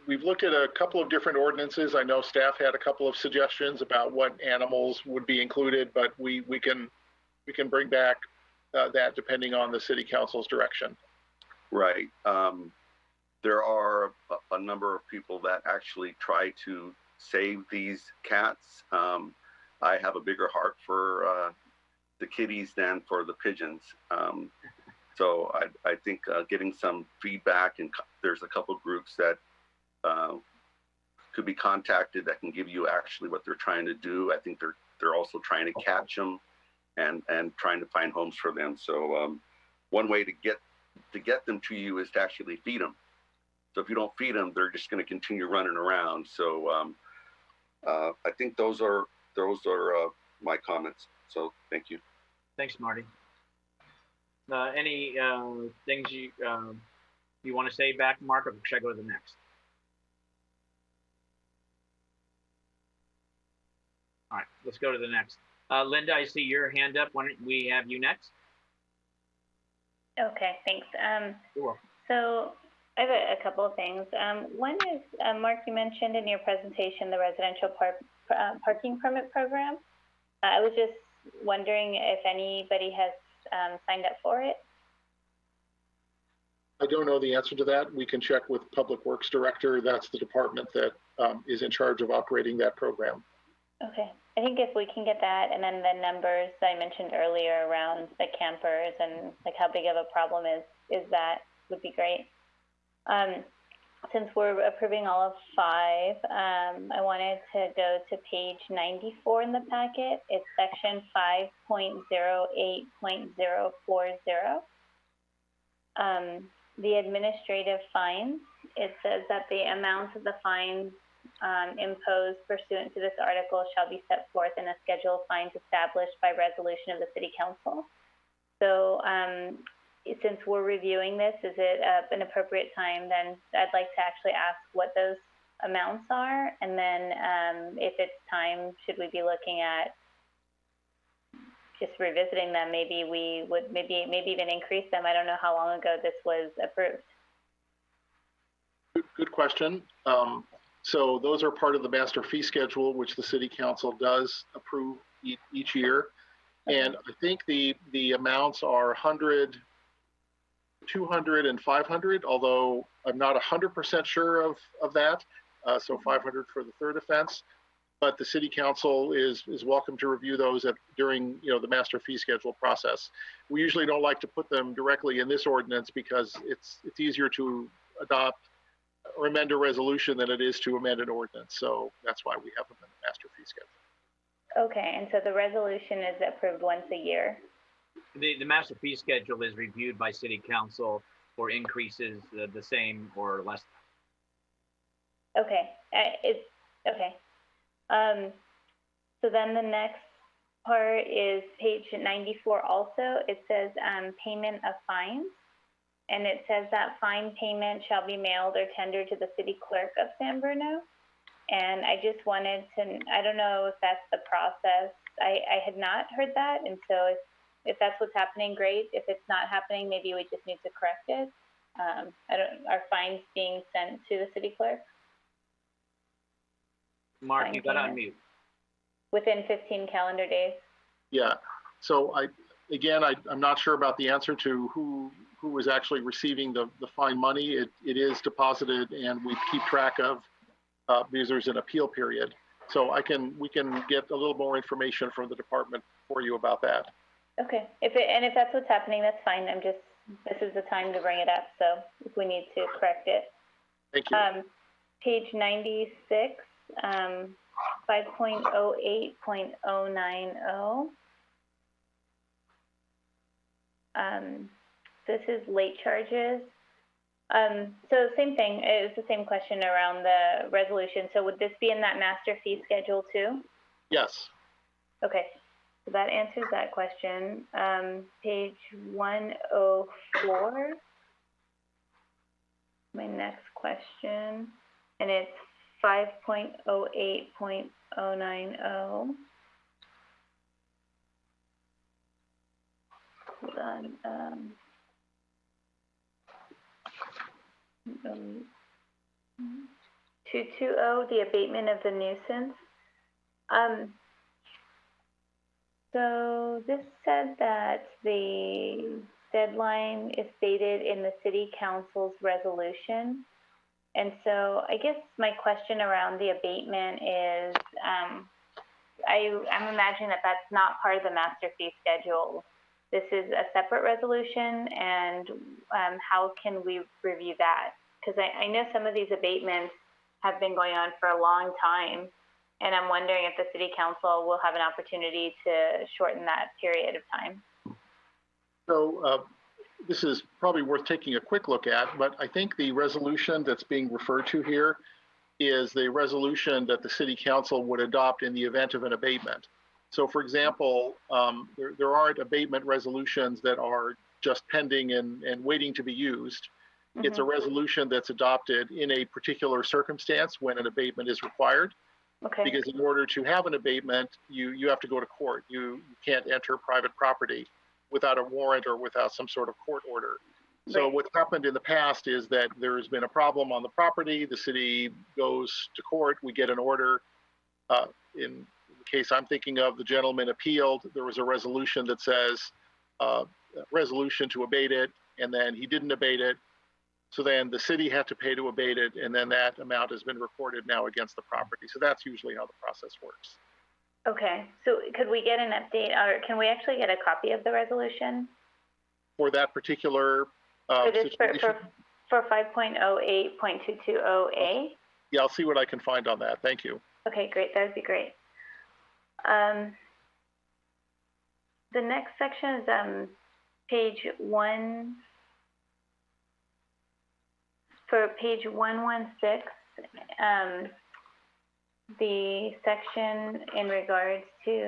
We've looked at a couple of different ordinances. I know staff had a couple of suggestions about what animals would be included, but we can bring back that depending on the city council's direction. Right. There are a number of people that actually try to save these cats. I have a bigger heart for the kitties than for the pigeons. So I think getting some feedback, and there's a couple groups that could be contacted that can give you actually what they're trying to do. I think they're also trying to catch them and trying to find homes for them. So one way to get them to you is to actually feed them. So if you don't feed them, they're just going to continue running around. So I think those are my comments. So thank you. Thanks, Marty. Any things you want to say back, Mark, or should I go to the next? All right, let's go to the next. Linda, I see your hand up. Why don't we have you next? Okay, thanks. You're welcome. So I have a couple of things. One is, Mark, you mentioned in your presentation the residential parking permit program. I was just wondering if anybody has signed up for it. I don't know the answer to that. We can check with Public Works Director. That's the department that is in charge of operating that program. Okay. I think if we can get that, and then the numbers I mentioned earlier around the campers and like how big of a problem is that would be great. Since we're approving all of 5, I wanted to go to page 94 in the packet. It's section 5.08.040. The administrative fines, it says that the amount of the fines imposed pursuant to this article shall be set forth in a schedule of fines established by resolution of the City Council. So since we're reviewing this, is it an appropriate time then I'd like to actually ask what those amounts are, and then if it's time, should we be looking at just revisiting them? Maybe we would maybe even increase them. I don't know how long ago this was approved. Good question. So those are part of the master fee schedule, which the City Council does approve each year. Okay. And I think the amounts are 100, 200, and 500, although I'm not 100% sure of that. So 500 for the third offense. But the City Council is welcome to review those during the master fee schedule process. We usually don't like to put them directly in this ordinance because it's easier to adopt or amend a resolution than it is to amend an ordinance. So that's why we have them in the master fee schedule. Okay, and so the resolution is approved once a year? The master fee schedule is reviewed by City Council for increases the same or less. Okay, okay. So then the next part is page 94 also. It says payment of fines. And it says that fine payment shall be mailed or tendered to the city clerk of San Bruno. And I just wanted to, I don't know if that's the process. I had not heard that. And so if that's what's happening, great. If it's not happening, maybe we just need to correct it. Are fines being sent to the city clerk? Mark, you got to unmute. Within 15 calendar days? Yeah. So I'm not sure about the answer to who is actually receiving the fine money. It is deposited, and we keep track of because there's an appeal period. So we can get a little more information from the department for you about that. Okay. If that's what's happening, that's fine. This is the time to bring it up. So if we need to correct it. Thank you. Page 96, 5.08.090. This is late charges. So same thing, it was the same question around the resolution. So would this be in that master fee schedule too? Yes. Okay, so that answers that question. Page 104, my next question, and it's 5.08.090. Hold on. 220, the abatement of the nuisance. So this said that the deadline is stated in the city council's resolution. And so I guess my question around the abatement is, I'm imagining that that's not part of the master fee schedule. This is a separate resolution, and how can we review that? Because I know some of these abatements have been going on for a long time, and I'm wondering if the city council will have an opportunity to shorten that period of time. So this is probably worth taking a quick look at, but I think the resolution that's being referred to here is the resolution that the city council would adopt in the event of an abatement. So for example, there aren't abatement resolutions that are just pending and waiting to be used. Mm-hmm. It's a resolution that's adopted in a particular circumstance when an abatement is required. Okay. Because in order to have an abatement, you have to go to court. You can't enter private property without a warrant or without some sort of court order. So what's happened in the past is that there's been a problem on the property, the city goes to court, we get an order. In the case I'm thinking of, the gentleman appealed, there was a resolution that says, resolution to abate it, and then he didn't abate it. So then the city had to pay to abate it, and then that amount has been recorded now against the property. So that's usually how the process works. Okay, so could we get an update, or can we actually get a copy of the resolution? For that particular situation? For 5.08.220A? Yeah, I'll see what I can find on that. Thank you. Okay, great. That would be great. The next section is page 1. For page 116, the section in regards to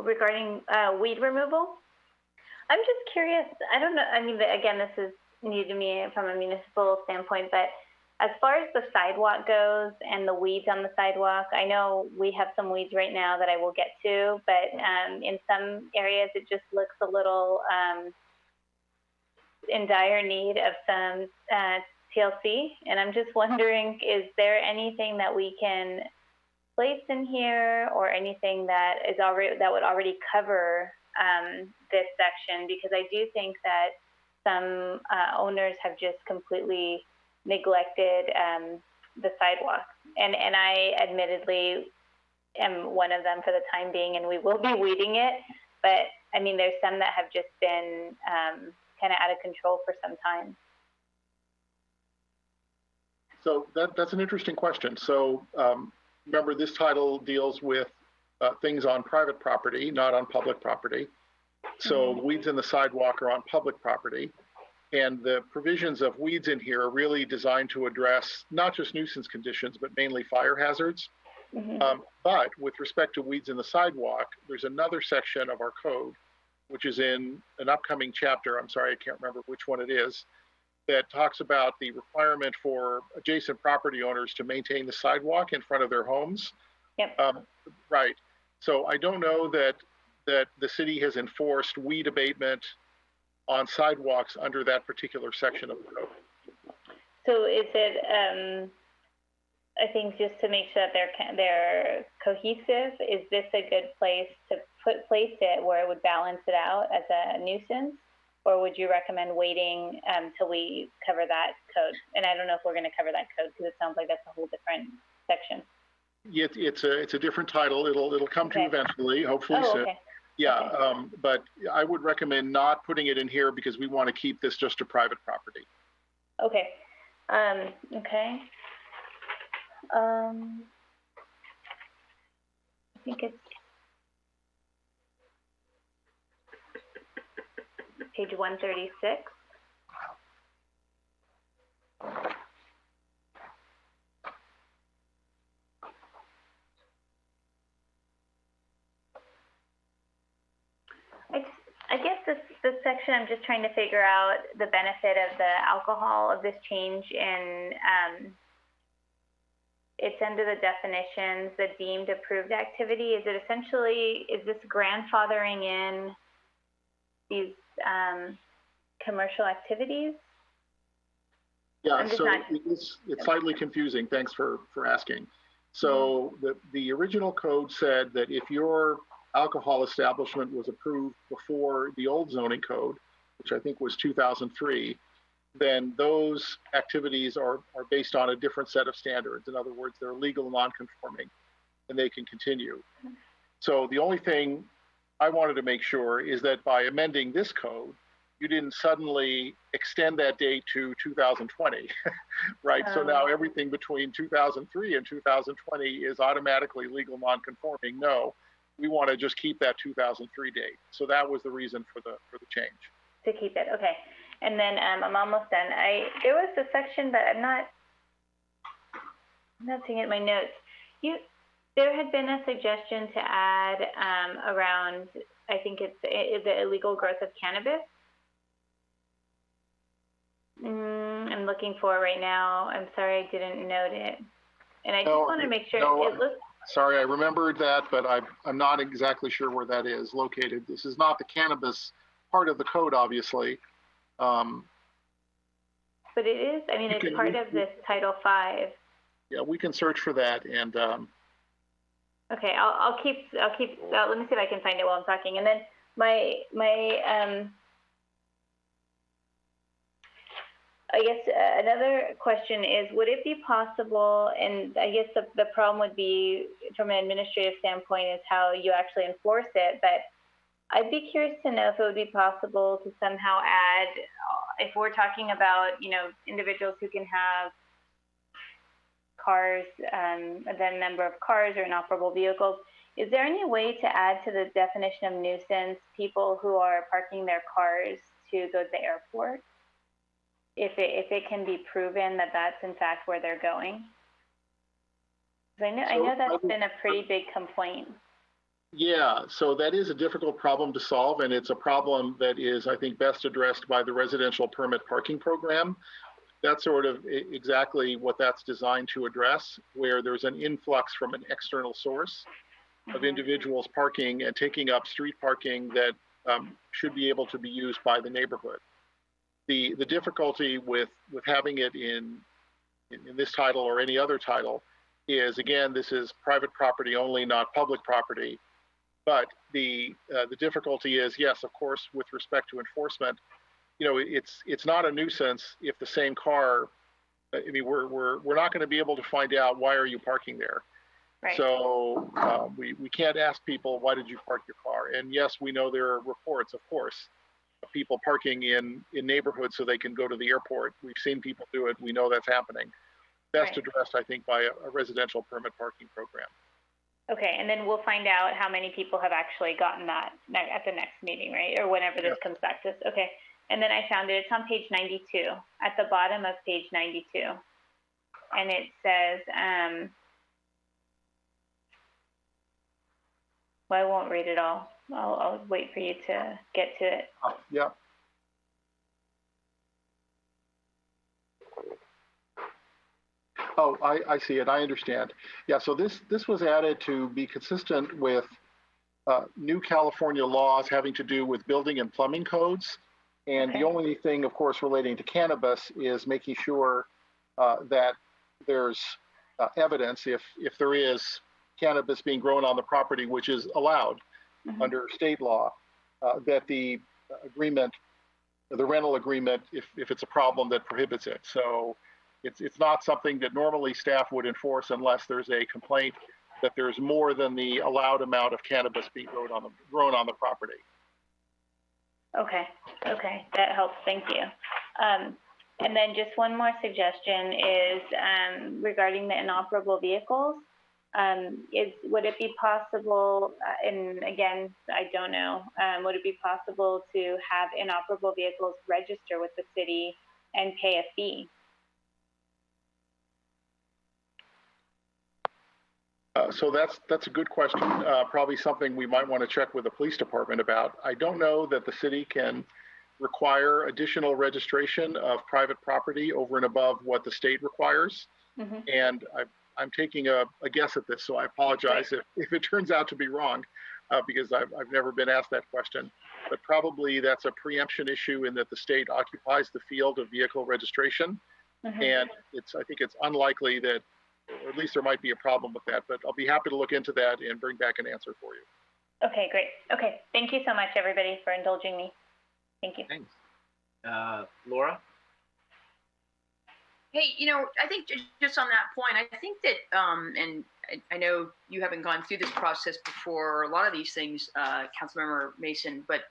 regarding weed removal. I'm just curious. I don't know. I mean, again, this is new to me from a municipal standpoint, but as far as the sidewalk goes and the weeds on the sidewalk, I know we have some weeds right now that I will get to, but in some areas it just looks a little in dire need of some TLC. And I'm just wondering, is there anything that we can place in here or anything that would already cover this section? Because I do think that some owners have just completely neglected the sidewalk, and I admittedly am one of them for the time being, and we will be weeding it. But I mean, there's some that have just been kind of out of control for some time. So that's an interesting question. So remember, this title deals with things on private property, not on public property. So weeds in the sidewalk are on public property. And the provisions of weeds in here are really designed to address not just nuisance conditions, but mainly fire hazards. Mm-hmm. But with respect to weeds in the sidewalk, there's another section of our code, which is in an upcoming chapter, I'm sorry, I can't remember which one it is, that talks about the requirement for adjacent property owners to maintain the sidewalk in front of their homes. Yep. Right. So I don't know that the city has enforced weed abatement on sidewalks under that particular section of the code. So is it, I think just to make sure that they're cohesive, is this a good place to place it where it would balance it out as a nuisance? Or would you recommend waiting till we cover that code? And I don't know if we're gonna cover that code because it sounds like that's a whole different section. Yeah, it's a different title. It'll come to eventually, hopefully soon. Okay. Yeah, okay. But I would recommend not putting it in here because we want to keep this just a private property. Okay. Okay. I think it's page 136. I guess this section, I'm just trying to figure out the benefit of the alcohol of this change in, it's under the definitions, the deemed approved activity. Is it essentially, is this grandfathering in these commercial activities? Yeah, so it's slightly confusing. Thanks for asking. So the original code said that if your alcohol establishment was approved before the old zoning code, which I think was 2003, then those activities are based on a different set of standards. In other words, they're legal non-conforming and they can continue. So the only thing I wanted to make sure is that by amending this code, you didn't suddenly extend that date to 2020, right? So now everything between 2003 and 2020 is automatically legal non-conforming. No, we want to just keep that 2003 date. So that was the reason for the change. To keep it, okay. And then I'm almost done. There was a section, but I'm not seeing it in my notes. There had been a suggestion to add around, I think it's the illegal growth of cannabis. I'm looking for it right now. I'm sorry I didn't note it. And I just want to make sure it looks. Sorry, I remembered that, but I'm not exactly sure where that is located. This is not the cannabis part of the code, obviously. But it is, I mean, it's part of this Title V. Yeah, we can search for that and. Okay, I'll keep, let me see if I can find it while I'm talking. And then I guess another question is, would it be possible, and I guess the problem would be from an administrative standpoint is how you actually enforce it, but I'd be curious to know if it would be possible to somehow add, if we're talking about, individuals who can have cars, the number of cars or inoperable vehicles, is there any way to add to the definition of nuisance people who are parking their cars to go to the airport? If it can be proven that that's in fact where they're going? I know that's been a pretty big complaint. Yeah, so that is a difficult problem to solve, and it's a problem that is, I think, best addressed by the residential permit parking program. That's sort of exactly what that's designed to address, where there's an influx from an external source of individuals parking and taking up street parking that should be able to be used by the neighborhood. The difficulty with having it in this title or any other title is, again, this is private property only, not public property. But the difficulty is, yes, of course, with respect to enforcement, it's not a nuisance if the same car. I mean, we're not going to be able to find out why are you parking there. Right. So we can't ask people, why did you park your car? And yes, we know there are reports, of course, of people parking in neighborhoods so they can go to the airport. We've seen people do it. We know that's happening. Best addressed, I think, by a residential permit parking program. Okay, and then we'll find out how many people have actually gotten that at the next meeting, right? Or whenever this comes back to us. Okay, and then I found it. It's on page 92, at the bottom of page 92. And it says, well, I won't read it all. I'll wait for you to get to it. Yeah. Oh, I see it. I understand. Yeah, so this was added to be consistent with new California laws having to do with building and plumbing codes. And the only thing, of course, relating to cannabis is making sure that there's evidence, if there is cannabis being grown on the property, which is allowed under state law, that the agreement, the rental agreement, if it's a problem, that prohibits it. So it's not something that normally staff would enforce unless there's a complaint that there's more than the allowed amount of cannabis being grown on the property. Okay, that helps. Thank you. And then just one more suggestion is regarding the inoperable vehicles. Would it be possible, and again, I don't know, would it be possible to have inoperable vehicles register with the city and pay a fee? So that's a good question. Probably something we might want to check with the police department about. I don't know that the city can require additional registration of private property over and above what the state requires. Mm-hmm. And I'm taking a guess at this, so I apologize if it turns out to be wrong, because I've never been asked that question. But probably that's a preemption issue in that the state occupies the field of vehicle registration. Mm-hmm. And I think it's unlikely that, or at least there might be a problem with that, but I'll be happy to look into that and bring back an answer for you. Okay, great. Okay, thank you so much, everybody, for indulging me. Thank you. Thanks. Laura? Hey, I think just on that point, I think that, and I know you haven't gone through this process before, a lot of these things, Councilmember Mason, but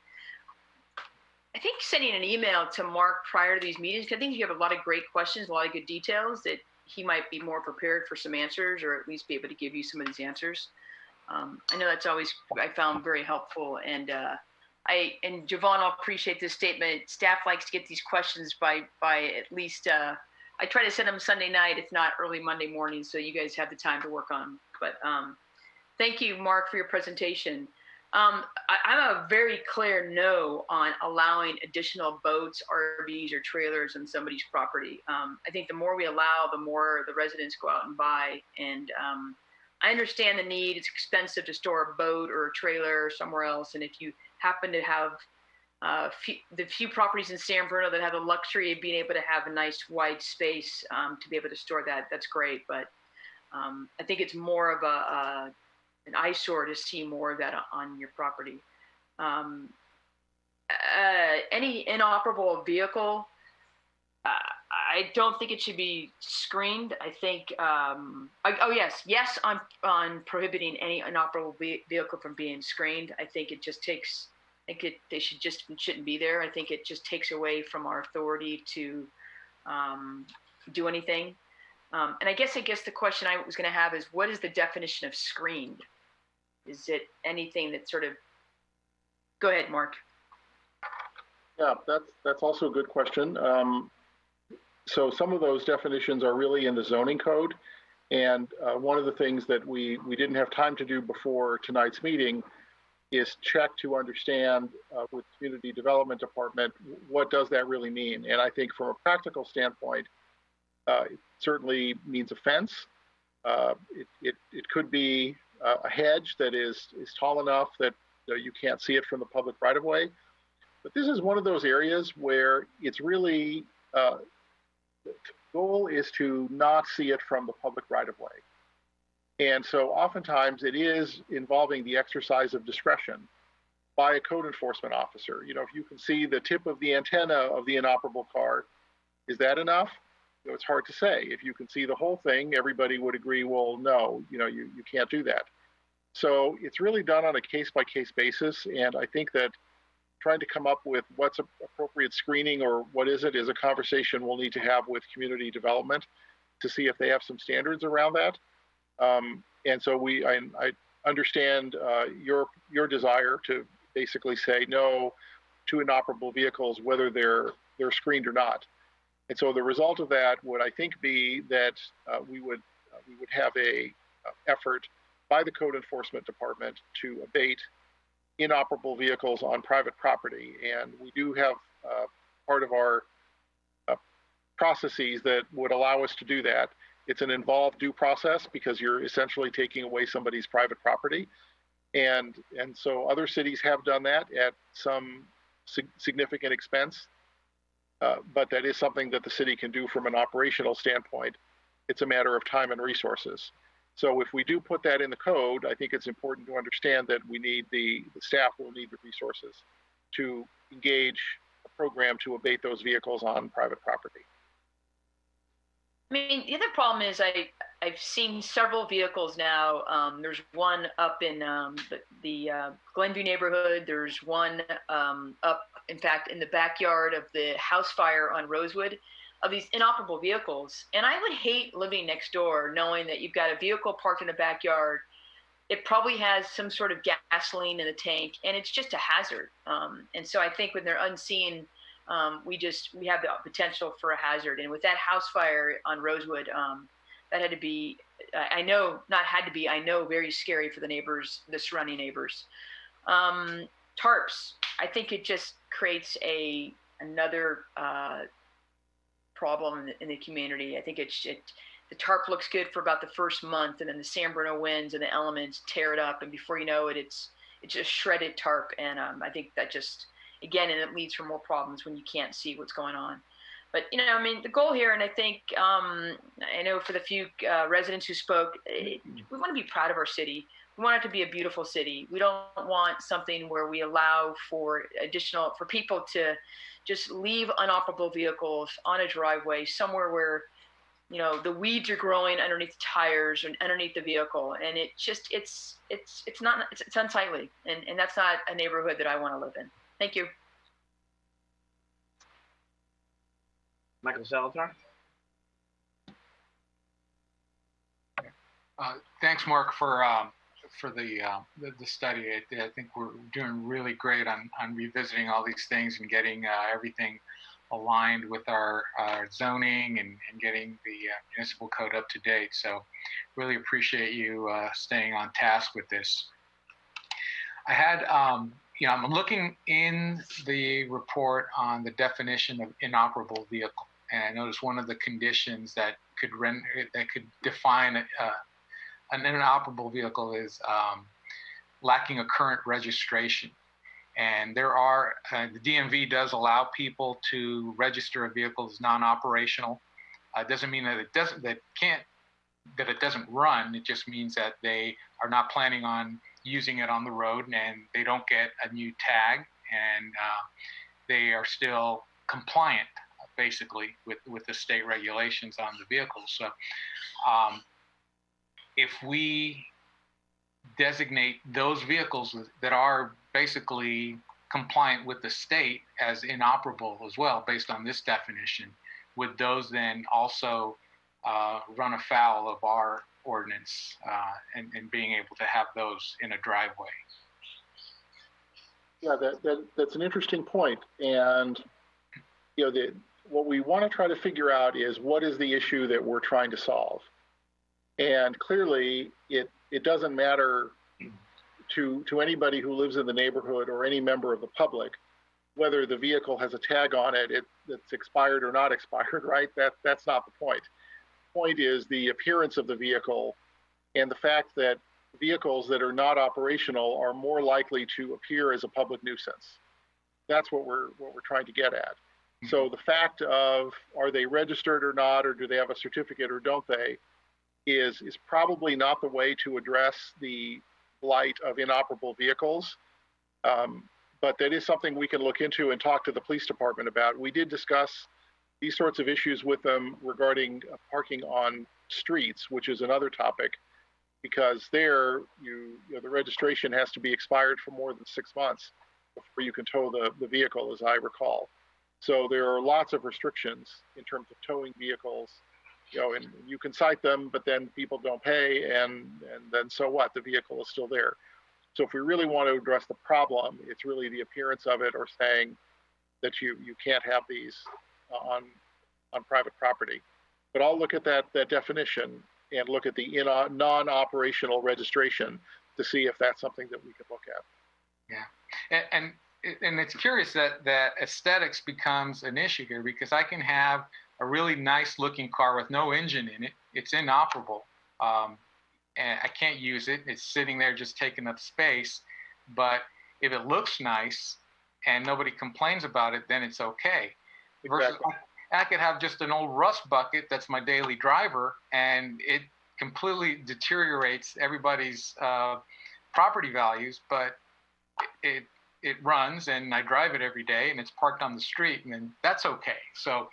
I think sending an email to Mark prior to these meetings, because I think you have a lot of great questions, a lot of good details that he might be more prepared for some answers, or at least be able to give you some of these answers. I know that's always, I found very helpful. And Javon, I'll appreciate this statement. Staff likes to get these questions by at least, I try to send them Sunday night, if not early Monday morning, so you guys have the time to work on them. But thank you, Mark, for your presentation. I'm a very clear no on allowing additional boats, RVs, or trailers on somebody's property. I think the more we allow, the more the residents go out and buy. And I understand the need. It's expensive to store a boat or a trailer somewhere else. And if you happen to have the few properties in San Bruno that have the luxury of being able to have a nice wide space to be able to store that, that's great. But I think it's more of an eyesore to see more of that on your property. Any inoperable vehicle, I don't think it should be screened. I think, yes, on prohibiting any inoperable vehicle from being screened. I think it just takes, they shouldn't be there. I think it just takes away from our authority to do anything. And I guess the question I was going to have is, what is the definition of screened? Is it anything that sort of, go ahead, Mark. Yeah, that's also a good question. So some of those definitions are really in the zoning code. And one of the things that we didn't have time to do before tonight's meeting is check to understand with Community Development Department, what does that really mean? And I think from a practical standpoint, it certainly means a fence. It could be a hedge that is tall enough that you can't see it from the public right of way. But this is one of those areas where it's really, the goal is to not see it from the public right of way. And so oftentimes it is involving the exercise of discretion by a code enforcement officer. If you can see the tip of the antenna of the inoperable car, is that enough? It's hard to say. If you can see the whole thing, everybody would agree, well, no, you can't do that. So it's really done on a case-by-case basis. And I think that trying to come up with what's appropriate screening or what is a conversation we'll need to have with community development to see if they have some standards around that. And so I understand your desire to basically say no to inoperable vehicles, whether they're screened or not. And so the result of that would, I think, be that we would have a effort by the Code Enforcement Department to abate inoperable vehicles on private property. And we do have part of our processes that would allow us to do that. It's an involved due process because you're essentially taking away somebody's private property. And so other cities have done that at some significant expense. But that is something that the city can do from an operational standpoint. It's a matter of time and resources. So if we do put that in the code, I think it's important to understand that we need the staff will need the resources to engage a program to abate those vehicles on private property. I mean, the other problem is I've seen several vehicles now. There's one up in the Glenview neighborhood. There's one up in fact, in the backyard of the house fire on Rosewood, of these inoperable vehicles. And I would hate living next door knowing that you've got a vehicle parked in the backyard. It probably has some sort of gasoline in the tank, and it's just a hazard. And so I think when they're unseen, we have the potential for a hazard. And with that house fire on Rosewood, that had to be, I know, not had to be, I know, very scary for the neighbors, the surrounding neighbors. Tarps, I think it just creates another problem in the community. I think the tarp looks good for about the first month, and then the San Bruno winds and the elements tear it up, and before you know it, it's just shredded tarp. And I think that just, again, and it leads for more problems when you can't see what's going on. But, you know, I mean, the goal here, and I think, I know for the few residents who spoke, we want to be proud of our city. We want it to be a beautiful city. We don't want something where we allow for people to just leave inoperable vehicles on a driveway somewhere where, you know, the weeds are growing underneath the tires and underneath the vehicle. And it just, it's unsightly. And that's not a neighborhood that I want to live in. Thank you. Michael Salazar. Thanks, Mark, for the study. I think we're doing really great on revisiting all these things and getting everything aligned with our zoning and getting the municipal code up to date. So really appreciate you staying on task with this. I had, I'm looking in the report on the definition of inoperable vehicle. And I noticed one of the conditions that could define an inoperable vehicle is lacking a current registration. And there are, the DMV does allow people to register a vehicle as non-operational. It doesn't mean that it doesn't run. It just means that they are not planning on using it on the road, and they don't get a new tag, and they are still compliant, basically, with the state regulations on the vehicle. So if we designate those vehicles that are basically compliant with the state as inoperable as well, based on this definition, would those then also run afoul of our ordinance and being able to have those in a driveway? Yeah, that's an interesting point. And what we want to try to figure out is what is the issue that we're trying to solve. And clearly, it doesn't matter to anybody who lives in the neighborhood or any member of the public whether the vehicle has a tag on it that's expired or not expired, right? That's not the point. The point is the appearance of the vehicle and the fact that vehicles that are not operational are more likely to appear as a public nuisance. That's what we're trying to get at. So the fact of are they registered or not, or do they have a certificate or don't they, is probably not the way to address the blight of inoperable vehicles. But that is something we can look into and talk to the police department about. We did discuss these sorts of issues with them regarding parking on streets, which is another topic, because there the registration has to be expired for more than 6 months before you can tow the vehicle, as I recall. So there are lots of restrictions in terms of towing vehicles, and you can cite them, but then people don't pay, and then so what? The vehicle is still there. So if we really want to address the problem, it's really the appearance of it, or saying that you can't have these on private property. But I'll look at that definition and look at the non-operational registration to see if that's something that we can look at. Yeah, and it's curious that aesthetics becomes an issue here, because I can have a really nice looking car with no engine in it. It's inoperable. And I can't use it. It's sitting there just taking up space. But if it looks nice and nobody complains about it, then it's okay. Exactly. Versus I could have just an old rust bucket that's my daily driver, and it completely deteriorates everybody's property values, but it runs and I drive it every day and it's parked on the street, and then that's okay. So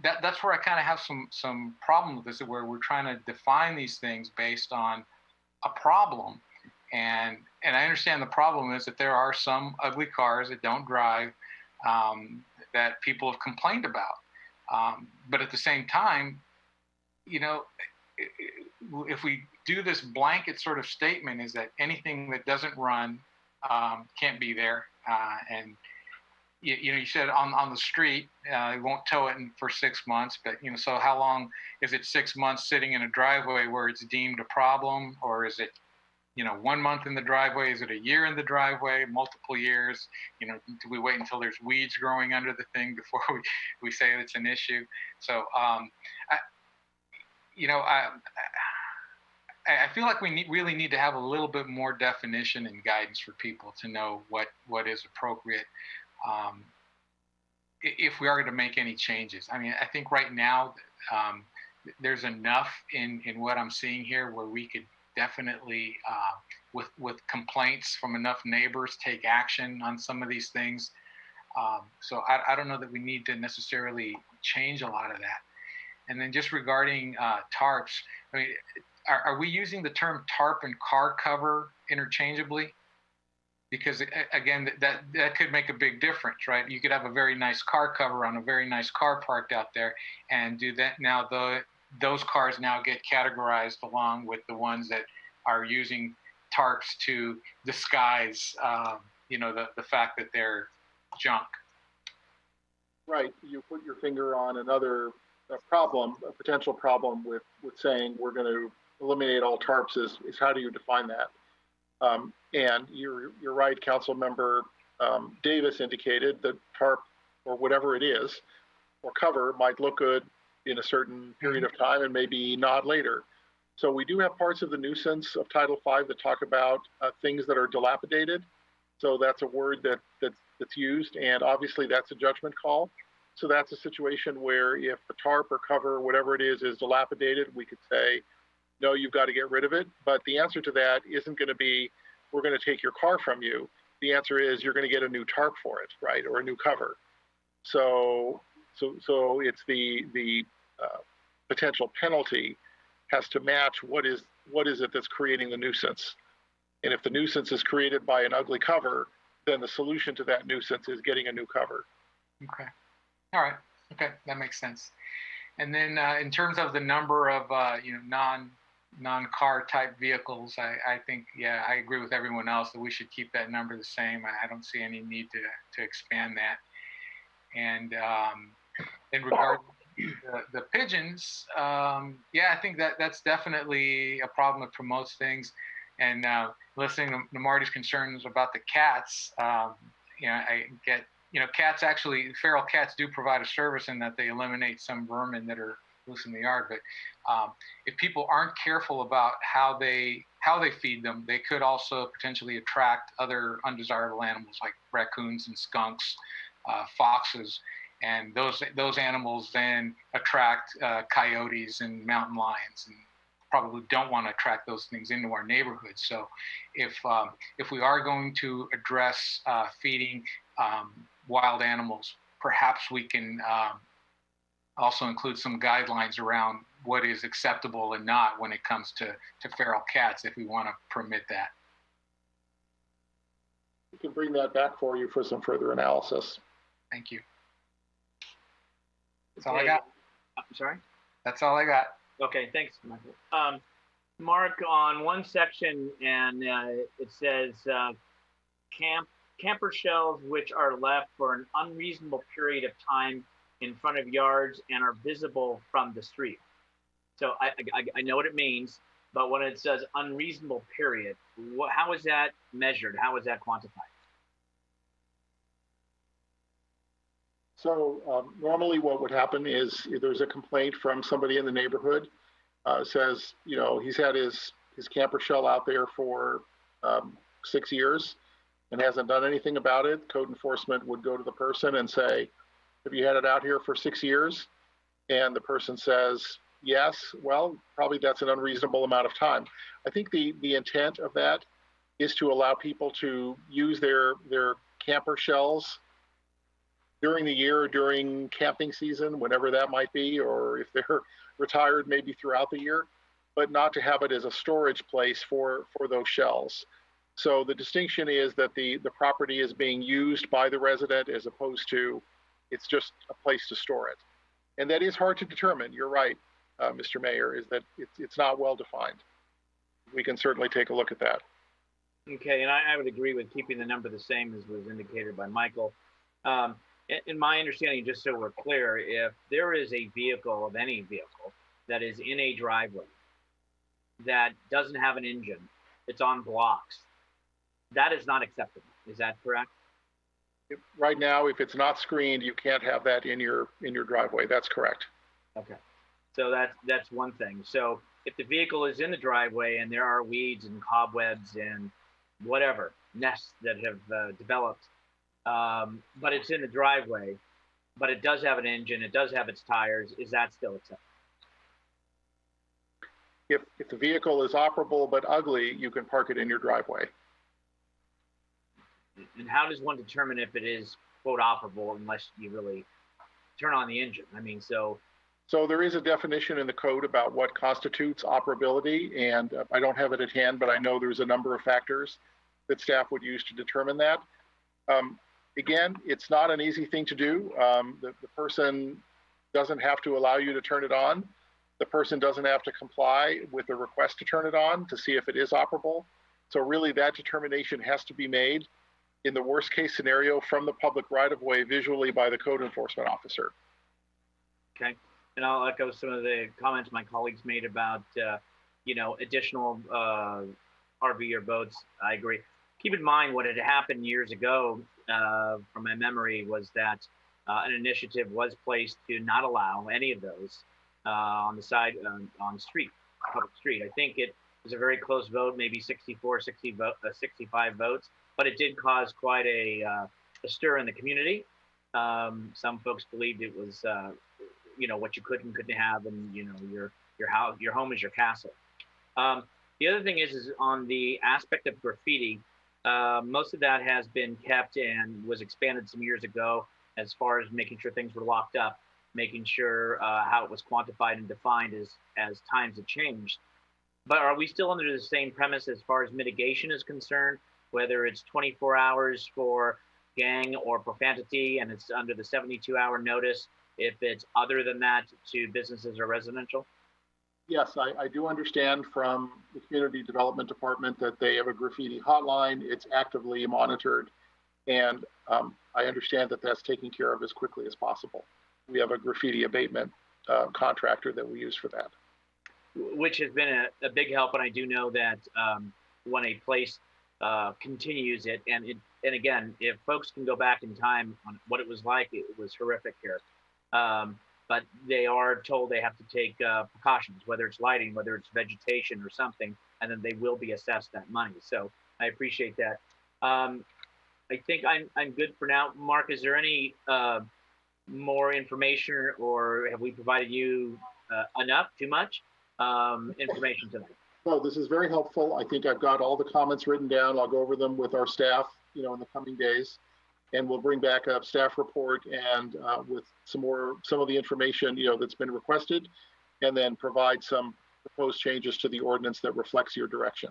that's where I kind of have some problem with this, where we're trying to define these things based on a problem, And I understand the problem is that there are some ugly cars that don't drive that people have complained about. But at the same time, if we do this blanket sort of statement, is that anything that doesn't run can't be there. And you said on the street, you won't tow it for 6 months, but so how long is it? 6 months sitting in a driveway where it's deemed a problem, or is it 1 month in the driveway? Is it a year in the driveway? Multiple years? Do we wait until there's weeds growing under the thing before we say it's an issue? So I feel like we really need to have a little bit more definition and guidance for people to know what is appropriate if we are going to make any changes. I mean, I think right now there's enough in what I'm seeing here where we could definitely, with complaints from enough neighbors, take action on some of these things. So I don't know that we need to necessarily change a lot of that. And then just regarding tarps, I mean, are we using the term tarp and car cover interchangeably? Because again, that could make a big difference, right? You could have a very nice car cover on a very nice car parked out there, and do that now. Those cars now get categorized along with the ones that are using tarps to disguise, the fact that they're junk. Right. You put your finger on another problem, a potential problem with saying we're going to eliminate all tarps is how do you define that? And you're right, Council Member Davis indicated that tarp or whatever it is or cover might look good in a certain period of time and maybe not later. So we do have parts of the nuisance of Title V that talk about things that are dilapidated. So that's a word that's used, and obviously that's a judgment call. So that's a situation where if the tarp or cover, whatever it is dilapidated, we could say, no, you've got to get rid of it. But the answer to that isn't going to be, we're going to take your car from you. The answer is you're going to get a new tarp for it, right, or a new cover. So it's the potential penalty has to match what is it that's creating the nuisance. And if the nuisance is created by an ugly cover, then the solution to that nuisance is getting a new cover. Okay. All right. Okay, that makes sense. And then in terms of the number of non-car type vehicles, I think, yeah, I agree with everyone else that we should keep that number the same. I don't see any need to expand that. And in regard to the pigeons, yeah, I think that's definitely a problem that promotes things. And listening to Marty's concerns about the cats, I get, cats actually, feral cats do provide a service in that they eliminate some vermin that are loose in the yard. But if people aren't careful about how they feed them, they could also potentially attract other undesirable animals like raccoons and skunks, foxes, and those animals then attract coyotes and mountain lions, and probably don't want to attract those things into our neighborhoods. So if we are going to address feeding wild animals, perhaps we can also include some guidelines around what is acceptable and not when it comes to feral cats, if we want to permit that. We can bring that back for you for some further analysis. Thank you. That's all I got. I'm sorry? That's all I got. Okay, thanks, Michael. Mark, on one section, and it says camper shells which are left for an unreasonable period of time in front of yards and are visible from the street. So I know what it means, but when it says unreasonable period, how is that measured? How is that quantified? So normally what would happen is if there's a complaint from somebody in the neighborhood, says, he's had his camper shell out there for 6 years and hasn't done anything about it. Code enforcement would go to the person and say, have you had it out here for 6 years? And the person says, yes. Well, probably that's an unreasonable amount of time. I think the intent of that is to allow people to use their camper shells during the year, during camping season, whenever that might be, or if they're retired, maybe throughout the year, but not to have it as a storage place for those shells. So the distinction is that the property is being used by the resident as opposed to it's just a place to store it. And that is hard to determine. You're right, Mr. Mayor, is that it's not well defined. We can certainly take a look at that. Okay, and I would agree with keeping the number the same as was indicated by Michael. In my understanding, just so we're clear, if there is a vehicle of any vehicle that is in a driveway that doesn't have an engine, it's on blocks, that is not acceptable. Is that correct? Right now, if it's not screened, you can't have that in your driveway. That's correct. Okay, so that's one thing. So if the vehicle is in the driveway and there are weeds and cobwebs and whatever nests that have developed, but it's in the driveway, but it does have an engine, it does have its tires, is that still acceptable? If the vehicle is operable but ugly, you can park it in your driveway. And how does one determine if it is, quote, operable unless you really turn on the engine? I mean, so there is a definition in the code about what constitutes operability, and I don't have it at hand, but I know there's a number of factors that staff would use to determine that. Again, it's not an easy thing to do. The person doesn't have to allow you to turn it on. The person doesn't have to comply with the request to turn it on to see if it is operable. So really that determination has to be made in the worst case scenario from the public right-of-way visually by the code enforcement officer. Okay, and I'll echo some of the comments my colleagues made about, additional RV or boats. I agree. Keep in mind what had happened years ago, from my memory, was that an initiative was placed to not allow any of those on the side, on street, public street. I think it was a very close vote, maybe 65 votes, but it did cause quite a stir in the community. Some folks believed it was, what you could and couldn't have, and your house, your home is your castle. The other thing is on the aspect of graffiti. Most of that has been kept and was expanded some years ago as far as making sure things were locked up, making sure how it was quantified and defined as times have changed. But are we still under the same premise as far as mitigation is concerned, whether it's 24 hours for gang or profanity and it's under the 72-hour notice if it's other than that to businesses or residential? Yes, I do understand from the Community Development Department that they have a graffiti hotline. It's actively monitored, and I understand that that's taken care of as quickly as possible. We have a graffiti abatement contractor that we use for that. Which has been a big help, and I do know that when a place continues it, and again, if folks can go back in time on what it was like, it was horrific here. But they are told they have to take precautions, whether it's lighting, whether it's vegetation or something, and then they will be assessed that money. So I appreciate that. I think I'm good for now. Mark, is there any more information, or have we provided you enough, too much information tonight? No, this is very helpful. I think I've got all the comments written down. I'll go over them with our staff, in the coming days. And we'll bring back a staff report and with some of the information, that's been requested, and then provide some proposed changes to the ordinance that reflects your direction.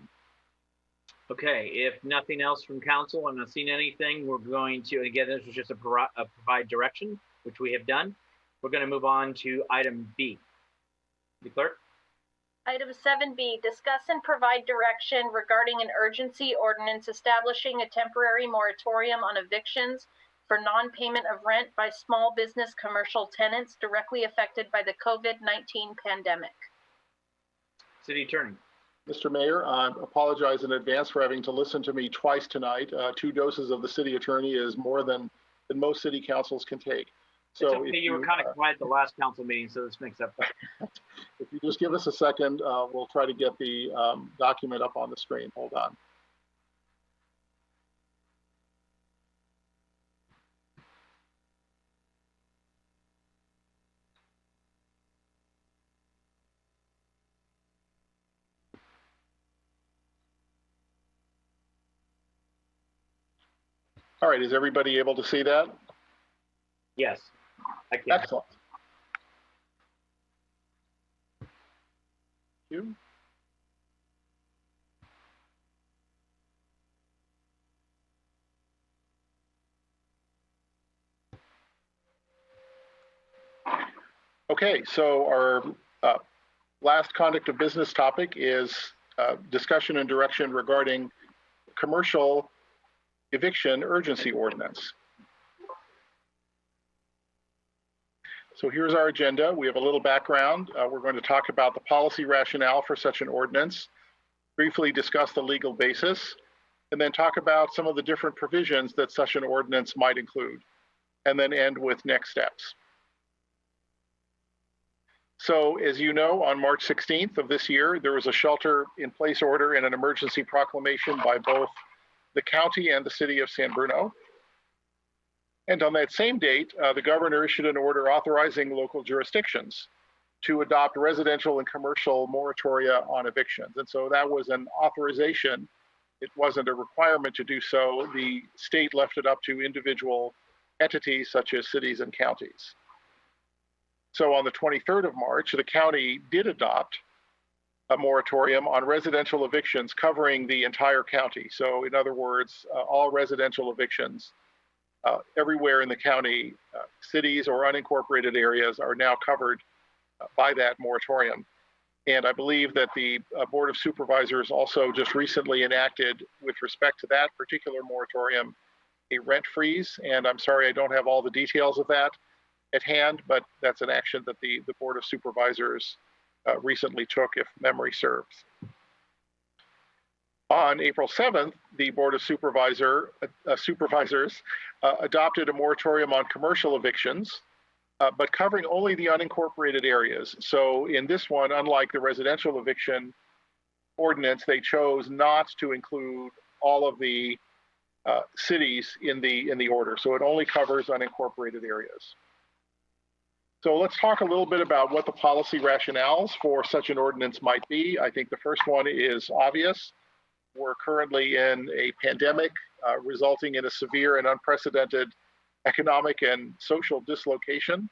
Okay, if nothing else from council, I'm not seeing anything, we're going to, and again, this was just a provide direction, which we have done. We're going to move on to item B. The clerk? Item 7B, discuss and provide direction regarding an urgency ordinance establishing a temporary moratorium on evictions for non-payment of rent by small business commercial tenants directly affected by the COVID-19 pandemic. City Attorney. Mr. Mayor, I apologize in advance for having to listen to me twice tonight. 2 doses of the city attorney is more than most city councils can take. So it's okay, you were kind of quiet the last council meeting, so this makes up. If you just give us a second, we'll try to get the document up on the screen. Hold on. All right, is everybody able to see that? Yes, I can. Excellent. Thank you. Okay, so our last conduct of business topic is discussion and direction regarding commercial eviction urgency ordinance. So here's our agenda. We have a little background. We're going to talk about the policy rationale for such an ordinance, briefly discuss the legal basis, and then talk about some of the different provisions that such an ordinance might include, and then end with next steps. So as you know, on March 16th of this year, there was a shelter-in-place order and an emergency proclamation by both the county and the city of San Bruno. And on that same date, the governor issued an order authorizing local jurisdictions to adopt residential and commercial moratoria on evictions. And so that was an authorization. It wasn't a requirement to do so. The state left it up to individual entities such as cities and counties. So on the 23rd of March, the county did adopt a moratorium on residential evictions covering the entire county. So in other words, all residential evictions everywhere in the county, cities or unincorporated areas are now covered by that moratorium. And I believe that the Board of Supervisors also just recently enacted, with respect to that particular moratorium, a rent freeze. And I'm sorry, I don't have all the details of that at hand, but that's an action that the Board of Supervisors recently took, if memory serves. On April 7th, the Board of Supervisors adopted a moratorium on commercial evictions, but covering only the unincorporated areas. So in this one, unlike the residential eviction ordinance, they chose not to include all of the cities in the order. So it only covers unincorporated areas. So let's talk a little bit about what the policy rationales for such an ordinance might be. I think the first one is obvious. We're currently in a pandemic resulting in a severe and unprecedented economic and social dislocation.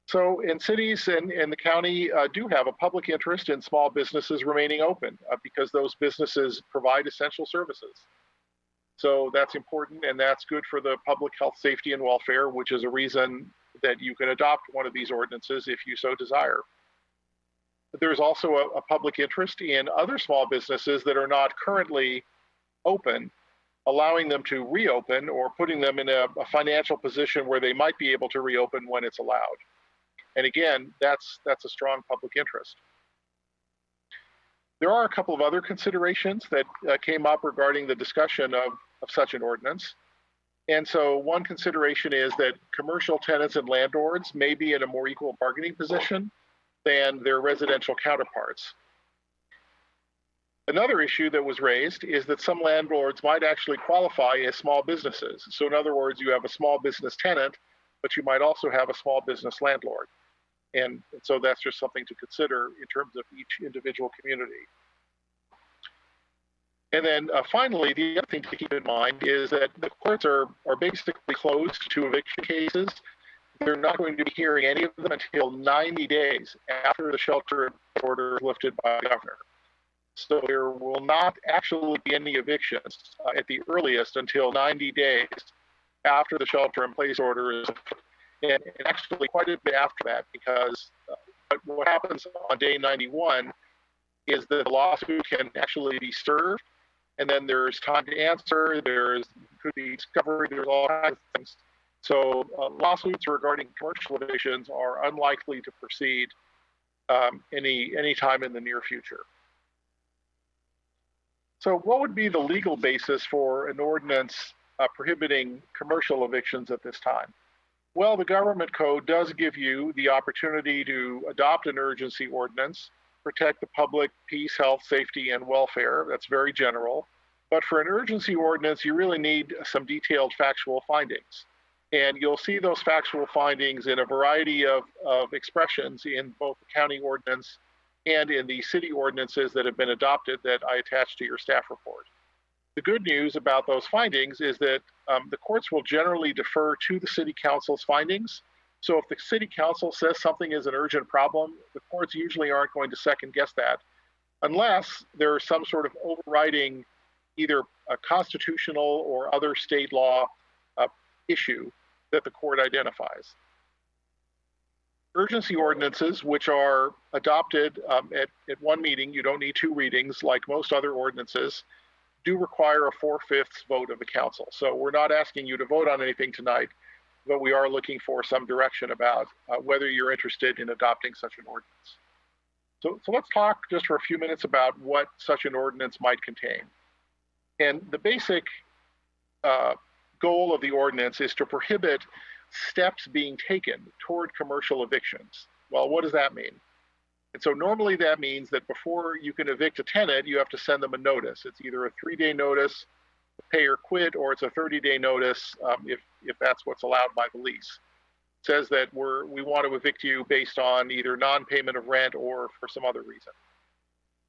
So in cities and the county do have a public interest in small businesses remaining open because those businesses provide essential services. So that's important, and that's good for the public health, safety, and welfare, which is a reason that you can adopt one of these ordinances if you so desire. There's also a public interest in other small businesses that are not currently open, allowing them to reopen or putting them in a financial position where they might be able to reopen when it's allowed. And again, that's a strong public interest. There are a couple of other considerations that came up regarding the discussion of such an ordinance. And so one consideration is that commercial tenants and landlords may be in a more equal bargaining position than their residential counterparts. Another issue that was raised is that some landlords might actually qualify as small businesses. So in other words, you have a small business tenant, but you might also have a small business landlord. And so that's just something to consider in terms of each individual community. And then finally, the other thing to keep in mind is that the courts are basically closed to eviction cases. They're not going to be hearing any of them until 90 days after the shelter order is lifted by the governor. So there will not actually be any evictions at the earliest until 90 days after the shelter-in-place order is lifted, and actually quite a bit after that, because what happens on day 91 is that the lawsuit can actually be served, and then there's time to answer, could be discovery, there's all kinds of things. So lawsuits regarding commercial evictions are unlikely to proceed any time in the near future. So what would be the legal basis for an ordinance prohibiting commercial evictions at this time? Well, the government code does give you the opportunity to adopt an urgency ordinance, protect the public peace, health, safety, and welfare. That's very general. But for an urgency ordinance, you really need some detailed factual findings. And you'll see those factual findings in a variety of expressions in both the county ordinance and in the city ordinances that have been adopted that I attached to your staff report. The good news about those findings is that the courts will generally defer to the city council's findings. So if the city council says something is an urgent problem, the courts usually aren't going to second guess that, unless there is some sort of overriding either a constitutional or other state law issue that the court identifies. Urgency ordinances, which are adopted at one meeting, you don't need two readings like most other ordinances, do require a 4/5 vote of the council. So we're not asking you to vote on anything tonight, but we are looking for some direction about whether you're interested in adopting such an ordinance. So let's talk just for a few minutes about what such an ordinance might contain. And the basic goal of the ordinance is to prohibit steps being taken toward commercial evictions. Well, what does that mean? And so normally that means that before you can evict a tenant, you have to send them a notice. It's either a 3-day notice, pay or quit, or it's a 30-day notice if that's what's allowed by the lease. It says that we want to evict you based on either non-payment of rent or for some other reason.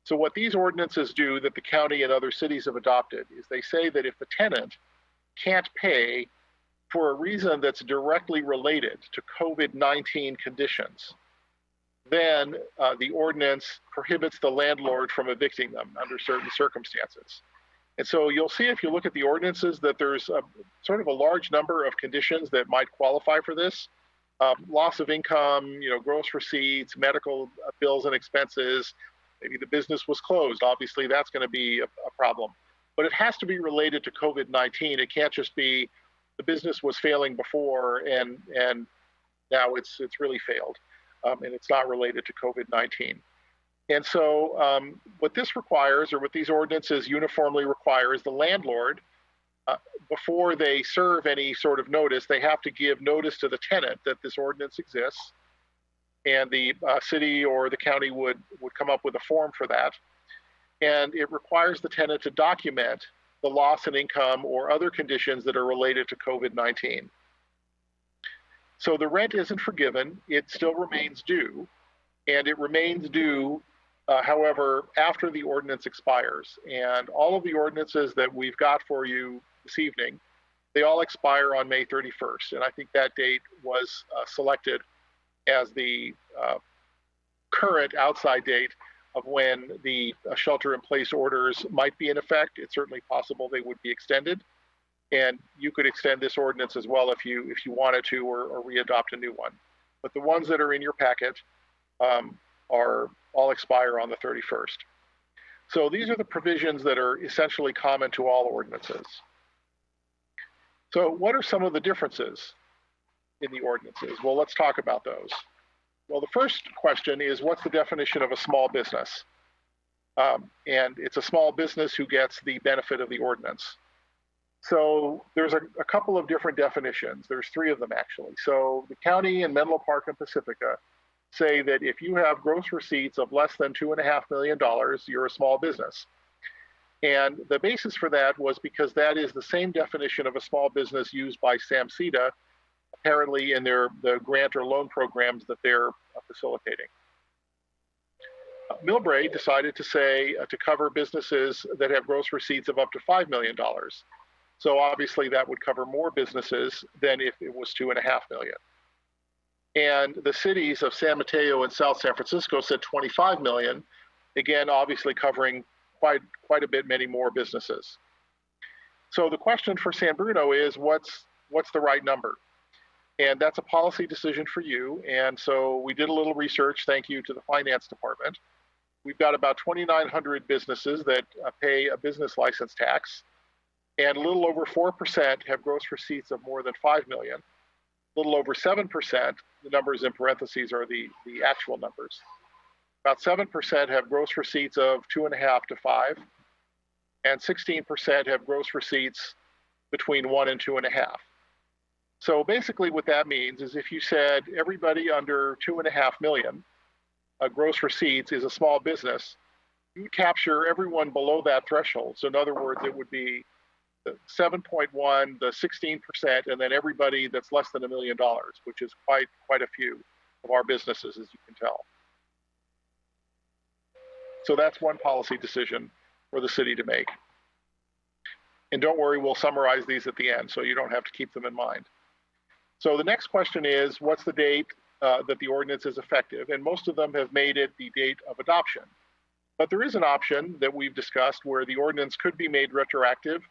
So what these ordinances do that the county and other cities have adopted is they say that if the tenant can't pay for a reason that's directly related to COVID-19 conditions, then the ordinance prohibits the landlord from evicting them under certain circumstances. And so you'll see if you look at the ordinances that there's sort of a large number of conditions that might qualify for this. Loss of income, gross receipts, medical bills and expenses. Maybe the business was closed. Obviously, that's going to be a problem. But it has to be related to COVID-19. It can't just be the business was failing before and now it's really failed. And it's not related to COVID-19. And so what this requires, or what these ordinances uniformly require, is the landlord, before they serve any sort of notice, they have to give notice to the tenant that this ordinance exists. And the city or the county would come up with a form for that. And it requires the tenant to document the loss in income or other conditions that are related to COVID-19. So the rent isn't forgiven, it still remains due, and it remains due, however, after the ordinance expires. And all of the ordinances that we've got for you this evening, they all expire on May 31st. And I think that date was selected as the current outside date of when the shelter-in-place orders might be in effect. It's certainly possible they would be extended. And you could extend this ordinance as well if you wanted to, or re-adopt a new one. But the ones that are in your packet are all expire on the 31st. So these are the provisions that are essentially common to all ordinances. So what are some of the differences in the ordinances? Well, let's talk about those. Well, the first question is, what's the definition of a small business? And it's a small business who gets the benefit of the ordinance. So there's a couple of different definitions. There's 3 of them, actually. So the county and Menlo Park and Pacifica say that if you have gross receipts of less than $2.5 million, you're a small business. And the basis for that was because that is the same definition of a small business used by SAMCETA, apparently in the grant or loan programs that they're facilitating. Millbrae decided to say to cover businesses that have gross receipts of up to $5 million. So obviously that would cover more businesses than if it was $2.5 million. And the cities of San Mateo and South San Francisco said 25 million, again, obviously covering quite a bit many more businesses. So the question for San Bruno is, what's the right number? And that's a policy decision for you. And so we did a little research, thank you to the finance department. We've got about 2,900 businesses that pay a business license tax, and a little over 4% have gross receipts of more than 5 million. A little over 7%, the numbers in parentheses are the actual numbers. About 7% have gross receipts of 2.5 to 5, and 16% have gross receipts between 1 and 2.5. So basically what that means is if you said everybody under 2.5 million gross receipts is a small business, you capture everyone below that threshold. So in other words, it would be the 7.1, the 16%, and then everybody that's less than $1 million, which is quite a few of our businesses, as you can tell. So that's one policy decision for the city to make. And don't worry, we'll summarize these at the end, so you don't have to keep them in mind. So the next question is, what's the date that the ordinance is effective? And most of them have made it the date of adoption. But there is an option that we've discussed where the ordinance could be made retroactive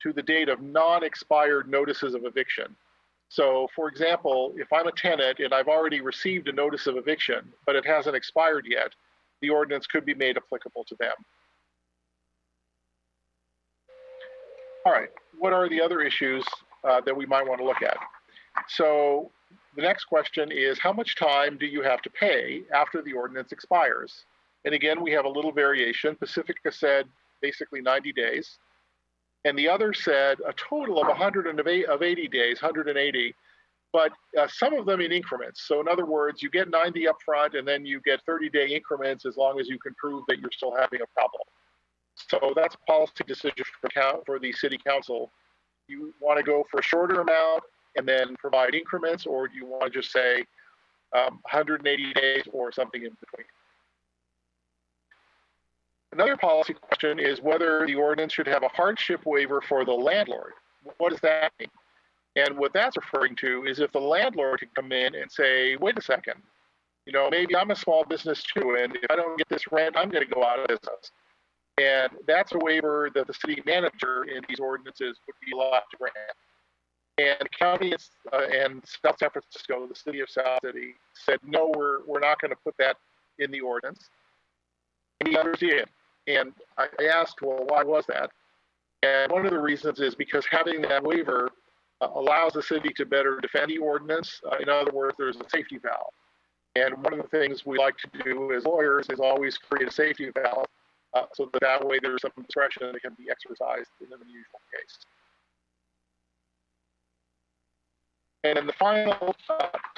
to the date of non-expired notices of eviction. So, for example, if I'm a tenant and I've already received a notice of eviction, but it hasn't expired yet, the ordinance could be made applicable to them. All right, what are the other issues that we might want to look at? So the next question is, how much time do you have to pay after the ordinance expires? And again, we have a little variation. Pacifica said basically 90 days. And the other said a total of 180 days, 180, but some of them in increments. So in other words, you get 90 up front and then you get 30-day increments as long as you can prove that you're still having a problem. So that's a policy decision for the city council. You want to go for a shorter amount and then provide increments, or do you want to just say 180 days or something in between? Another policy question is whether the ordinance should have a hardship waiver for the landlord. What does that mean? And what that's referring to is if the landlord can come in and say, wait a second, you know, maybe I'm a small business too, and if I don't get this rent, I'm going to go out of business. And that's a waiver that the city manager in these ordinances would be allowed to grant. And the county and South San Francisco, the city of South City, said, no, we're not going to put that in the ordinance. And the others did. And I asked, well, why was that? And one of the reasons is because having that waiver allows the city to better defend the ordinance. In other words, there's a safety valve. And one of the things we like to do as lawyers is always create a safety valve so that way there's some discretion that can be exercised in an unusual case. And then the final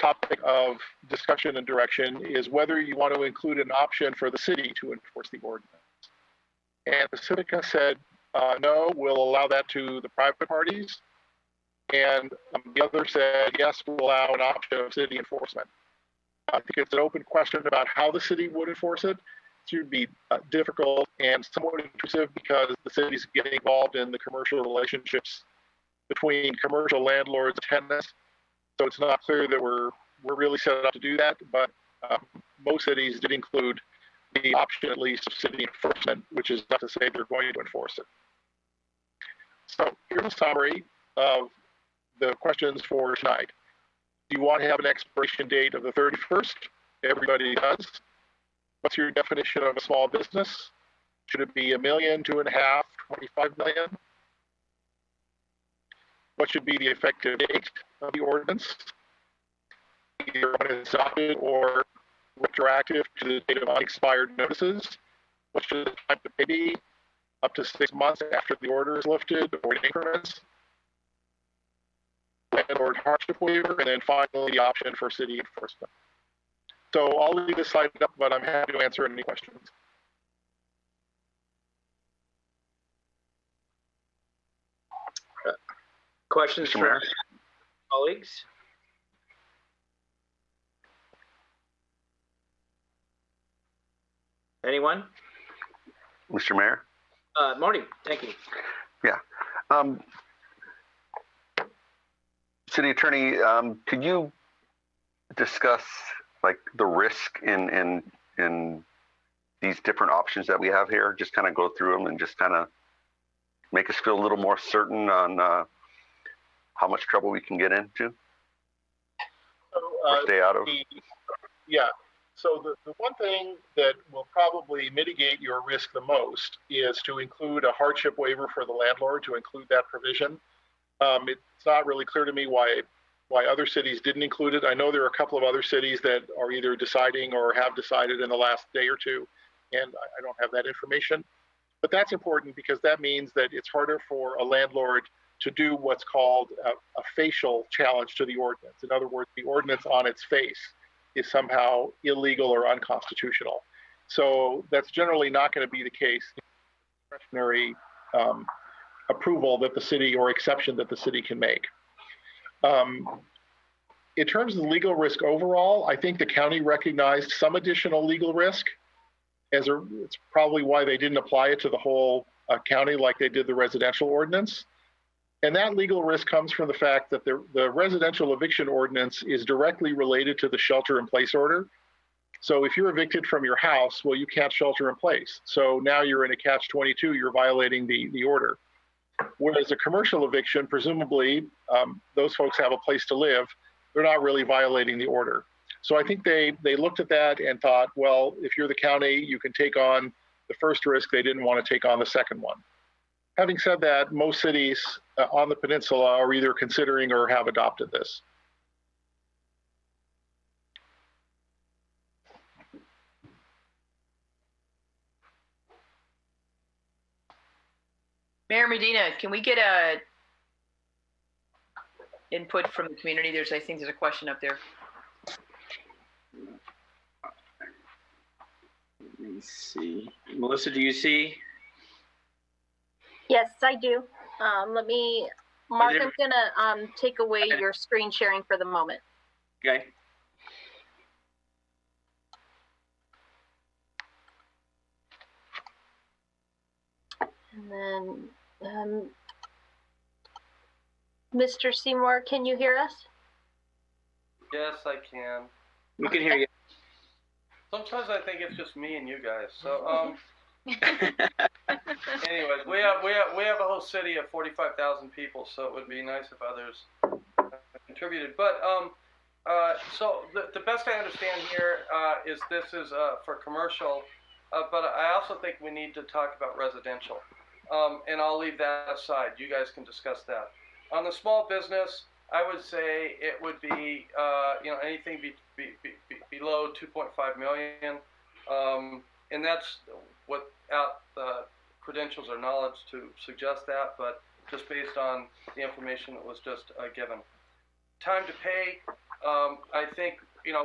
topic of discussion and direction is whether you want to include an option for the city to enforce the ordinance. And Pacifica said, no, we'll allow that to the private parties. And the other said, yes, we'll allow an option of city enforcement. I think it's an open question about how the city would enforce it. It would be difficult and somewhat intrusive because the city's getting involved in the commercial relationships between commercial landlords and tenants. So it's not clear that we're really set up to do that, but most cities did include the option, at least, of city enforcement, which is not to say they're going to enforce it. So here's a summary of the questions for tonight. Do you want to have an expiration date of the 31st? Everybody does. What's your definition of a small business? Should it be $1 million, 2.5, 25 million? What should be the effective date of the ordinance? Either when it's adopted or retroactive to the date of unexpired notices. What should the time to pay be? Up to 6 months after the order is lifted or in increments. Landlord hardship waiver, and then finally the option for city enforcement. So I'll leave this slide up, but I'm happy to answer any questions. Questions from colleagues? Anyone? Mr. Mayor? Marty, thank you. Yeah. City Attorney, could you discuss like the risk in these different options that we have here? Just kind of go through them and just kind of make us feel a little more certain on how much trouble we can get into or stay out of. Yeah. So the one thing that will probably mitigate your risk the most is to include a hardship waiver for the landlord, to include that provision. It's not really clear to me why other cities didn't include it. I know there are a couple of other cities that are either deciding or have decided in the last day or two, and I don't have that information. But that's important because that means that it's harder for a landlord to do what's called a facial challenge to the ordinance. In other words, the ordinance on its face is somehow illegal or unconstitutional. So that's generally not going to be the case. Discretionary approval that the city or exception that the city can make. In terms of the legal risk overall, I think the county recognized some additional legal risk. It's probably why they didn't apply it to the whole county like they did the residential ordinance. And that legal risk comes from the fact that the residential eviction ordinance is directly related to the shelter in place order. So if you're evicted from your house, well, you can't shelter in place. So now you're in a catch-22, you're violating the order. Whereas a commercial eviction, presumably those folks have a place to live. They're not really violating the order. So I think they looked at that and thought, well, if you're the county, you can take on the first risk. They didn't want to take on the second one. Having said that, most cities on the peninsula are either considering or have adopted this. Mayor Medina, can we get a input from the community? I think there's a question up there. Let me see. Melissa, do you see? Yes, I do. Mark, I'm gonna take away your screen sharing for the moment. Okay. And then, Mr. Seymour, can you hear us? Yes, I can. We can hear you. Sometimes I think it's just me and you guys. So, anyways, we have a whole city of 45,000 people, so it would be nice if others contributed. But so the best I understand here is this is for commercial, but I also think we need to talk about residential. And I'll leave that aside. You guys can discuss that. On the small business, I would say it would be anything below 2.5 million, and that's without the credentials or knowledge to suggest that, but just based on the information that was just given. Time to pay, I think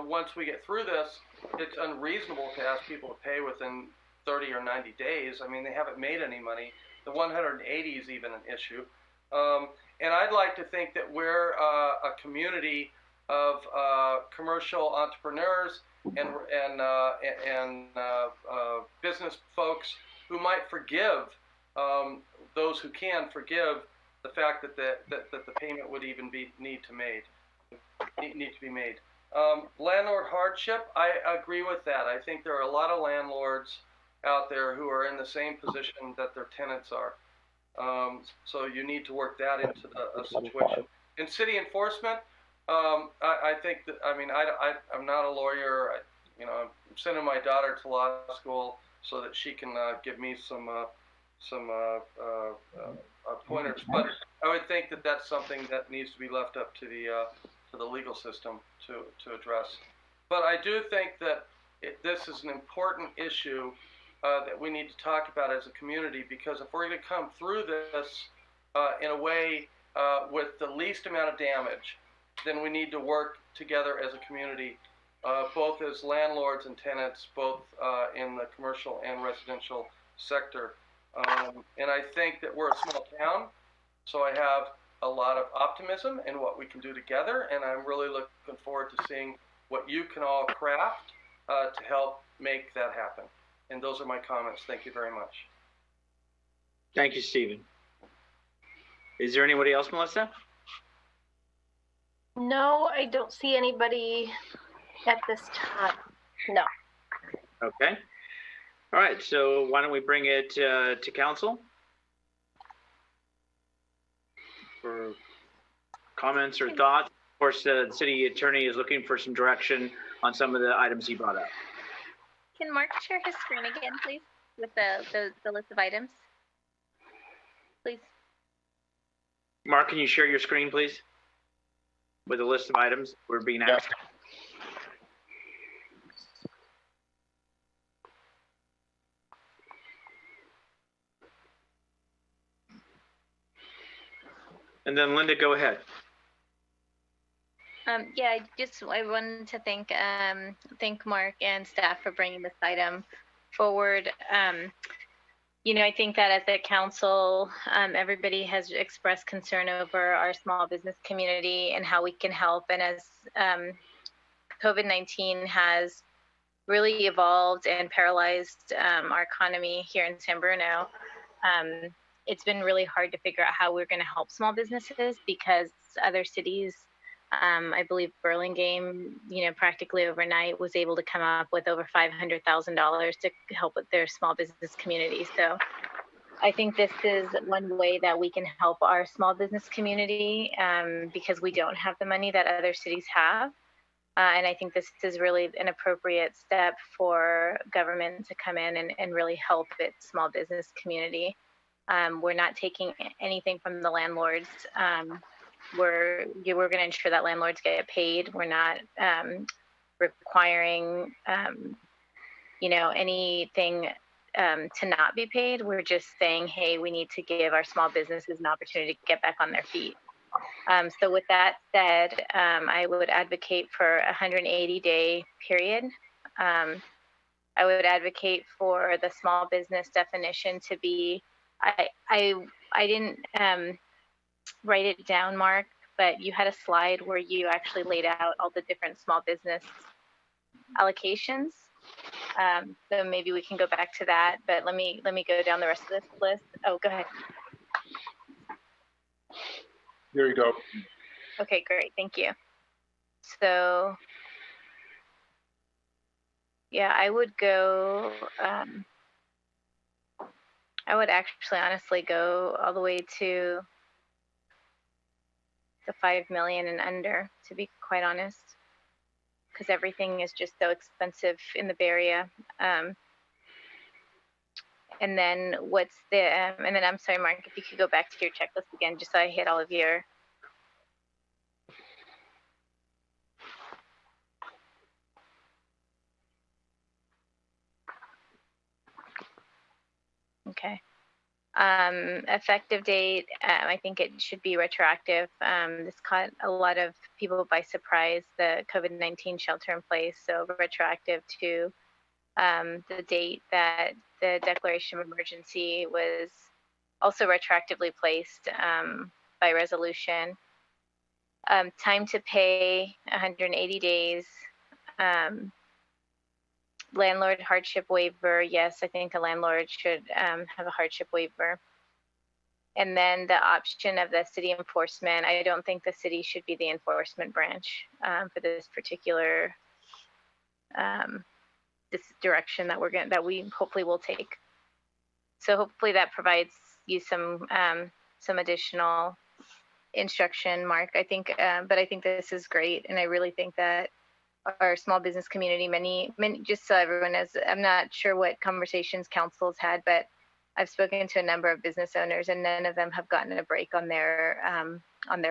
once we get through this, it's unreasonable to ask people to pay within 30 or 90 days. I mean, they haven't made any money. The 180 is even an issue. And I'd like to think that we're a community of commercial entrepreneurs and business folks who might forgive those who can forgive the fact that the payment would even need to be made. Landlord hardship, I agree with that. I think there are a lot of landlords out there who are in the same position that their tenants are. So you need to work that into the situation. In city enforcement, I think that, I'm not a lawyer. I'm sending my daughter to law school so that she can give me some pointers. But I would think that that's something that needs to be left up to the legal system to address. But I do think that this is an important issue that we need to talk about as a community, because if we're going to come through this in a way with the least amount of damage, then we need to work together as a community, both as landlords and tenants, both in the commercial and residential sector. And I think that we're a small town, so I have a lot of optimism in what we can do together, and I'm really looking forward to seeing what you can all craft to help make that happen. And those are my comments. Thank you very much. Thank you, Stephen. Is there anybody else, Melissa? No, I don't see anybody at this time. No. Okay. All right. So why don't we bring it to council for comments or thoughts? Of course, the city attorney is looking for some direction on some of the items he brought up. Can Mark share his screen again, please, with the list of items? Please. Mark, can you share your screen, please, with a list of items we're being asked? And then Linda, go ahead. Yeah, I wanted to thank Mark and staff for bringing this item forward. I think that as a council, everybody has expressed concern over our small business community and how we can help. And as COVID-19 has really evolved and paralyzed our economy here in San Bruno, it's been really hard to figure out how we're going to help small businesses, because other cities, I believe Burlingame, practically overnight was able to come up with over $500,000 to help with their small business community. So I think this is one way that we can help our small business community because we don't have the money that other cities have. And I think this is really an appropriate step for government to come in and really help its small business community. We're not taking anything from the landlords. We're going to ensure that landlords get paid. We're not requiring, anything to not be paid. We're just saying, hey, we need to give our small businesses an opportunity to get back on their feet. So with that said, I would advocate for a 180-day period. I would advocate for the small business definition to be, I didn't write it down, Mark, but you had a slide where you actually laid out all the different small business allocations. So maybe we can go back to that, but let me go down the rest of this list. Oh, go ahead. There you go. Okay, great, thank you. So, yeah, I would go, I would actually honestly go all the way to the 5 million and under, to be quite honest, because everything is just so expensive in the Bay Area. And then what's the, and then I'm sorry, Mark, if you could go back to your checklist again, just so I hit all of your. Okay. Effective date, I think it should be retroactive. This caught a lot of people by surprise, the COVID-19 shelter in place, so retroactive to the date that the declaration of emergency was also retroactively placed by resolution. Time to pay, 180 days. Landlord hardship waiver, yes, I think a landlord should have a hardship waiver. And then the option of the city enforcement, I don't think the city should be the enforcement branch for this particular this direction that we hopefully will take. So hopefully that provides you some additional instruction, Mark. I think, but I think this is great, and I really think that our small business community, many, just so everyone knows, I'm not sure what conversations council's had, but I've spoken to a number of business owners, and none of them have gotten a break on their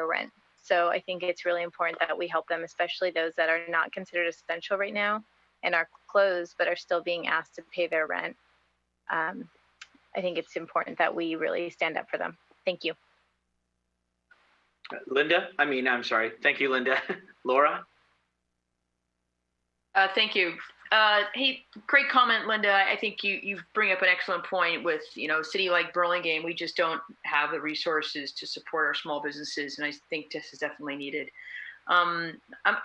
rent. So I think it's really important that we help them, especially those that are not considered essential right now and are closed but are still being asked to pay their rent. I think it's important that we really stand up for them. Thank you. I'm sorry. Thank you, Linda. Laura? Thank you. Hey, great comment, Linda. I think you bring up an excellent point with, a city like Burlingame, we just don't have the resources to support our small businesses, and I think this is definitely needed. I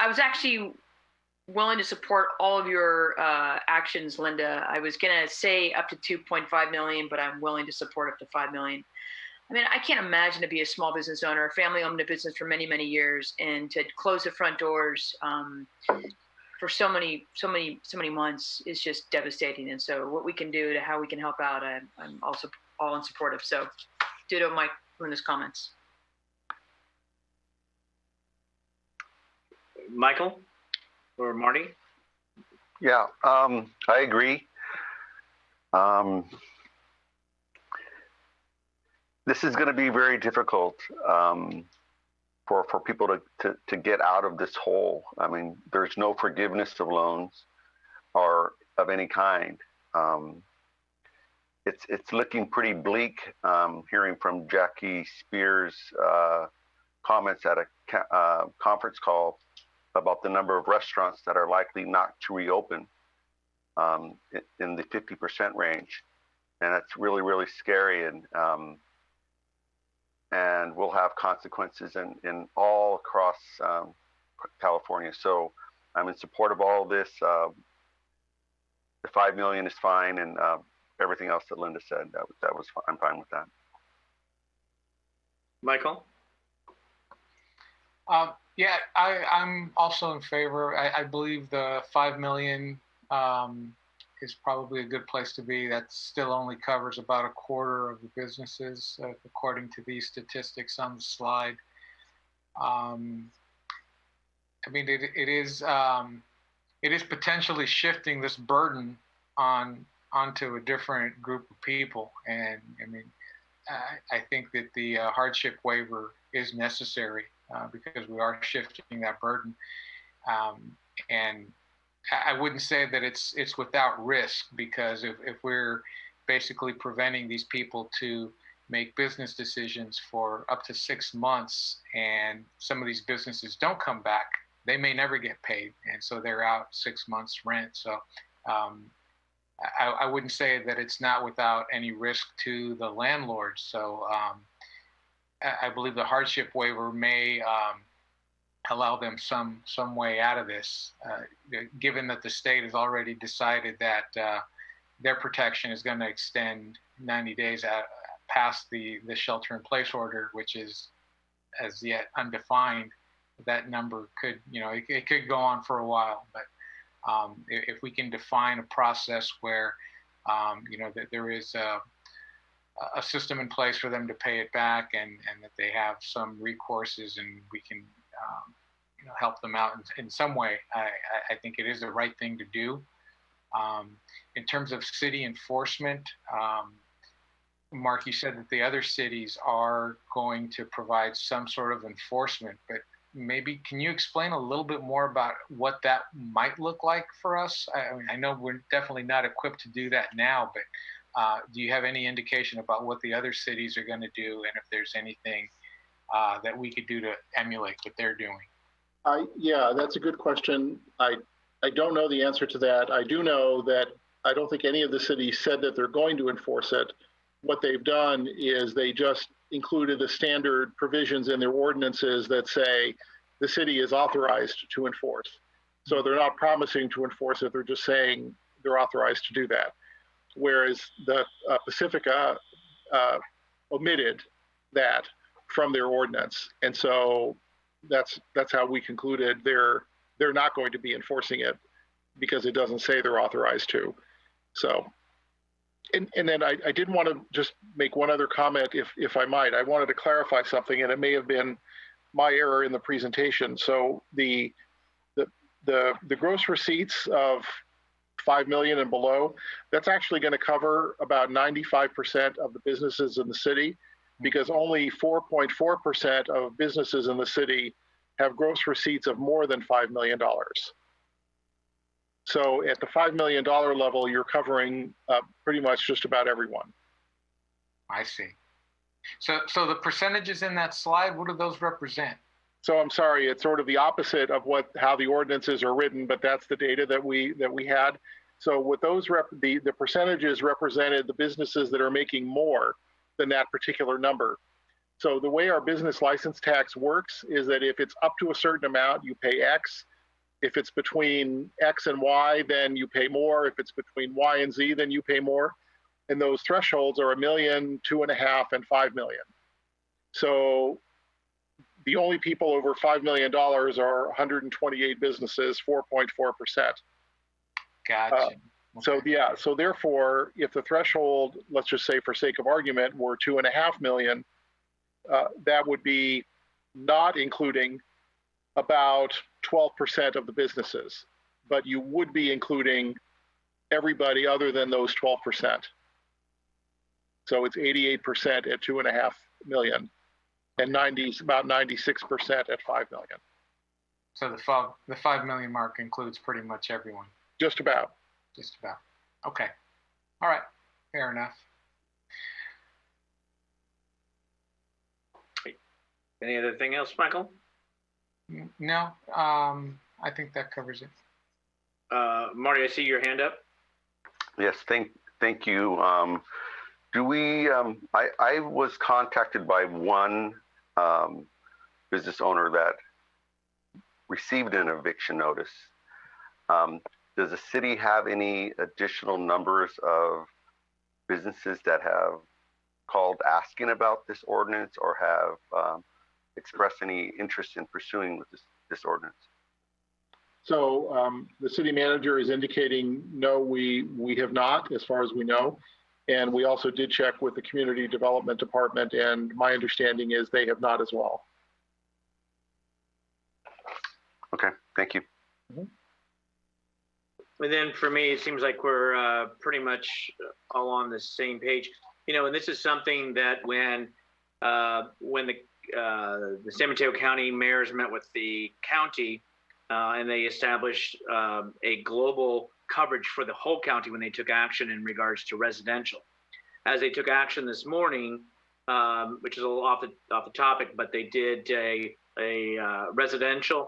was actually willing to support all of your actions, Linda. I was gonna say up to 2.5 million, but I'm willing to support up to 5 million. I mean, I can't imagine to be a small business owner, a family-owned business for many, many years, and to close the front doors for so many months is just devastating. And so what we can do to how we can help out, I'm also all in support of. So ditto Mike Bruno's comments. Michael or Marty? Yeah, I agree. This is going to be very difficult for people to get out of this hole. I mean, there's no forgiveness of loans or of any kind. It's looking pretty bleak. Hearing from Jackie Spears' comments at a conference call about the number of restaurants that are likely not to reopen in the 50% range, and that's really, really scary. And will have consequences in all across California. So I'm in support of all of this. The 5 million is fine, and everything else that Linda said, that was fine. I'm fine with that. Michael? Yeah, I'm also in favor. I believe the 5 million is probably a good place to be. That still only covers about a quarter of the businesses, according to these statistics on the slide. I mean, it is potentially shifting this burden onto a different group of people, and I mean, I think that the hardship waiver is necessary because we are shifting that burden, and I wouldn't say that it's without risk, because if we're basically preventing these people to make business decisions for up to 6 months, and some of these businesses don't come back, they may never get paid, and so they're out 6 months rent. So I wouldn't say that it's not without any risk to the landlord. So I believe the hardship waiver may allow them some way out of this, given that the state has already decided that their protection is going to extend 90 days past the shelter-in-place order, which is as yet undefined. That number could, it could go on for a while, but if we can define a process where, that there is a system in place for them to pay it back, and that they have some recourses, and we can, help them out in some way, I think it is the right thing to do. In terms of city enforcement, Mark, you said that the other cities are going to provide some sort of enforcement, but maybe can you explain a little bit more about what that might look like for us? I mean, I know we're definitely not equipped to do that now, but do you have any indication about what the other cities are going to do, and if there's anything that we could do to emulate what they're doing? Yeah, that's a good question. I don't know the answer to that. I do know that I don't think any of the cities said that they're going to enforce it. What they've done is they just included the standard provisions in their ordinances that say the city is authorized to enforce. So they're not promising to enforce it, they're just saying they're authorized to do that. Whereas the Pacifica omitted that from their ordinance. And so that's how we concluded they're not going to be enforcing it, because it doesn't say they're authorized to. So, and then I did want to just make one other comment, if I might. I wanted to clarify something, and it may have been my error in the presentation. So the gross receipts of 5 million and below, that's actually going to cover about 95% of the businesses in the city, because only 4.4% of businesses in the city have gross receipts of more than $5 million. So at the $5 million level, you're covering pretty much just about everyone. I see. So the percentages in that slide, what do those represent? So I'm sorry, it's sort of the opposite of how the ordinances are written, but that's the data that we had. So with those, the percentages represented the businesses that are making more than that particular number. So the way our business license tax works is that if it's up to a certain amount, you pay X. If it's between X and Y, then you pay more. If it's between Y and Z, then you pay more. And those thresholds are $1 million, 2.5, and 5 million. So the only people over $5 million are 128 businesses, 4.4%. Gotcha. So yeah, so therefore, if the threshold, let's just say for sake of argument, were 2.5 million, that would be not including about 12% of the businesses, but you would be including everybody other than those 12%. So it's 88% at 2.5 million, and about 96% at 5 million. So the 5 million mark includes pretty much everyone. Just about. Just about. Okay. All right. Fair enough. Any other thing else, Michael? No. I think that covers it. Marty, I see your hand up. Yes. Thank you. Do we? I was contacted by one business owner that received an eviction notice. Does the city have any additional numbers of businesses that have called asking about this ordinance, or have expressed any interest in pursuing with this ordinance? So the city manager is indicating, no, we have not, as far as we know. And we also did check with the community development department, and my understanding is they have not as well. Okay, thank you. And then for me, it seems like we're pretty much all on the same page. You know, and this is something that when the San Mateo County mayors met with the county and they established a global coverage for the whole county when they took action in regards to residential. As they took action this morning, which is a little off the topic, but they did a residential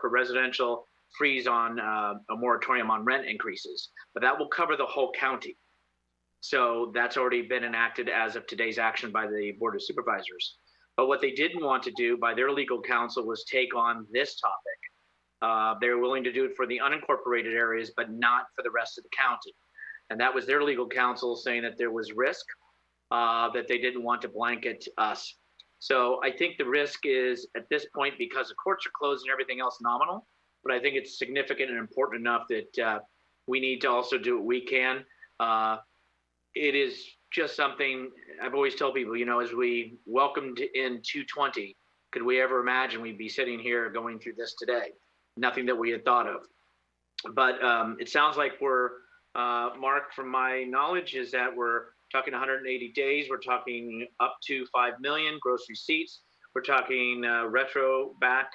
freeze on a moratorium on rent increases, but that will cover the whole county. So that's already been enacted as of today's action by the Board of Supervisors. But what they didn't want to do by their legal counsel was take on this topic. They were willing to do it for the unincorporated areas, but not for the rest of the county. And that was their legal counsel saying that there was risk, that they didn't want to blanket us. So I think the risk is at this point, because the courts are closed and everything else, nominal. But I think it's significant and important enough that we need to also do what we can. It is just something I've always told people, you know, as we welcomed in 220, could we ever imagine we'd be sitting here going through this today? Nothing that we had thought of. But it sounds like we're, Mark, from my knowledge, is that we're talking 180 days. We're talking up to 5 million gross receipts. We're talking retro back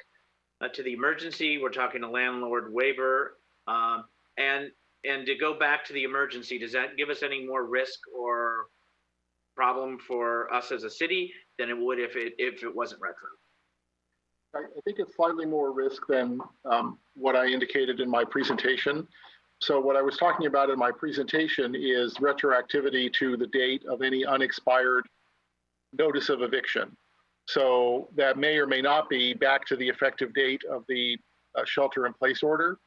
to the emergency. We're talking a landlord waiver. And to go back to the emergency, does that give us any more risk or problem for us as a city than it would if it wasn't retro? I think it's slightly more risk than what I indicated in my presentation. So what I was talking about in my presentation is retroactivity to the date of any unexpired notice of eviction. So that may or may not be back to the effective date of the shelter-in-place order.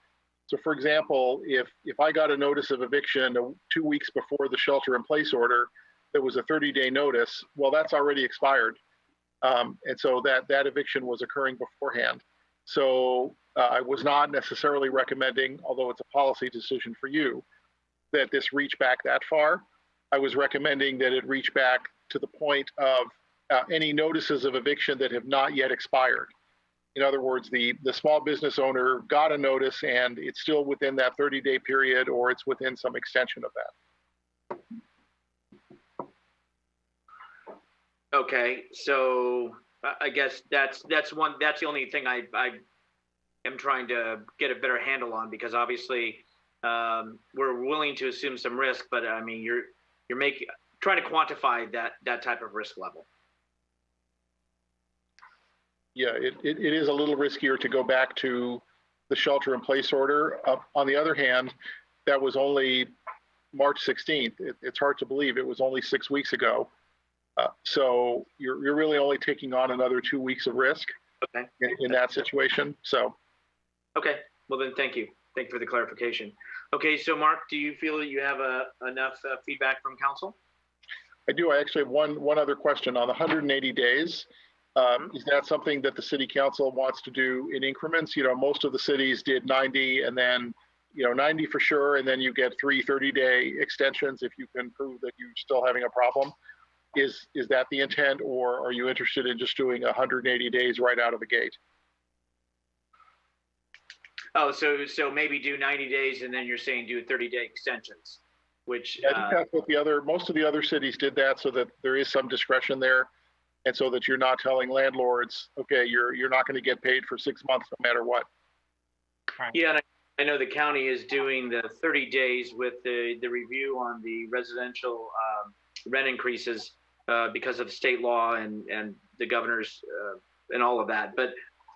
So for example, if I got a notice of eviction 2 weeks before the shelter-in-place order, that was a 30-day notice, well, that's already expired. And so that eviction was occurring beforehand. So I was not necessarily recommending, although it's a policy decision for you, that this reach back that far. I was recommending that it reach back to the point of any notices of eviction that have not yet expired. In other words, the small business owner got a notice and it's still within that 30-day period, or it's within some extension of that. Okay, so I guess that's the only thing I am trying to get a better handle on, because obviously we're willing to assume some risk, but I mean you're trying to quantify that type of risk level. Yeah, it is a little riskier to go back to the shelter-in-place order. On the other hand, that was only March 16th. It's hard to believe it was only 6 weeks ago. So you're really only taking on another 2 weeks of risk in that situation. So. Okay, well then thank you. Thank you for the clarification. Okay, so Mark, do you feel that you have enough feedback from council? I do. I actually have one other question on the 180 days. Is that something that the city council wants to do in increments? You know, most of the cities did 90 and then, 90 for sure. And then you get 3 30-day extensions if you can prove that you're still having a problem. Is that the intent, or are you interested in just doing 180 days right out of the gate? Oh, so maybe do 90 days and then you're saying do 30-day extensions, which I think that's what most of the other cities did that, so that there is some discretion there. And so that you're not telling landlords, okay, you're not going to get paid for 6 months no matter what. Right. Yeah, and I know the county is doing the 30 days with the review on the residential rent increases because of state law and the governor's and all of that. But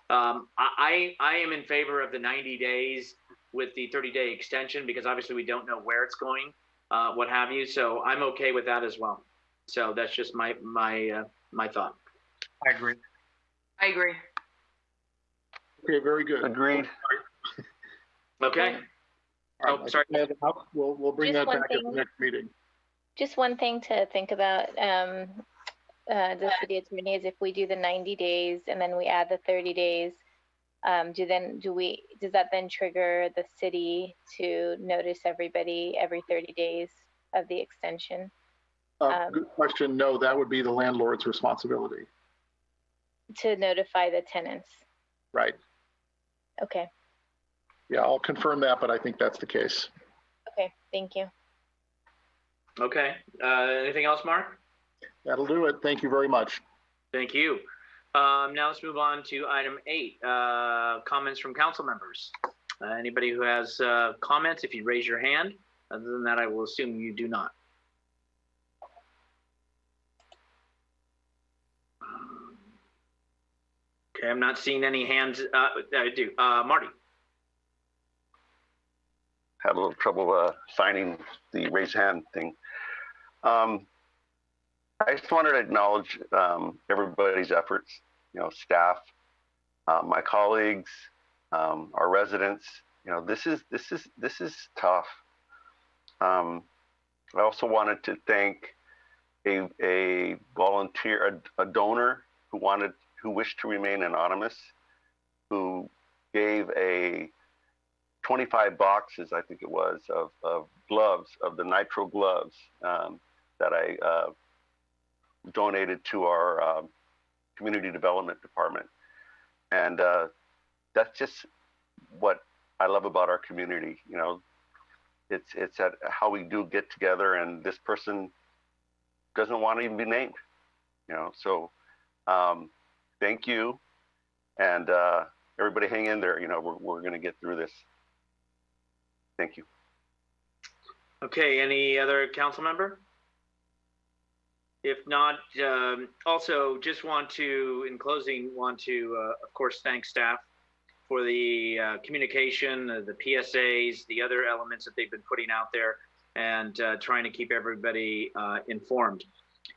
I am in favor of the 90 days with the 30-day extension, because obviously we don't know where it's going, what have you. So I'm okay with that as well. So that's just my thought. I agree. Okay, very good. Agreed. Okay. Oh, sorry. We'll bring that back at the next meeting. Just one thing to think about, the city attorney, is if we do the 90 days and then we add the 30 days, does that then trigger the city to notice everybody every 30 days of the extension? Good question. No, that would be the landlord's responsibility. To notify the tenants. Right. Okay. Yeah, I'll confirm that, but I think that's the case. Okay, thank you. Okay. Anything else, Mark? That'll do it. Thank you very much. Thank you. Now let's move on to item 8, comments from council members. Anybody who has comments, if you raise your hand. Other than that, I will assume you do not. Okay, I'm not seeing any hands. I do. Marty. Had a little trouble finding the raise hand thing. I just wanted to acknowledge everybody's efforts. You know, staff, my colleagues, our residents. You know, this is tough. I also wanted to thank a volunteer, a donor who wished to remain anonymous, who gave 25 boxes, I think it was, of gloves, of the nitro gloves that I donated to our community development department. And that's just what I love about our community. You know, it's at how we do get together, and this person doesn't want to even be named, you know. So thank you, and everybody hang in there. You know, we're going to get through this. Thank you. Okay, any other council member? If not, also just want to, in closing, of course, thank staff for the communication, the PSAs, the other elements that they've been putting out there, and trying to keep everybody informed.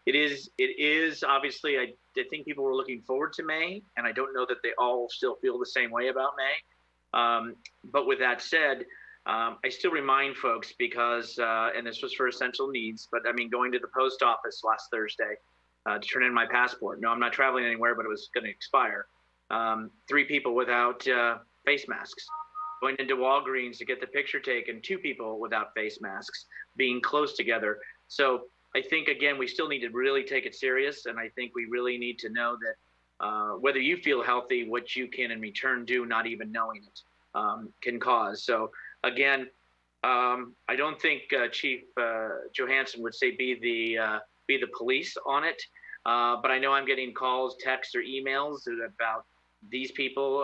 It is obviously, I think people were looking forward to May, and I don't know that they all still feel the same way about May. But with that said, I still remind folks because, and this was for essential needs, but I mean, going to the post office last Thursday to turn in my passport. No, I'm not traveling anywhere, but it was going to expire. 3 people without face masks. Going into Walgreens to get the picture taken, 2 people without face masks, being close together. So I think, again, we still need to really take it serious. And I think we really need to know that whether you feel healthy, what you can in return do, not even knowing it, can cause. So again, I don't think Chief Johansson would say be the police on it, but I know I'm getting calls, texts, or emails about these people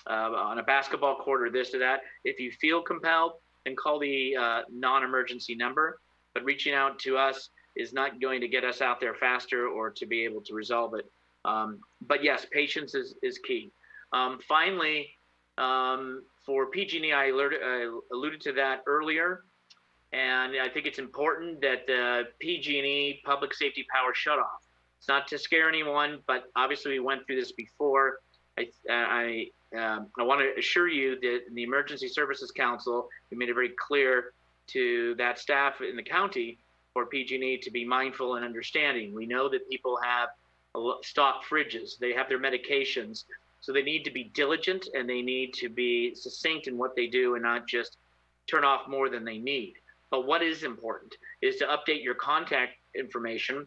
on a basketball court or this or that. If you feel compelled, then call the non-emergency number. But reaching out to us is not going to get us out there faster or to be able to resolve it. But yes, patience is key. Finally, for PG&E, I alluded to that earlier, and I think it's important that the PG&E public safety power shut off. It's not to scare anyone, but obviously we went through this before. I want to assure you that in the Emergency Services Council, we made it very clear to that staff in the county for PG&E to be mindful and understanding. We know that people have stocked fridges, they have their medications, so they need to be diligent and they need to be succinct in what they do and not just turn off more than they need. But what is important is to update your contact information.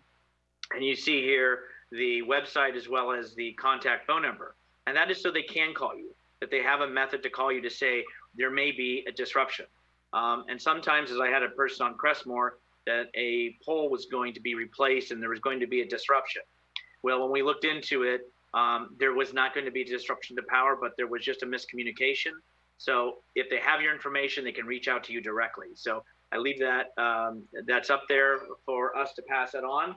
And you see here the website as well as the contact phone number. And that is so they can call you, that they have a method to call you to say there may be a disruption. And sometimes, as I had a person on Crestmore, that a pole was going to be replaced and there was going to be a disruption. Well, when we looked into it, there was not going to be a disruption to power, but there was just a miscommunication. So if they have your information, they can reach out to you directly. So I leave that, that's up there for us to pass it on.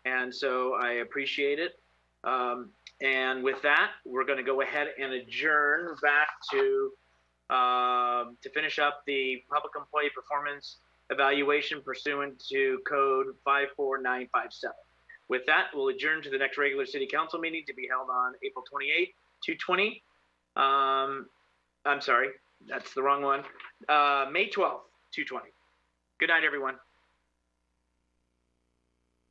And so I appreciate it. And with that, we're going to go ahead and adjourn back to finish up the public employee performance evaluation pursuant to code 54957. With that, we'll adjourn to the next regular city council meeting to be held on April 28th, 2020. I'm sorry, that's the wrong one. May 12th, 2020. Good night, everyone.